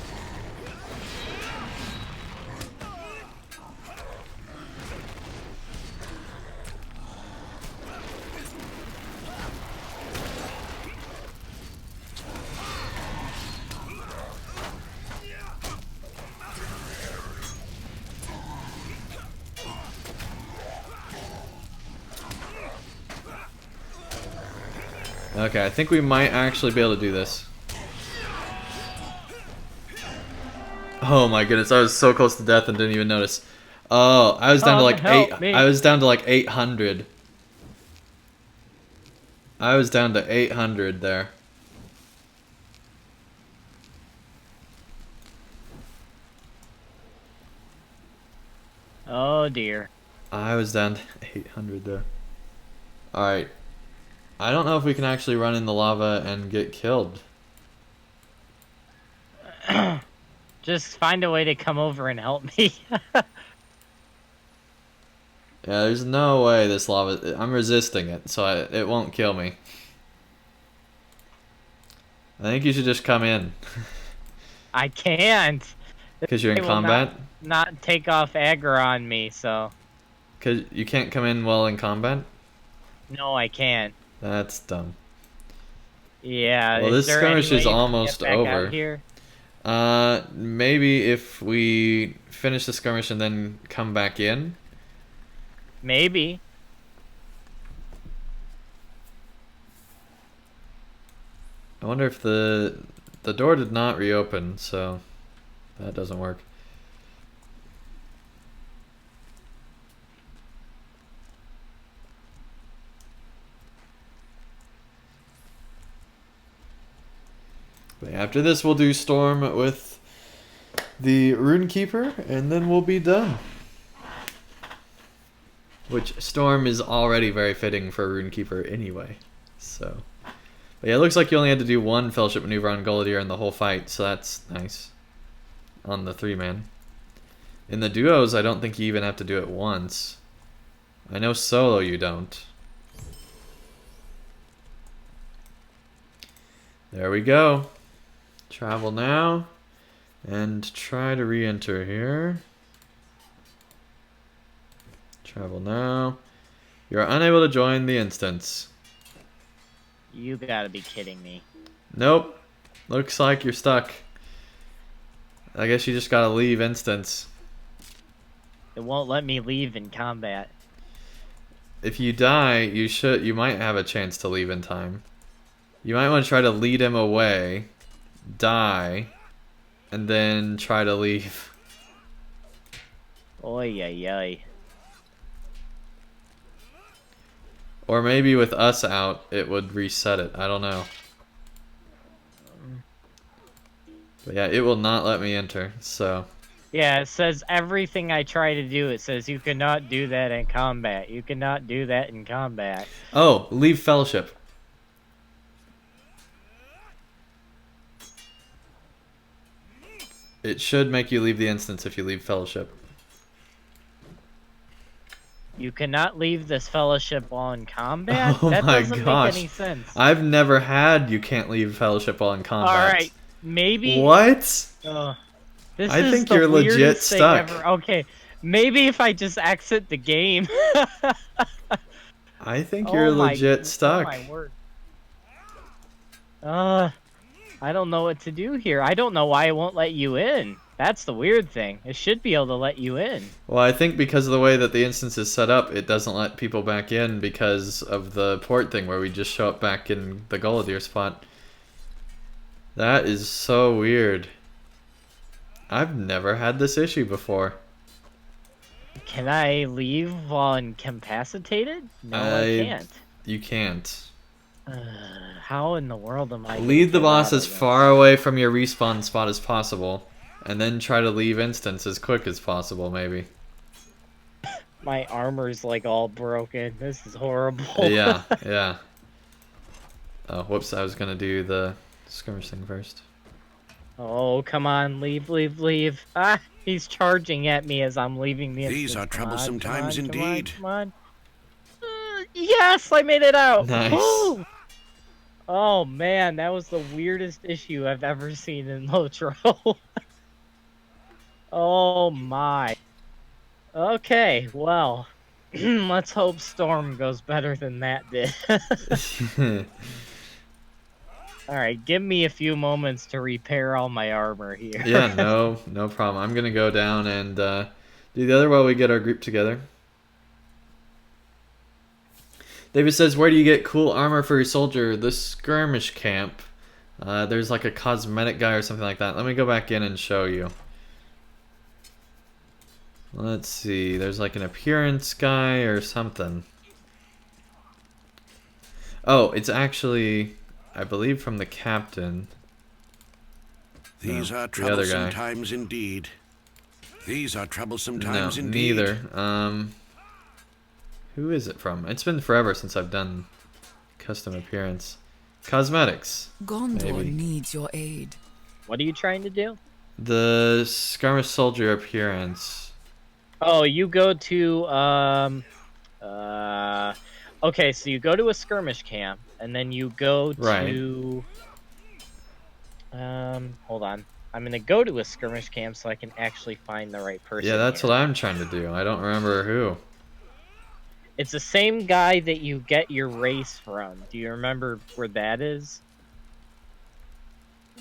Okay, I think we might actually be able to do this. Oh my goodness, I was so close to death and didn't even notice. Oh, I was down to like
help me.
I was down to like 800. I was down to 800 there.
Oh dear.
I was down to 800 there. Alright. I don't know if we can actually run in the lava and get killed.
Just find a way to come over and help me.
Yeah, there's no way this lava... I'm resisting it, so it won't kill me. I think you should just come in.
I can't.
Because you're in
They will
combat?
Not take off aggro on me, so...
Because you can't come in while in combat?
No, I can't.
That's dumb.
Yeah,
Well,
is
this
there any
skirmish
way
is
you can
almost
get back out
over.
here?
Maybe if we finish the skirmish and then come back in.
Maybe.
I wonder if the door did not reopen, so that doesn't work. But after this, we'll do Storm with the Runekeeper, and then we'll be done. Which Storm is already very fitting for Runekeeper anyway. So, but yeah, it looks like you only had to do one Fellowship Maneuver on Golodier in the whole fight, so that's nice. On the 3-man. In the duos, I don't think you even have to do it once. I know solo you don't. There we go. Travel now, and try to re-enter here. Travel now. You are unable to join the instance.
You gotta be kidding me.
Nope. Looks like you're stuck. I guess you just gotta leave instance.
It won't let me leave in combat.
If you die, you might have a chance to leave in time. You might want to try to lead him away, die, and then try to leave.
Oy oy oy.
Or maybe with us out, it would reset it. I don't know. But yeah, it will not let me enter, so...
Yeah, it says everything I try to do. It says you cannot do that in combat. You cannot do that in combat.
Oh, leave Fellowship. It should make you leave the instance if you leave Fellowship.
You cannot leave this fellowship while in combat?
Oh
that
my
doesn't
gosh.
make any sense.
I've never had you can't leave Fellowship while in combat.
Alright, maybe...
What?
This
I
is
think
the
you're legit
weirdest thing
stuck.
ever. Okay, maybe if I just exit the game.
I think you're legit stuck.
Oh my word. I don't know what to do here. I don't know why it won't let you in. That's the weird thing. It should be able to let you in.
Well, I think because of the way that the instance is set up, it doesn't let people back in because of the port thing where we just show up back in the Golodier spot. That is so weird. I've never had this issue before.
Can I leave while incapacitated? No, I can't.
You can't.
How in the world am I...
Lead the boss as far away from your respawn spot as possible, and then try to leave instance as quick as possible, maybe.
My armor's like all broken. This is horrible.
Yeah, yeah. Oh, whoops, I was gonna do the skirmish thing first.
Oh, come on, leave, leave, leave. Ah, he's charging at me as I'm leaving the
These
instance.
are
Come on,
troublesome
come on,
times
come on,
indeed.
Come on. Yes, I made it out.
Nice.
Woo! Oh man, that was the weirdest issue I've ever seen in LOTRO. Oh my. Okay, well, let's hope Storm goes better than that did. Alright, give me a few moments to repair all my armor here.
Yeah, no problem. I'm gonna go down and do the other while we get our group together. David says, where do you get cool armor for your soldier? The skirmish camp. There's like a cosmetic guy or something like that. Let me go back in and show you. Let's see. There's like an appearance guy or something. Oh, it's actually, I believe, from the captain.
These
No,
are
the other
troublesome
guy.
times indeed. These are troublesome times
No,
indeed.
neither. Who is it from? It's been forever since I've done custom appearance. Cosmetics.
Gondor
Maybe.
needs your aid.
What are you trying to do?
The skirmish soldier appearance.
Oh, you go to, okay, so you go to a skirmish camp, and then you go to, hold on. I'm gonna go to a skirmish camp so I can actually find the right person.
Yeah, that's
here.
what I'm trying to do. I don't remember who.
It's the same guy that you get your race from. Do you remember where that is?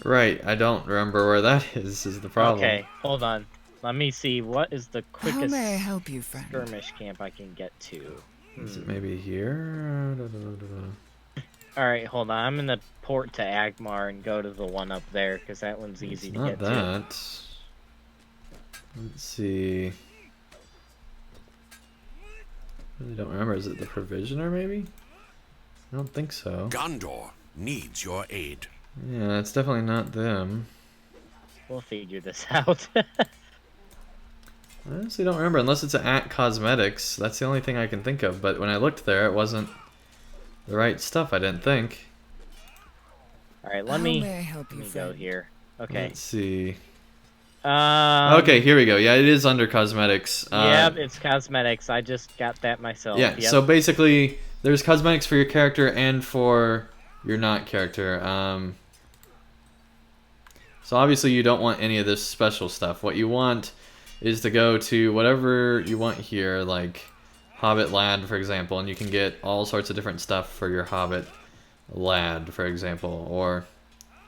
Right, I don't remember where that is the problem.
Okay, hold on. Let me see. What is the
How
quickest
may I help you, friend?
skirmish camp I can get to?
Is it maybe here?
Alright, hold on. I'm gonna port to Agmar and go to the one up there, because that one's easy to
Not
get to.
that. Let's see. Really don't remember. Is it the provisioner, maybe? I don't think so.
Gondor needs your aid.
Yeah, it's definitely not them.
We'll figure this out.
I honestly don't remember, unless it's at cosmetics. That's the only thing I can think of. But when I looked there, it wasn't the right stuff, I didn't think.
Alright,
How
let me
may I help you,
go
friend?
here. Okay.
Let's see.
Okay,
here we go. Yeah, it is under cosmetics.
Yep, it's cosmetics. I just got that myself.
Yeah,
Yep.
so basically, there's cosmetics for your character and for your not character. So obviously you don't want any of this special stuff. What you want is to go to whatever you want here, like Hobbit Lad, for example, and you can get all sorts of different stuff for your Hobbit Lad, for example, or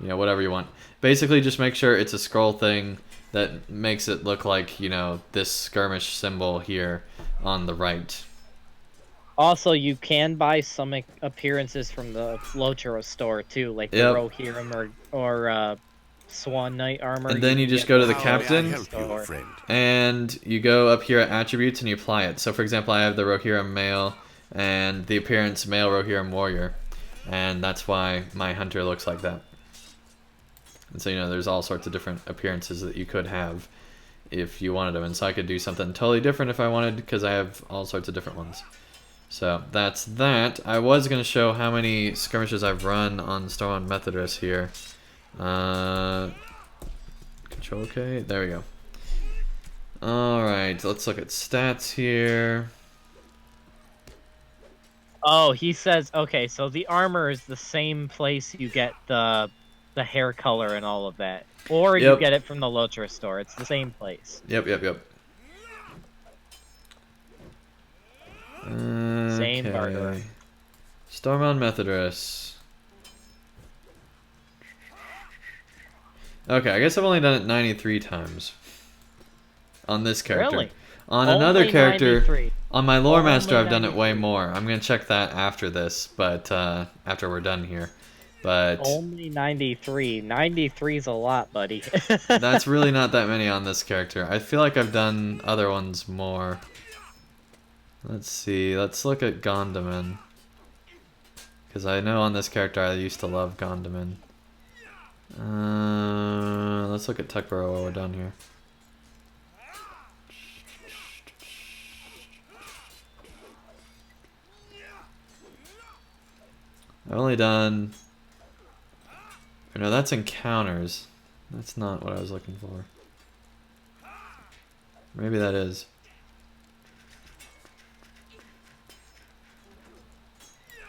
whatever you want. Basically, just make sure it's a scroll thing that makes it look like, this skirmish symbol here on the right.
Also, you can buy some appearances from the LOTRO store too, like the
Yep.
Rohirrim or Swan Knight armor.
And then you just
get
go to the
How may I
captain,
help you, friend?
and you go up here at attributes and you apply it. So for example, I have the Rohirrim male and the appearance male Rohirrim warrior, and that's why my hunter looks like that. And so there's all sorts of different appearances that you could have if you wanted them, and so I could do something totally different if I wanted, because I have all sorts of different ones. So that's that. I was going to show how many skirmishes I've run on Stormwind Methodist here. Control K, there we go. Alright, let's look at stats here.
Oh, he says, okay, so the armor is the same place you get the hair color and all of that. Or you
Yep.
get it from the LOTRO store. It's the same place.
Yep.
Same
Okay.
barter.
Stormbound Methodist. Okay, I guess I've only done it 93 times. On this character.
Really?
On another
Only
character,
93.
on my lore
Only
master, I've done it way
93.
more. I'm gonna check that after this, but after we're done here. But
Only 93. 93 is a lot, buddy.
that's really not that many on this character. I feel like I've done other ones more. Let's see. Let's look at Gondaman. Because I know on this character I used to love Gondaman. Let's look at Tuckborough while we're down here. I've only done... No, that's encounters. That's not what I was looking for. Maybe that is.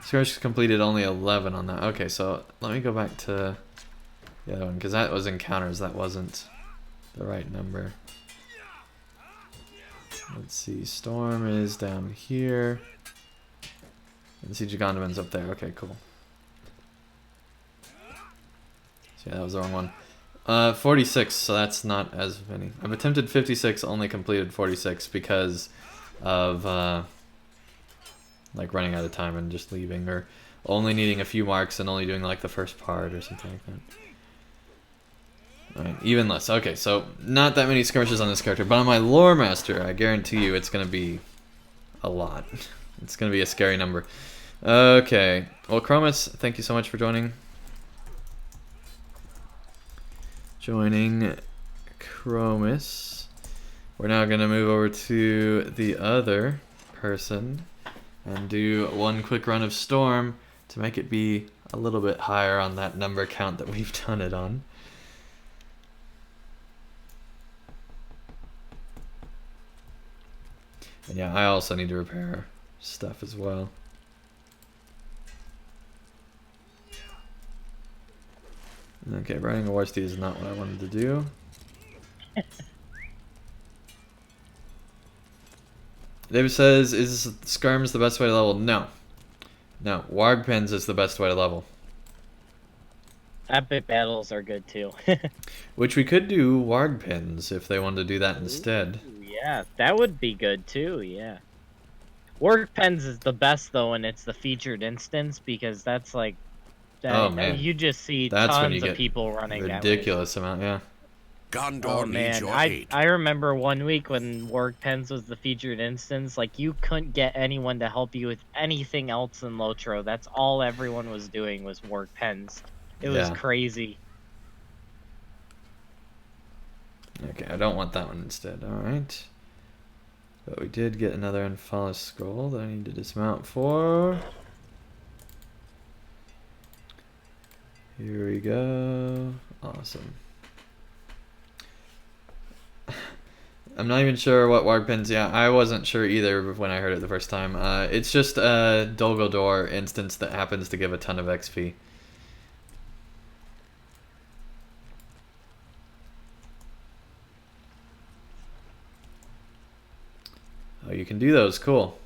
Skirmish completed only 11 on that. Okay, so let me go back to the other one, because that was encounters. That wasn't the right number. Let's see. Storm is down here. And Siege of Gondoman's up there. Okay, cool. So yeah, that was the wrong one. 46, so that's not as many. I've attempted 56, only completed 46 because of like running out of time and just leaving, or only needing a few marks and only doing like the first part or something like that. Alright, even less. Okay, so not that many skirmishes on this character, but on my lore master, I guarantee you it's gonna be a lot. It's gonna be a scary number. Okay, well, Chromus, thank you so much for joining. Joining Chromus. We're now gonna move over to the other person and do one quick run of Storm to make it be a little bit higher on that number count that we've done it on. And yeah, I also need to repair stuff as well. Okay, riding a war steed is not what I wanted to do. David says, is Skirms the best way to level? No. No, Warg Pens is the best way to level.
Epic battles are good too.
Which we could do Warg Pens if they wanted to do that instead.
Yeah, that would be good too, yeah. Work Pens is the best though, and it's the featured instance, because that's like...
Oh man,
you just see
that's when
tons
you get
of people running
ridiculous amount, yeah.
Gondor
oh
needs
man,
your
I
aid.
remember one week when Work Pens was the featured instance, like you couldn't get anyone to help you with anything else in LOTRO. That's all everyone was doing was Work Pens. It was crazy.
Okay, I don't want that one instead. Alright. But we did get another Anfalas scroll that I need to dismount for. Here we go. Awesome. I'm not even sure what Warg Pens. Yeah, I wasn't sure either when I heard it the first time. It's just a Dolgodor instance that happens to give a ton of XP. Oh, you can do those. Cool.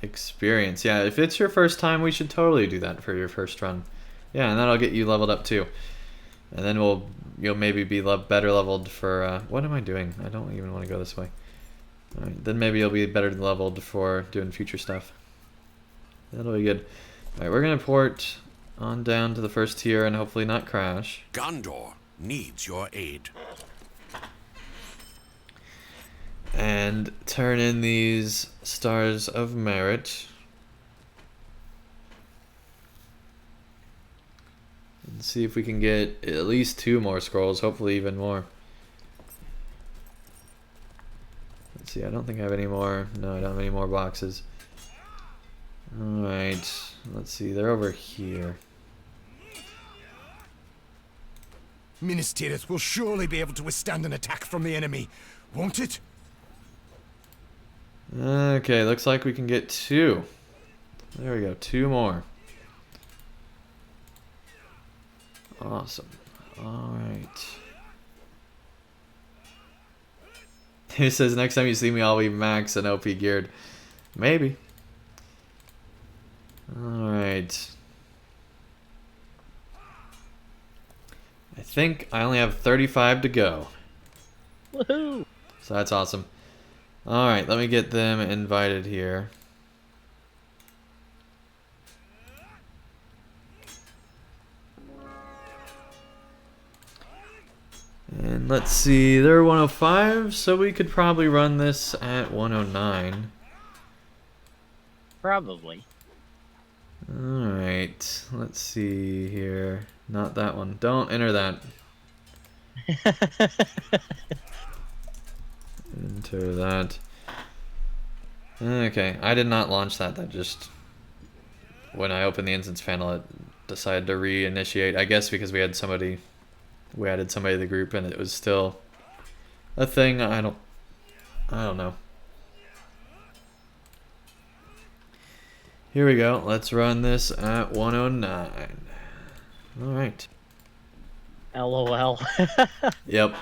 Experience. Yeah, if it's your first time, we should totally do that for your first run. Yeah, and that'll get you leveled up too. And then you'll maybe be better leveled for... what am I doing? I don't even want to go this way. Alright, then maybe you'll be better leveled for doing future stuff. That'll be good. Alright, we're going to port on down to the first tier and hopefully not crash.
Gondor needs your aid.
And turn in these Stars of Merit. And see if we can get at least 2 more scrolls, hopefully even more. Let's see, I don't think I have any more. No, I don't have any more boxes. Alright, let's see, they're over here.
Minas Tirith will surely be able to withstand an attack from the enemy, won't it?
Okay, looks like we can get 2. There we go, 2 more. Awesome. Alright. He says, next time you see me, I'll be max and OP geared. Maybe. Alright. I think I only have 35 to go.
Woohoo!
So that's awesome. Alright, let me get them invited here. And let's see, they're 105, so we could probably run this at 109.
Probably.
Alright, let's see here. Not that one. Don't enter that. Enter that. Okay, I did not launch that. That just... When I opened the instance panel, it decided to reinitiate. I guess because we had somebody... We added somebody to the group and it was still a thing. I don't know. Here we go. Let's run this at 109. Alright.
LOL.
Yep.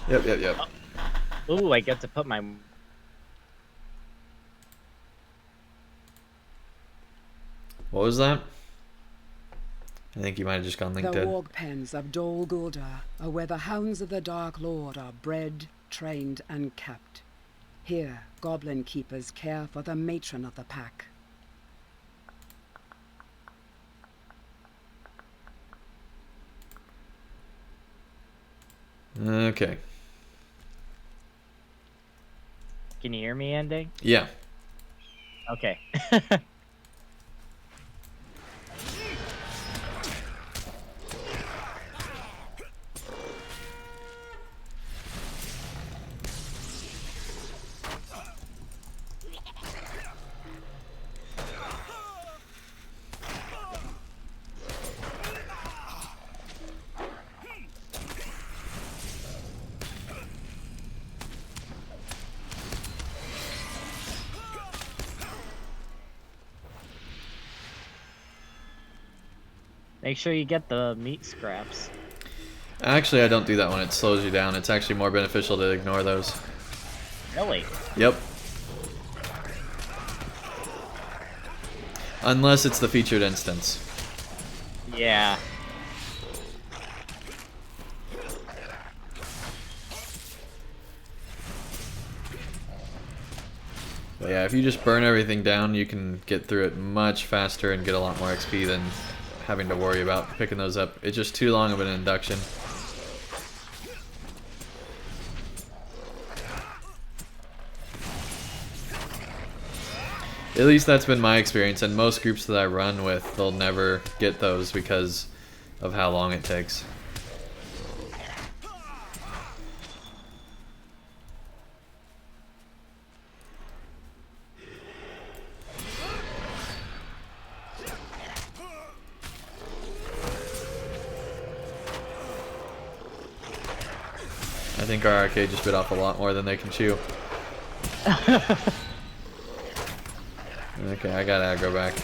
Yep.
Ooh, I get to put my...
What was that? I think you might have just gone
The
LinkedIn.
warg pens of Dol Guldur are where the hounds of the Dark Lord are bred, trained, and kept. Here, goblin keepers care for the matron of the pack.
Okay.
Can you hear me, Andang?
Yeah.
Okay. Make sure you get the meat scraps.
Actually, I don't do that one. It slows you down. It's actually more beneficial to ignore those.
Really?
Yep. Unless it's the featured instance.
Yeah.
But yeah, if you just burn everything down, you can get through it much faster and get a lot more XP than having to worry about picking those up. It's just too long of an induction. At least that's been my experience, and most groups that I run with, they'll never get those because of how long it takes. I think our arcade just bit off a lot more than they can chew. Okay, I got aggro back.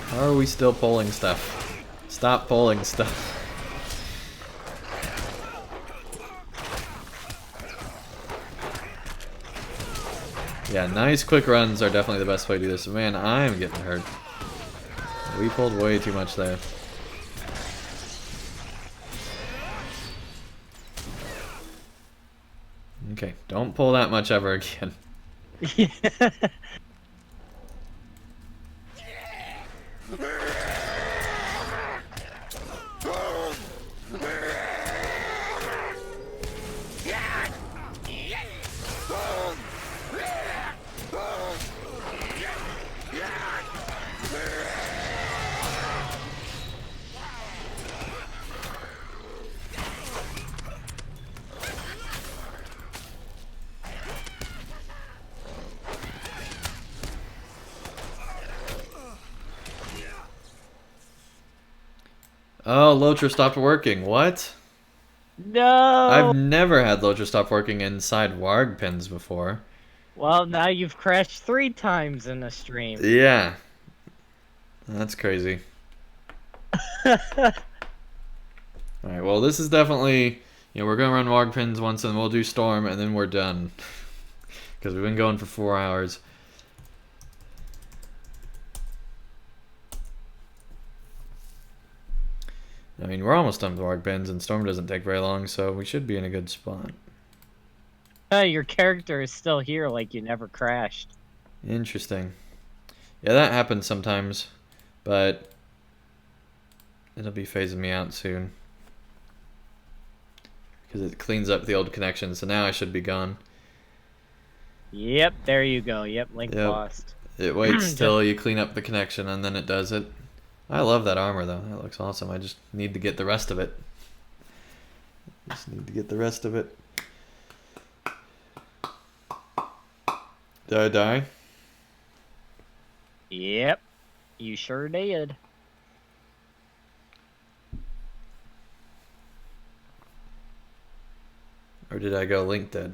How are we still pulling stuff? Stop pulling stuff. Yeah, nice quick runs are definitely the best way to do this. Man, I'm getting hurt. We pulled way too much there. Okay, don't pull that much ever again. Oh, LOTRO stopped working. What?
No!
I've never had LOTRO stop working inside warg pins before.
Well, now you've crashed 3 times in a stream.
Yeah. That's crazy. Alright, well this is definitely... You know, we're going to run warg pins once and we'll do storm and then we're done. Because we've been going for 4 hours. I mean, we're almost done with warg pins and storm doesn't take very long, so we should be in a good spot.
Your character is still here like you never crashed.
Interesting. Yeah, that happens sometimes, but it'll be phasing me out soon. Because it cleans up the old connection, so now I should be gone.
Yep, there you go. Yep, Link
Yep.
lost.
It waits till you clean up the connection and then it does it. I love that armor though. That looks awesome. I just need to get the rest of it. Did I die?
Yep, you sure did.
Or did I go Link dead?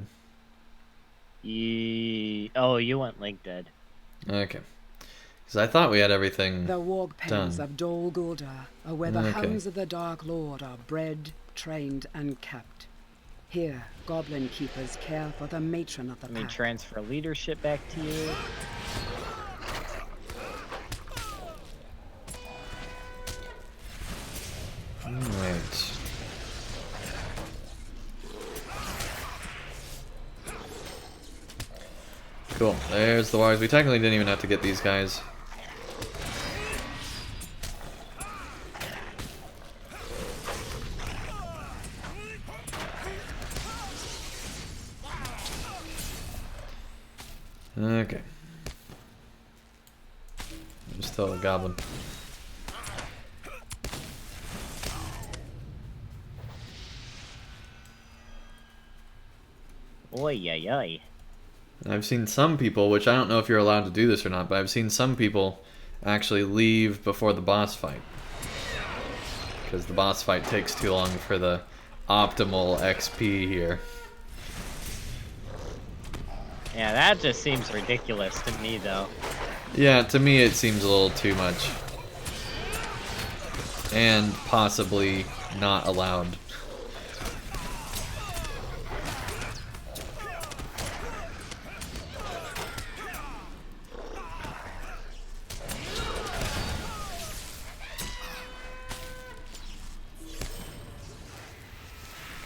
Oh, you went Link dead.
Okay. Because I thought we had everything
The warg pens
done.
of Dol Guldur are where the
Okay.
hounds of the Dark Lord are bred, trained, and kept. Here, goblin keepers care for the matron of the
Let me
pack.
transfer leadership back to you.
Alright. Cool. There's the wires. We technically didn't even have to get these guys. Okay. There's still a goblin.
Oy, oy, oy.
I've seen some people, which I don't know if you're allowed to do this or not, but I've seen some people actually leave before the boss fight. Because the boss fight takes too long for the optimal XP here.
Yeah, that just seems ridiculous to me, though.
Yeah, to me it seems a little too much. And possibly not allowed.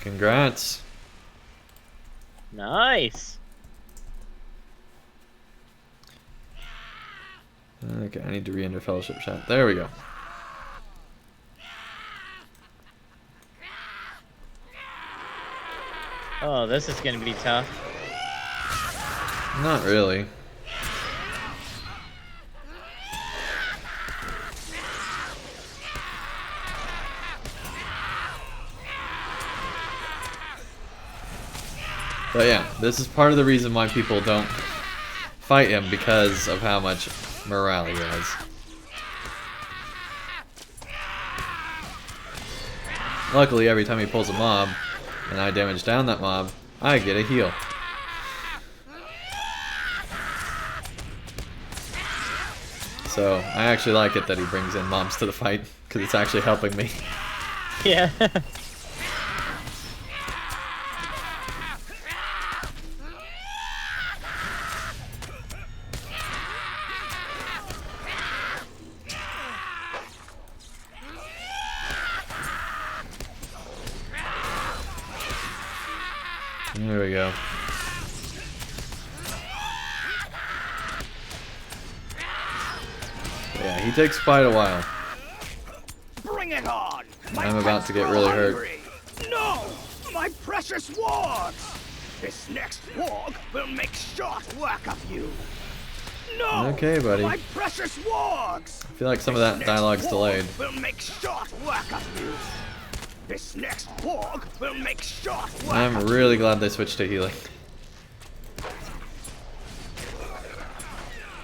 Congrats.
Nice.
Okay, I need to re-enter Fellowship Chat. There we go.
Oh, this is gonna be tough.
Not really. But yeah, this is part of the reason why people don't fight him, because of how much morale he has. Luckily, every time he pulls a mob, and I damage down that mob, I get a heal. So, I actually like it that he brings in mobs to the fight, because it's actually helping me.
Yeah.
There we go. Yeah, he takes quite a while.
Bring it on!
I'm about to get really hurt.
No! My precious wargs! This next warg will make short work of you! No!
Okay, buddy.
My precious wargs!
I feel like some of that dialogue's delayed.
Will make short work of you! This next warg will make short work
I'm
of
really glad they switched to healing.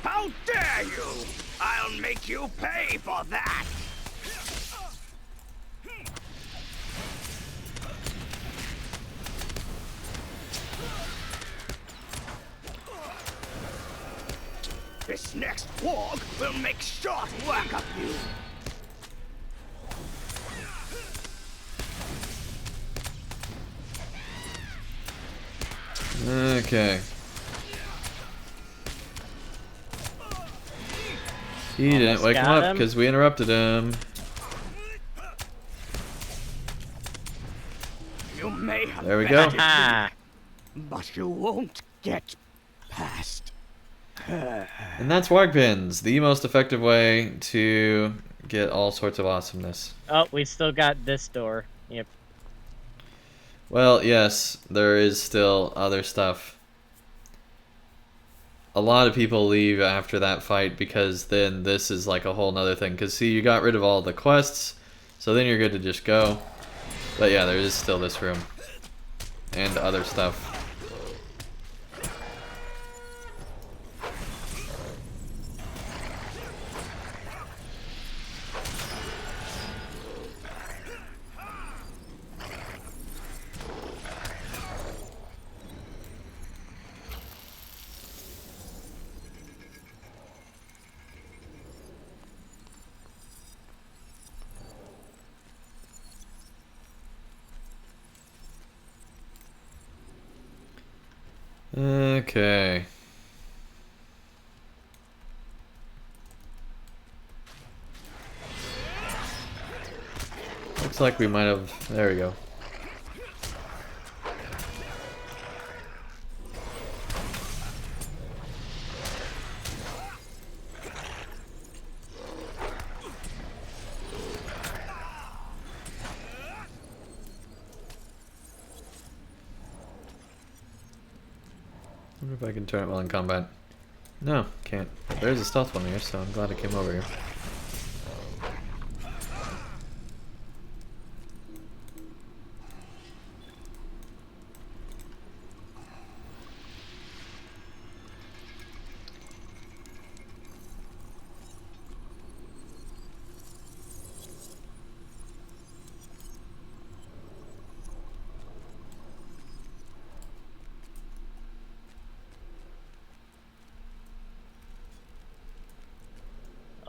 How dare you! I'll make you pay for that! This next warg will make short work of you!
Okay. He didn't
Almost
wake him
got
up
him.
because we interrupted him.
You may have
There we go.
Ah.
but you won't get past.
And that's Warg Pins, the most effective way to get all sorts of awesomeness.
Oh, we still got this door. Yep.
Well, yes, there is still other stuff. a lot of people leave after that fight because then this is like a whole nother thing. Because see, you got rid of all the quests, so then you're good to just go. But yeah, there is still this room and other stuff. Okay. Looks like we might have... There we go. I wonder if I can turn it while in combat. No, can't. There's a stealth one here, so I'm glad I came over here.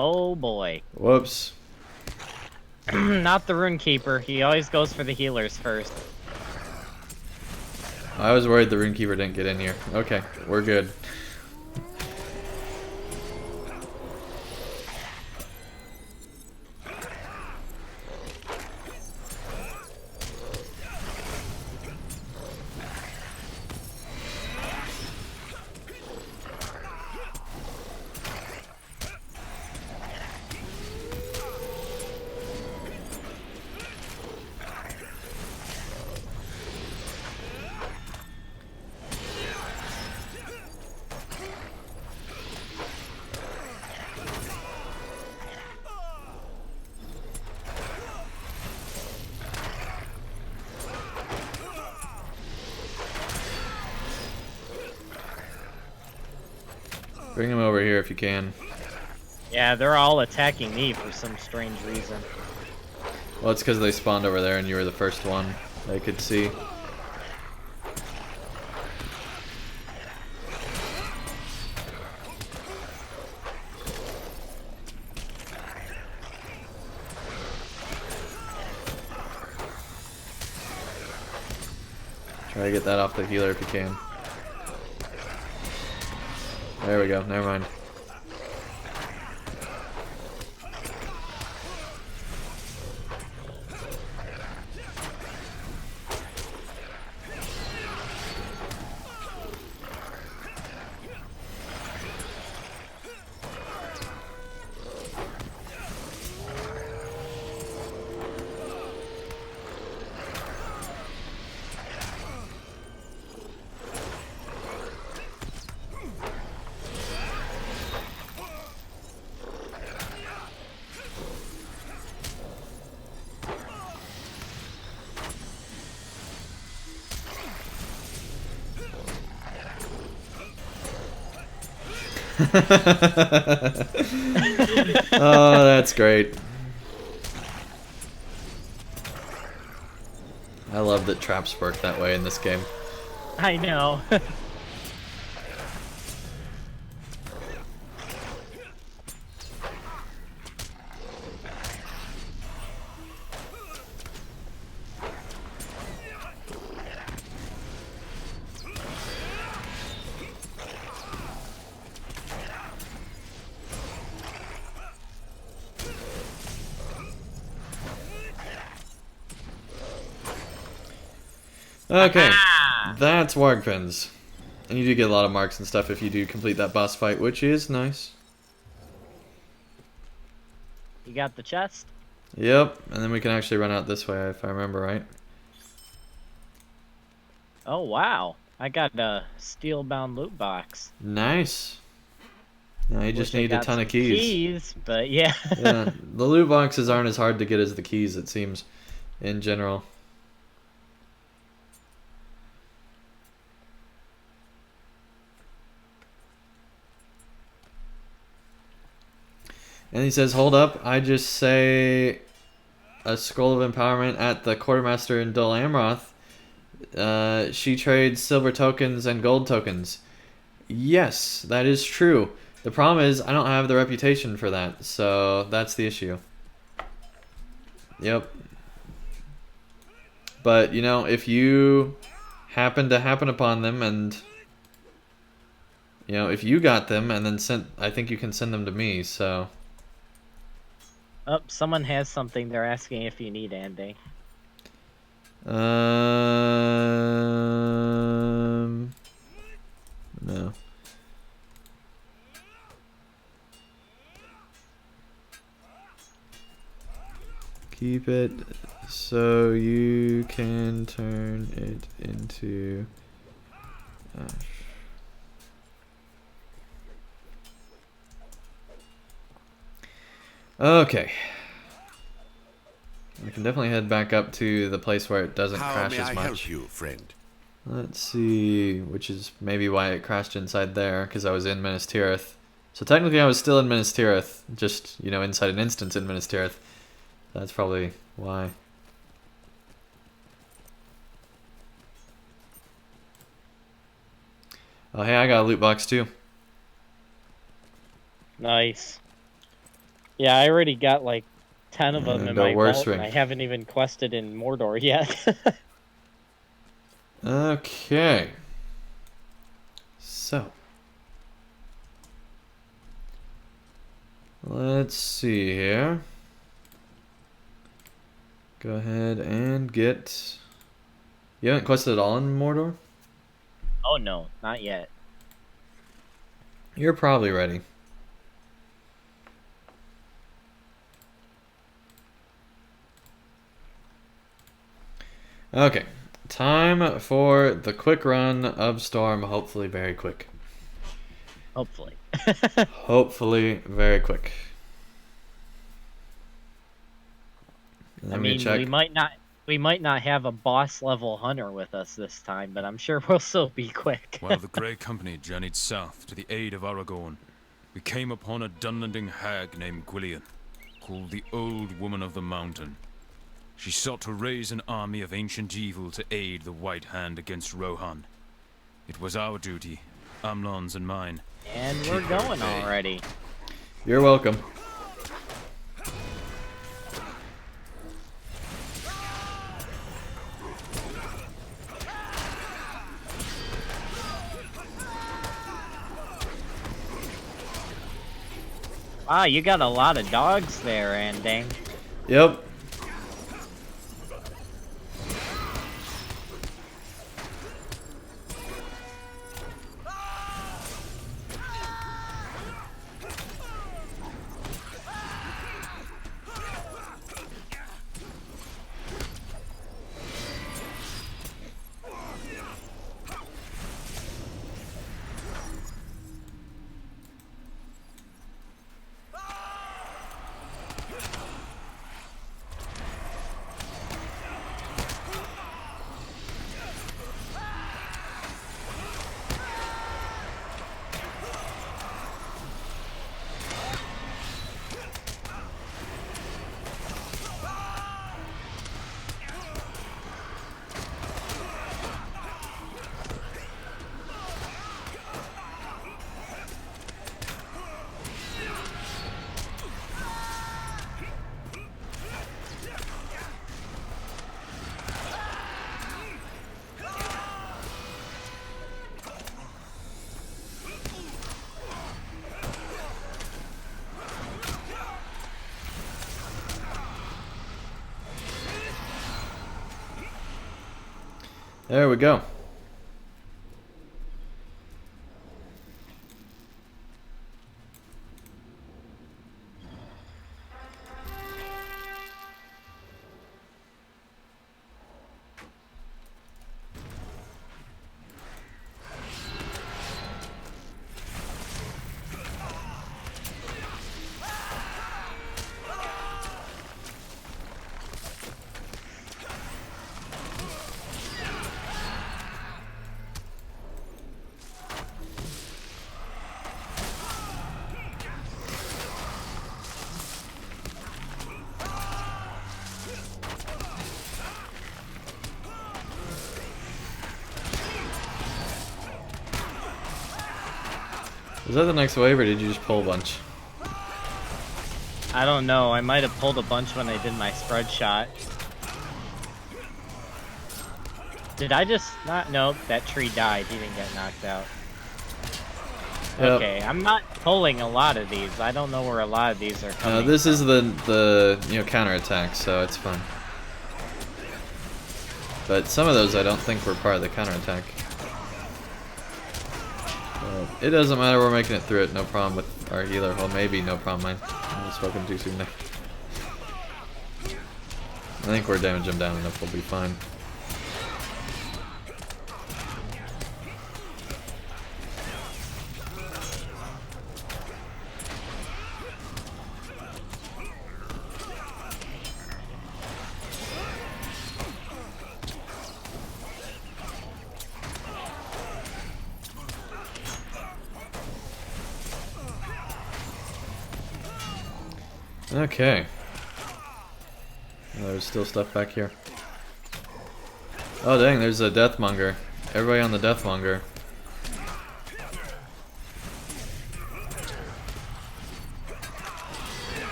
Oh boy.
Whoops.
Not the Runekeeper. He always goes for the healers first.
I was worried the Runekeeper didn't get in here. Okay, we're good. Bring him over here if you can.
Yeah, they're all attacking me for some strange reason.
Well, it's because they spawned over there and you were the first one they could see. Try to get that off the healer if you can. There we go, never mind. Oh, that's great. I love that traps work that way in this game.
I know.
Okay, that's Wargfins. And you do get a lot of marks and stuff if you do complete that boss fight, which is nice.
You got the chest?
Yep, and then we can actually run out this way if I remember right.
Oh, wow. I got a steel-bound loot box.
Nice. Now you just need a ton of
keys. But yeah.
Yeah, the loot boxes aren't as hard to get as the keys, it seems, in general. And he says, hold up, I just say a scroll of empowerment at the quartermaster in Dol Amroth. She trades silver tokens and gold tokens. Yes, that is true. The problem is I don't have the reputation for that, so that's the issue. Yep. But, you know, if you happen upon them and, you know, if you got them and then sent, I think you can send them to me, so.
Oh, someone has something they're asking if you need, Andy.
No. Keep it so you can turn it into ash. Okay. We can definitely head back up to the place where it doesn't crash as much. How may I help
you, friend?
Let's see, which is maybe why it crashed inside there, because I was in Minas Tirith. So technically I was still in Minas Tirith, just, you know, inside an instance in Minas Tirith. That's probably why. Oh, hey, I got a loot box too.
Nice. Yeah, I already got like 10 of them in my vault, and I haven't even quested in Mordor yet.
Okay. So. Let's see here. Go ahead and get... You haven't quested at all in Mordor?
Oh no, not yet.
You're probably ready. Okay. Time for the quick run of Storm, hopefully very quick.
Hopefully.
Hopefully very quick.
I mean, we might not have a boss level hunter with us this time, but I'm sure we'll still be quick.
While the Grey Company journeyed south to the aid of Aragorn, we came upon a Dunlanding hag named Gwillian, called the Old Woman of the Mountain. She sought to raise an army of ancient evil to aid the White Hand against Rohan. It was our duty, Amlon's and mine.
And we're going already.
You're welcome.
Wow, you got a lot of dogs there, Andang.
Yep. There we go. Was that the next wave, or did you just pull a bunch?
I don't know. I might have pulled a bunch when I did my spread shot. Did I just not? Nope, that tree died. He didn't get knocked out.
Yep.
Okay, I'm not pulling a lot of these. I don't know where a lot of these are coming
This
from.
is the counterattack, so it's fine. But some of those I don't think were part of the counterattack. It doesn't matter, we're making it through it, no problem with our healer. Well, maybe no problem, I've spoken too soon there. I think we're damaging him down enough, we'll be fine. Okay. There's still stuff back here. Oh dang, there's a Deathmonger. Everybody on the Deathmonger.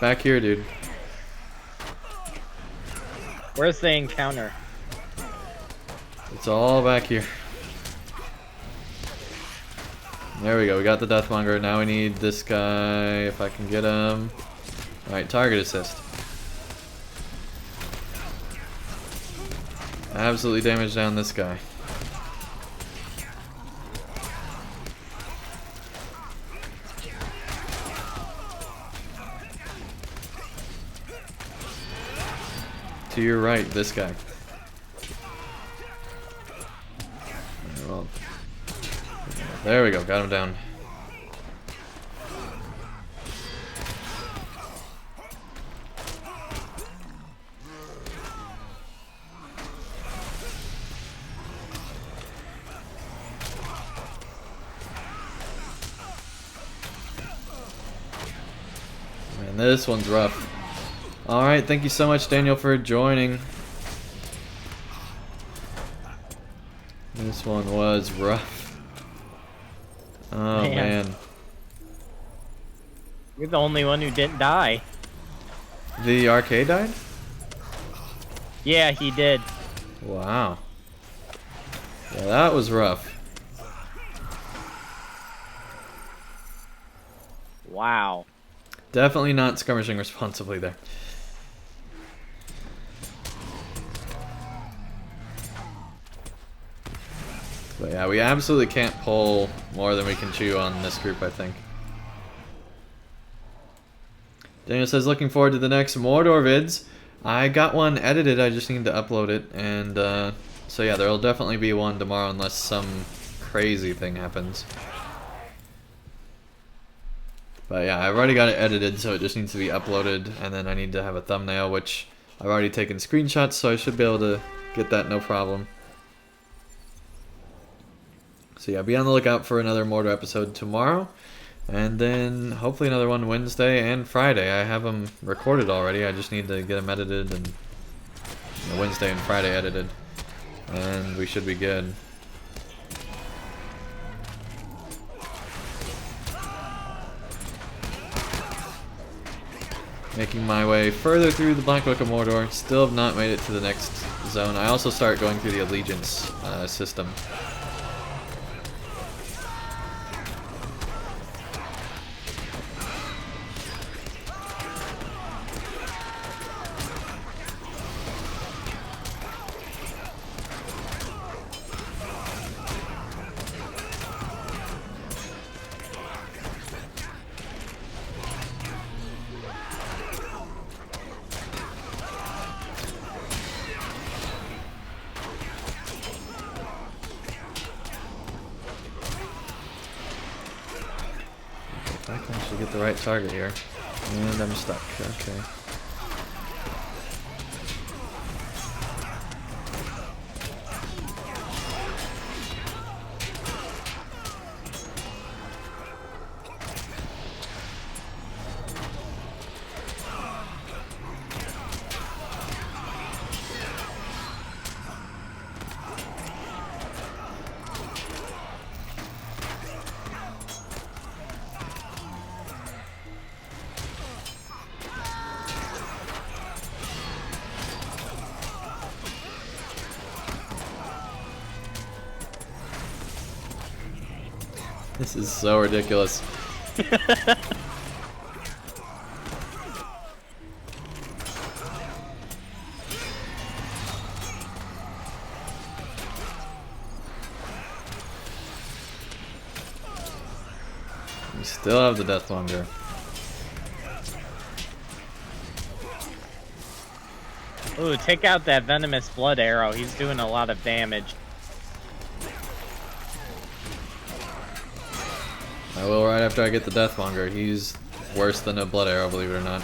Back here, dude.
Where's the encounter?
It's all back here. There we go, we got the Deathmonger. Now we need this guy, if I can get him. Alright, target assist. Absolutely damage down this guy. To your right, this guy. Well, there we go, got him down. Man, this one's rough. Alright, thank you so much, Daniel, for joining. This one was rough. Oh, man.
You're the only one who didn't die.
The arcade died?
Yeah, he did.
Wow. Yeah, that was rough.
Wow.
Definitely not skirmishing responsibly there. But yeah, we absolutely can't pull more than we can chew on this group, I think. Daniel says, looking forward to the next Mordor vids. I got one edited, I just need to upload it. And so yeah, there'll definitely be one tomorrow unless some crazy thing happens. But yeah, I've already got it edited, so it just needs to be uploaded. And then I need to have a thumbnail, which I've already taken screenshots, so I should be able to get that no problem. So yeah, be on the lookout for another Mordor episode tomorrow. And then hopefully another one Wednesday and Friday. I have them recorded already. I just need to get them edited and Wednesday and Friday edited. And we should be good. Making my way further through the Black Book of Mordor. Still have not made it to the next zone. I also start going through the Allegiance system. I can actually get the right target here. And I'm stuck. Okay. This is so ridiculous. We still have the Deathmonger.
Ooh, take out that venomous blood arrow. He's doing a lot of damage.
I will right after I get the Deathmonger. He's worse than a blood arrow, believe it or not.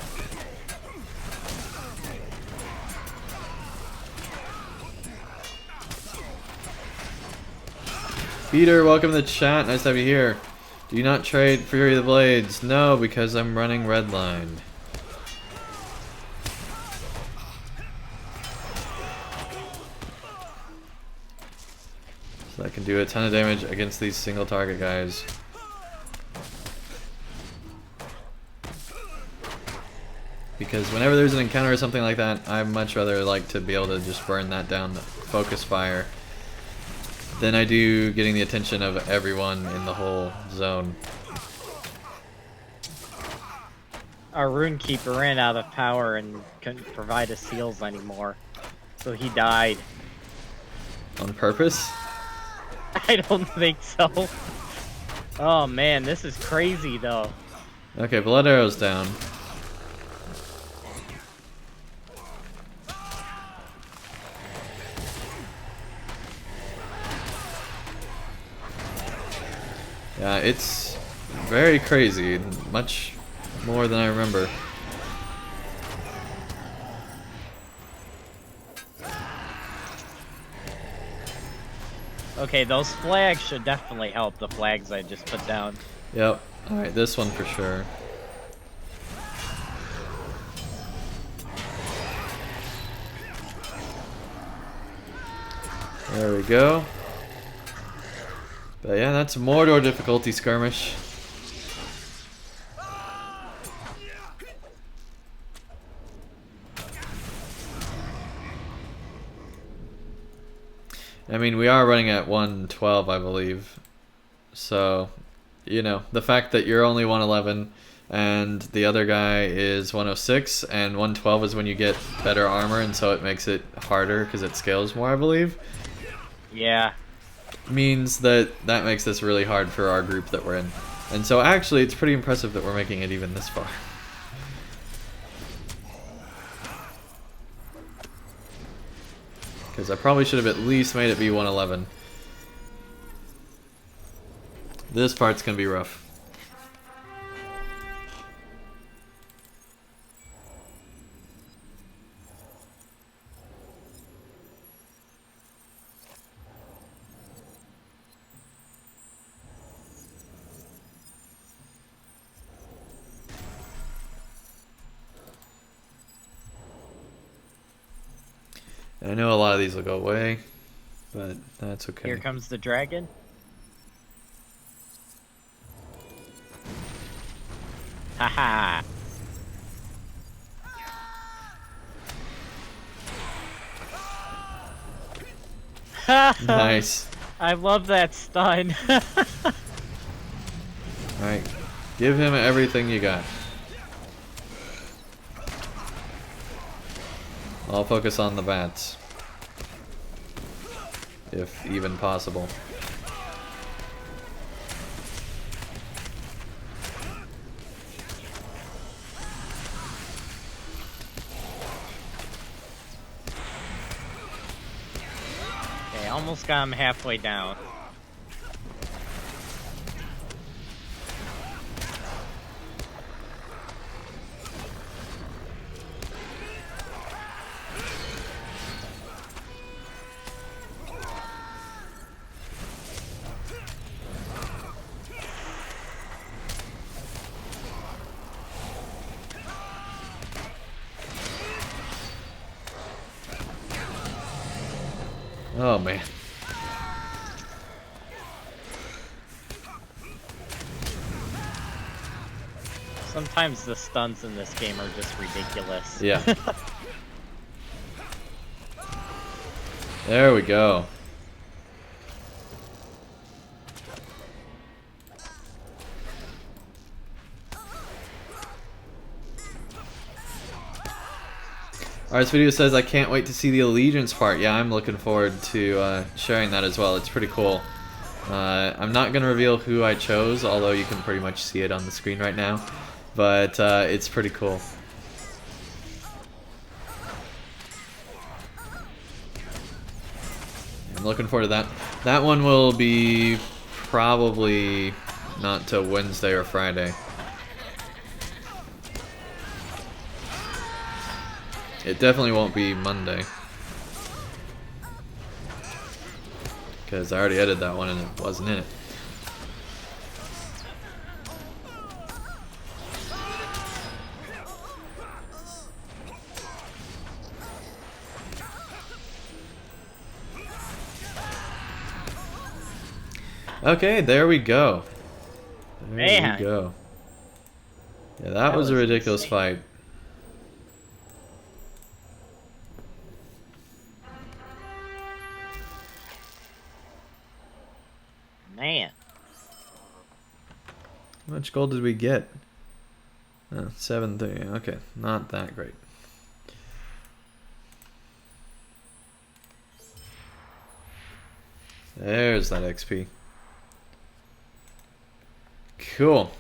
Peter, welcome to the chat. Nice to have you here. Do you not trade Fury of the Blades? No, because I'm running Redline. So I can do a ton of damage against these single target guys. Because whenever there's an encounter or something like that, I'd much rather like to be able to just burn that down, focus fire, than I do getting the attention of everyone in the whole zone.
Our Runekeeper ran out of power and couldn't provide us seals anymore. So he died.
On purpose?
I don't think so. Oh man, this is crazy though.
Okay, blood arrow's down. Yeah, it's very crazy. Much more than I remember.
Okay, those flags should definitely help, the flags I just put down.
Yep. Alright, this one for sure. There we go. But yeah, that's Mordor difficulty skirmish. I mean, we are running at 112, I believe. So, you know, the fact that you're only 111 and the other guy is 106 and 112 is when you get better armor, and so it makes it harder because it scales more, I believe.
Yeah.
Means that makes this really hard for our group that we're in. And so actually it's pretty impressive that we're making it even this far. Because I probably should have at least made it be 111. This part's gonna be rough. I know a lot of these will go away, but that's okay.
Here comes the dragon. Haha.
Nice.
I love that stun.
Alright, give him everything you got. I'll focus on the bats. If even possible.
Okay, almost got him halfway down.
Oh man.
Sometimes the stunts in this game are just ridiculous.
Yeah. There we go. Art's video says, I can't wait to see the allegiance part. Yeah, I'm looking forward to sharing that as well. It's pretty cool. I'm not going to reveal who I chose, although you can pretty much see it on the screen right now. But it's pretty cool. I'm looking forward to that. That one will be probably not till Wednesday or Friday. It definitely won't be Monday. Because I already edited that one and it wasn't in it. Okay, there we go. There we go. Yeah, that was a ridiculous fight.
Man.
How much gold did we get? 730. Okay, not that great. There's that XP. Cool.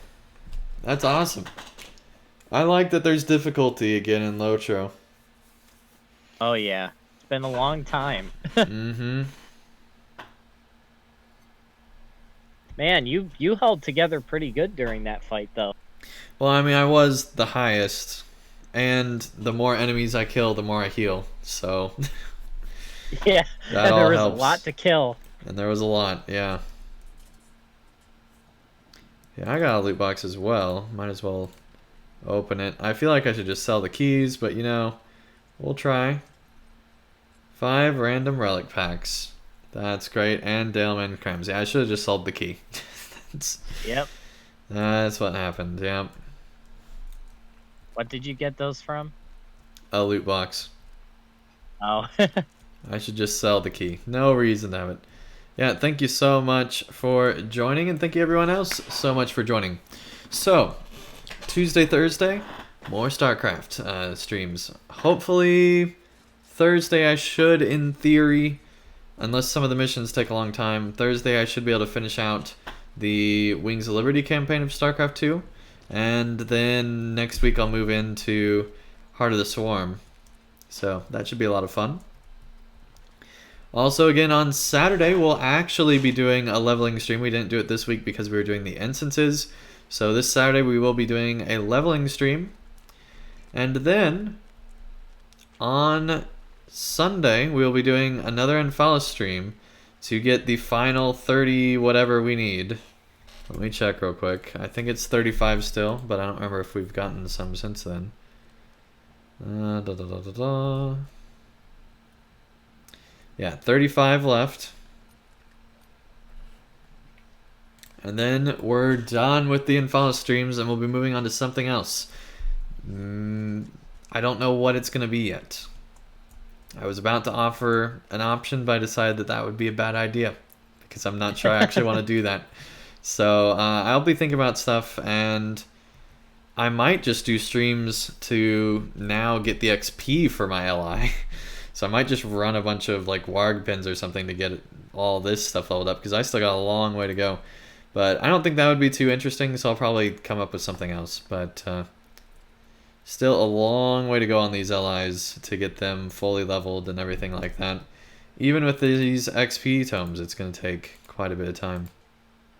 That's awesome. I like that there's difficulty again in LOTRO.
Oh yeah. It's been a long time.
Mm-hmm.
Man, you held together pretty good during that fight, though.
Well, I mean, I was the highest, and the more enemies I kill, the more I heal. So
yeah,
that
and
all
there was
helps.
a lot to kill.
And there was a lot, yeah. Yeah, I got a loot box as well. Might as well open it. I feel like I should just sell the keys, but you know, we'll try. 5 random relic packs. That's great. And Daleman Crimes. Yeah, I should have just sold the key.
Yep.
That's what happened, yeah.
What did you get those from?
A loot box.
Oh.
I should just sell the key. No reason to have it. Yeah, thank you so much for joining, and thank you everyone else so much for joining. So, Tuesday, Thursday, more StarCraft streams. Hopefully, Thursday I should, in theory, unless some of the missions take a long time, Thursday I should be able to finish out the Wings of Liberty campaign of StarCraft 2. And then next week I'll move into Heart of the Swarm. So that should be a lot of fun. Also, again, on Saturday we'll actually be doing a leveling stream. We didn't do it this week because we were doing the instances. So this Saturday we will be doing a leveling stream. And then on Sunday, we'll be doing another Anfalas stream to get the final 30 whatever we need. Let me check real quick. I think it's 35 still, but I don't remember if we've gotten some since then. Yeah, 35 left. And then we're done with the Anfalas streams and we'll be moving on to something else. I don't know what it's going to be yet. I was about to offer an option, but I decided that that would be a bad idea because I'm not sure I actually want to do that. So I'll be thinking about stuff, and I might just do streams to now get the XP for my LI. So I might just run a bunch of like warg pins or something to get all this stuff leveled up because I still got a long way to go. But I don't think that would be too interesting, so I'll probably come up with something else. But still a long way to go on these LIs to get them fully leveled and everything like that. Even with these XP tomes, it's going to take quite a bit of time.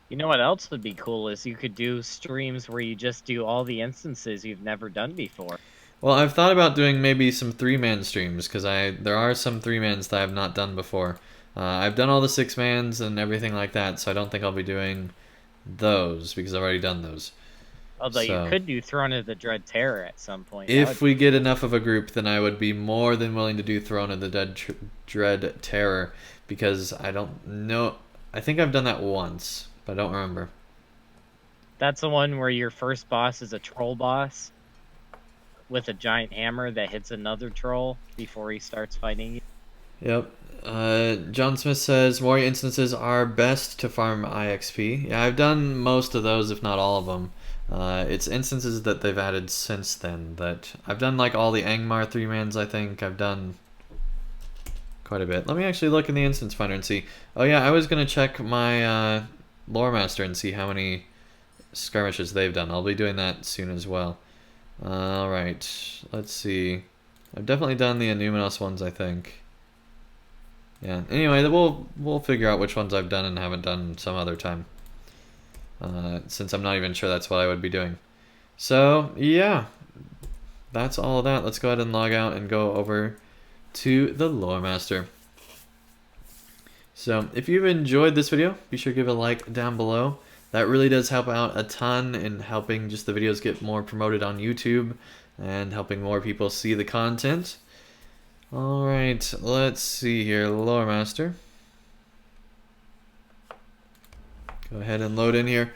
You know what else would be cool is you could do streams where you just do all the instances you've never done before.
Well, I've thought about doing maybe some 3-man streams because there are some 3-mans that I've not done before. I've done all the 6-mans and everything like that, so I don't think I'll be doing those because I've already done those.
Although
So,
you could do Throne of the Dread Terror at some point.
if we get enough of a group, then I would be more than willing to do Throne of the Dread Terror because I don't know. I think I've done that once, but I don't remember.
That's the one where your first boss is a troll boss with a giant hammer that hits another troll before he starts fighting you.
Yep. John Smith says warrior instances are best to farm IXP. Yeah, I've done most of those, if not all of them. It's instances that they've added since then that I've done, like all the Angmar 3-mans, I think. I've done quite a bit. Let me actually look in the instance finder and see. Oh yeah, I was going to check my Lore Master and see how many skirmishes they've done. I'll be doing that soon as well. Alright, let's see. I've definitely done the Numinos ones, I think. Yeah, anyway, we'll figure out which ones I've done and haven't done some other time. Since I'm not even sure that's what I would be doing. So, yeah. That's all of that. Let's go ahead and log out and go over to the Lore Master. So, if you've enjoyed this video, be sure to give it a like down below. That really does help out a ton in helping just the videos get more promoted on YouTube and helping more people see the content. Alright, let's see here. Lore Master. Go ahead and load in here.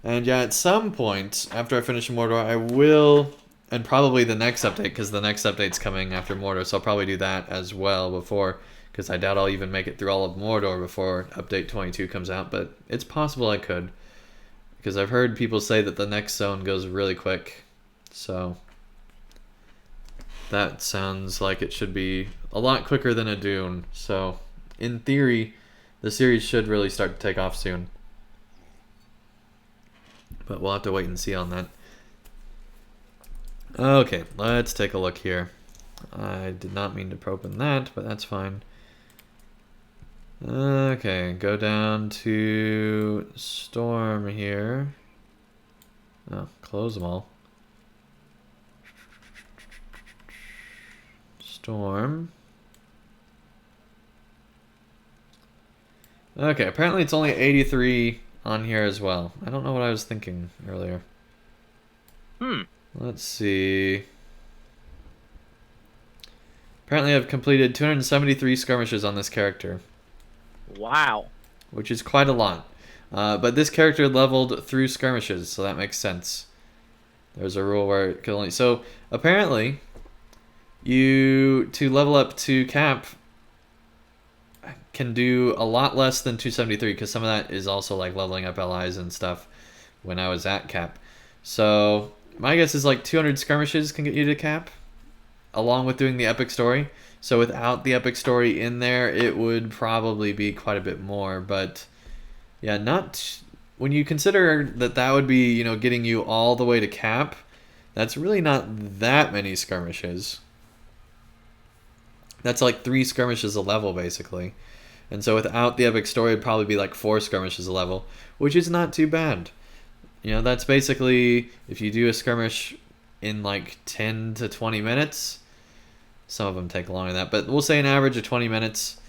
And yeah, at some point, after I finish Mordor, I will, and probably the next update, because the next update's coming after Mordor, so I'll probably do that as well before, because I doubt I'll even make it through all of Mordor before Update 22 comes out, but it's possible I could. Because I've heard people say that the next zone goes really quick, so that sounds like it should be a lot quicker than a Dune. So, in theory, the series should really start to take off soon. But we'll have to wait and see on that. Okay, let's take a look here. I did not mean to open that, but that's fine. Okay, go down to Storm here. Oh, close them all. Storm. Okay, apparently it's only 83 on here as well. I don't know what I was thinking earlier. Let's see. Apparently I've completed 273 skirmishes on this character.
Wow.
Which is quite a lot. But this character leveled through skirmishes, so that makes sense. There's a rule where it can only... So, apparently, to level up to cap, can do a lot less than 273, because some of that is also like leveling up allies and stuff when I was at cap. So, my guess is like 200 skirmishes can get you to cap, along with doing the epic story. So without the epic story in there, it would probably be quite a bit more. But yeah, not when you consider that that would be, you know, getting you all the way to cap. That's really not that many skirmishes. That's like 3 skirmishes a level basically. And so without the epic story, it'd probably be like 4 skirmishes a level, which is not too bad. You know, that's basically if you do a skirmish in like 10 to 20 minutes. Some of them take longer than that, but we'll say an average of 20 minutes.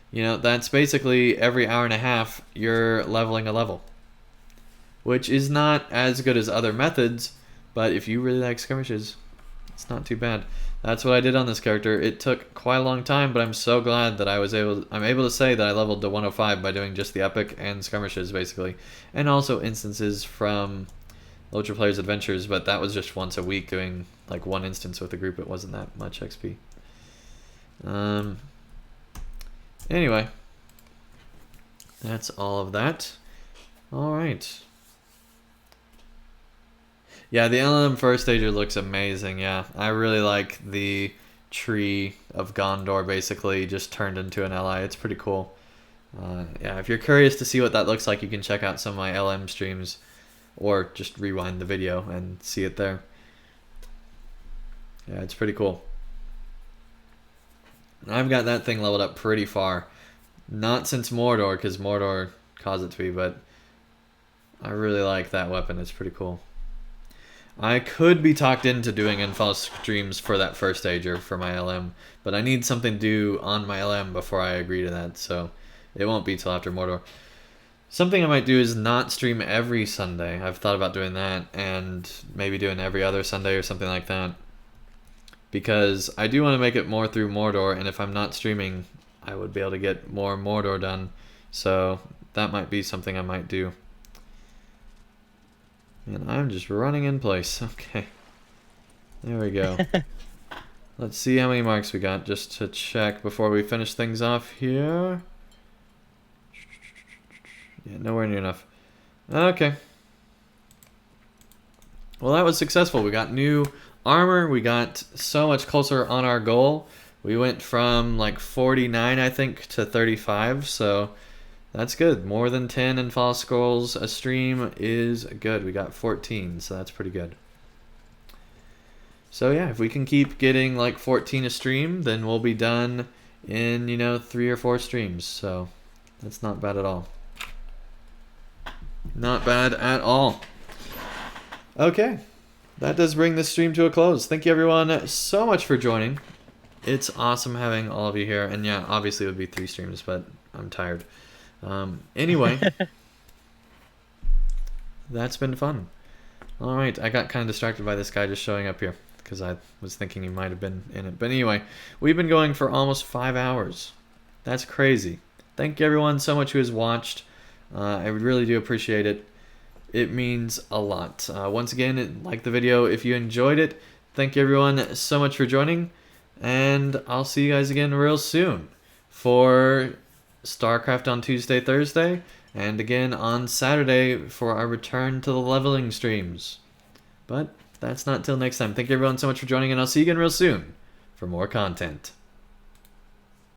You know, that's basically every hour and a half you're leveling a level. Which is not as good as other methods, but if you really like skirmishes, it's not too bad. That's what I did on this character. It took quite a long time, but I'm so glad that I'm able to say that I leveled to 105 by doing just the epic and skirmishes basically. And also instances from LOTRO Players Adventures, but that was just once a week doing like one instance with a group. It wasn't that much XP. Anyway, that's all of that. Alright. Yeah, the LM first stager looks amazing, yeah. I really like the tree of Gondor basically just turned into an ally. It's pretty cool. Yeah, if you're curious to see what that looks like, you can check out some of my LM streams or just rewind the video and see it there. Yeah, it's pretty cool. I've got that thing leveled up pretty far. Not since Mordor, because Mordor caused it to be, but I really like that weapon. It's pretty cool. I could be talked into doing Anfalas streams for that first stager for my LM, but I need something to do on my LM before I agree to that, so it won't be till after Mordor. Something I might do is not stream every Sunday. I've thought about doing that, and maybe doing every other Sunday or something like that. Because I do want to make it more through Mordor, and if I'm not streaming, I would be able to get more Mordor done. So that might be something I might do. And I'm just running in place. Okay. There we go. Let's see how many marks we got, just to check before we finish things off here. Yeah, nowhere near enough. Okay. Well, that was successful. We got new armor. We got so much closer on our goal. We went from like 49, I think, to 35. So that's good. More than 10 Anfalas scrolls a stream is good. We got 14, so that's pretty good. So yeah, if we can keep getting like 14 a stream, then we'll be done in, 3 or 4 streams. So that's not bad at all. Not bad at all. Okay, that does bring this stream to a close. Thank you everyone so much for joining. It's awesome having all of you here. And yeah, obviously it would be 3 streams, but I'm tired. Anyway, that's been fun. Alright, I got kind of distracted by this guy just showing up here, because I was thinking he might have been in it. But anyway, we've been going for almost 5 hours. That's crazy. Thank you everyone so much who has watched. I really do appreciate it. It means a lot. Once again, like the video if you enjoyed it. Thank you everyone so much for joining. And I'll see you guys again real soon for StarCraft on Tuesday, Thursday. And again on Saturday for our return to the leveling streams. But that's not till next time. Thank you everyone so much for joining, and I'll see you again real soon for more content.